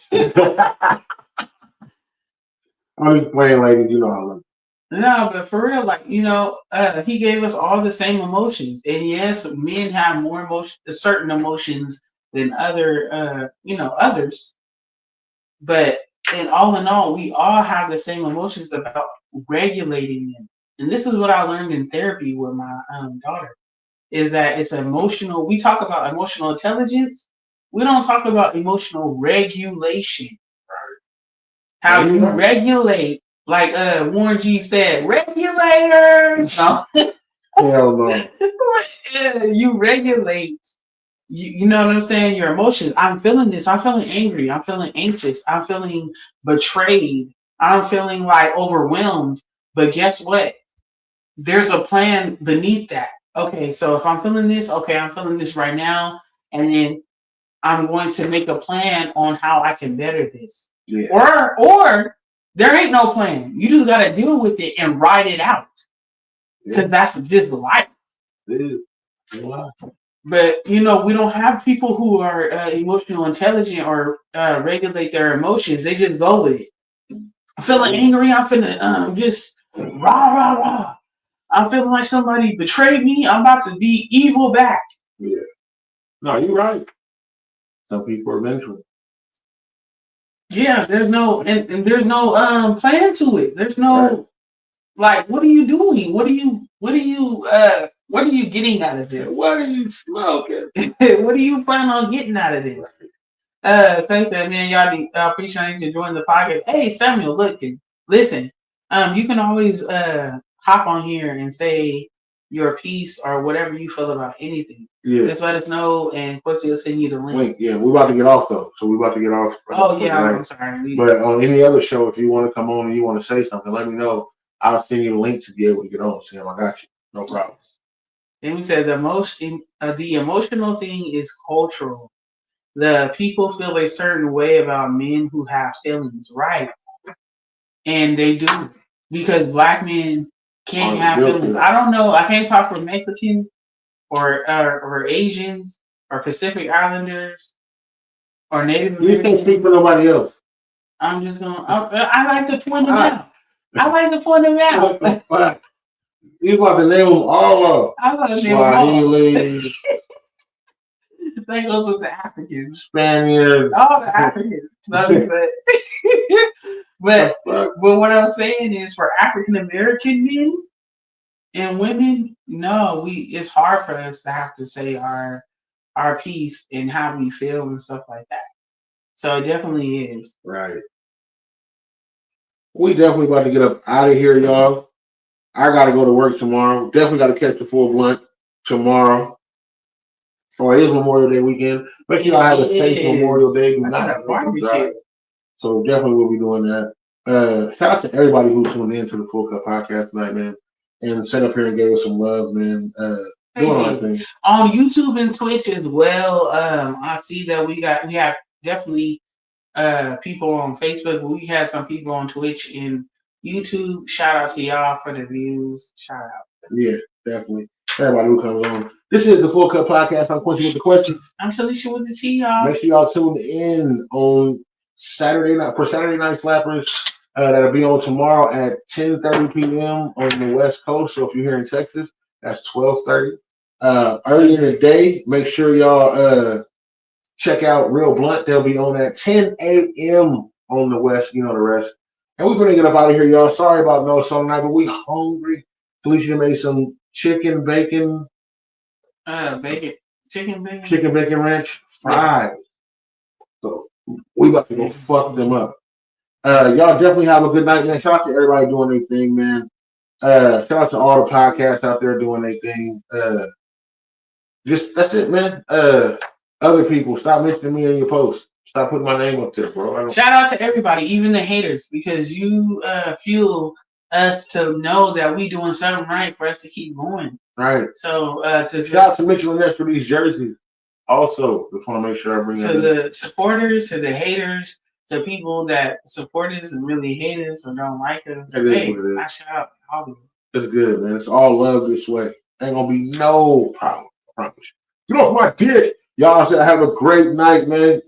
I'm just playing ladies, you know how I love. No, but for real, like, he gave us all the same emotions. And yes, men have more certain emotions than others. But in all, we all have the same emotions about regulating them. And this is what I learned in therapy with my daughter, is that it's emotional. We talk about emotional intelligence. We don't talk about emotional regulation. How you regulate, like Warren G said, regulators. No. Hell no. You regulate. You know what I'm saying? Your emotions. I'm feeling this. I'm feeling angry. I'm feeling anxious. I'm feeling betrayed. I'm feeling like overwhelmed. But guess what? There's a plan beneath that. Okay, so if I'm feeling this, okay, I'm feeling this right now, and then I'm going to make a plan on how I can better this. Yeah. Or there ain't no plan. You just got to deal with it and ride it out. Because that's just life. But, we don't have people who are emotional intelligent or regulate their emotions. They just go with it. I'm feeling angry. I'm feeling just rah. I'm feeling like somebody betrayed me. I'm about to be evil back. Yeah. No, you're right. Some people are vengeful. Yeah, there's no and there's no plan to it. There's no like, what are you doing? What are you getting out of this? What are you smoking? What do you plan on getting out of this? Say said, man, y'all appreciate to join the podcast. Hey, Samuel, listen. You can always hop on here and say your piece or whatever you feel about anything. Yeah. Just let us know, and Quincy will send you the link. Yeah, we're about to get off though. So we're about to get off. Oh yeah, I'm sorry. But on any other show, if you want to come on and you want to say something, let me know. I'll send you a link to be able to get on. Sam, I got you. No problem. Then we said the emotional thing is cultural. The people feel a certain way about men who have feelings, right? And they do, because black men can't have feelings. I don't know. I can't talk for Mexicans or Asians or Pacific Islanders or Native Americans. You can't speak for nobody else. I'm just gonna. I like to point them out. I like to point them out. You about to name them all up. I'm gonna name them all. That goes with the Africans, Spaniards, all the Africans. But what I'm saying is, for African American men and women, no, it's hard for us to have to say our piece and how we feel and stuff like that. So it definitely is. Right. We definitely about to get up out of here, y'all. I gotta go to work tomorrow. Definitely gotta catch the full blunt tomorrow. So it is Memorial Day weekend. Make sure y'all have a safe Memorial Day. Do not have barbecue. So definitely we'll be doing that. Shout out to everybody who tuned in to the Phull Cup podcast tonight, man. And sat up here and gave us some love, man. Doing our thing. On YouTube and Twitch as well. I see that we have definitely people on Facebook. We had some people on Twitch and YouTube. Shout out to y'all for the views. Shout out. Yeah, definitely. Everybody who comes on. This is the Phull Cup Podcast. I'm Quincy with the questions. I'm Talisha with the T, y'all. Make sure y'all tune in on Saturday night for Saturday Night Slappers. That'll be on tomorrow at 10:30 p.m. on the West Coast. So if you're here in Texas, that's 12:30. Early in the day, make sure y'all check out Real Blunt. They'll be on at 10 a.m. on the West. You know the rest. And we're gonna get up out of here, y'all. Sorry about no song night, but we hungry. Felicia made some chicken bacon. Chicken bacon ranch fried. So we about to go fuck them up. Y'all definitely have a good night, man. Shout out to everybody doing their thing, man. Shout out to all the podcasts out there doing their thing. Just that's it, man. Other people, stop mentioning me in your posts. Stop putting my name up there, bro. Shout out to everybody, even the haters, because you fuel us to know that we doing something right for us to keep going. Right. So shout out to Mitchell and Ness for these jerseys. Also, just want to make sure I bring to the supporters, to the haters, to people that support us and really hate us or don't like us. Hey, I shout out all of them. It's good, man. It's all love this way. Ain't gonna be no problem. I promise you. Get off my dick. Y'all said have a great night, man.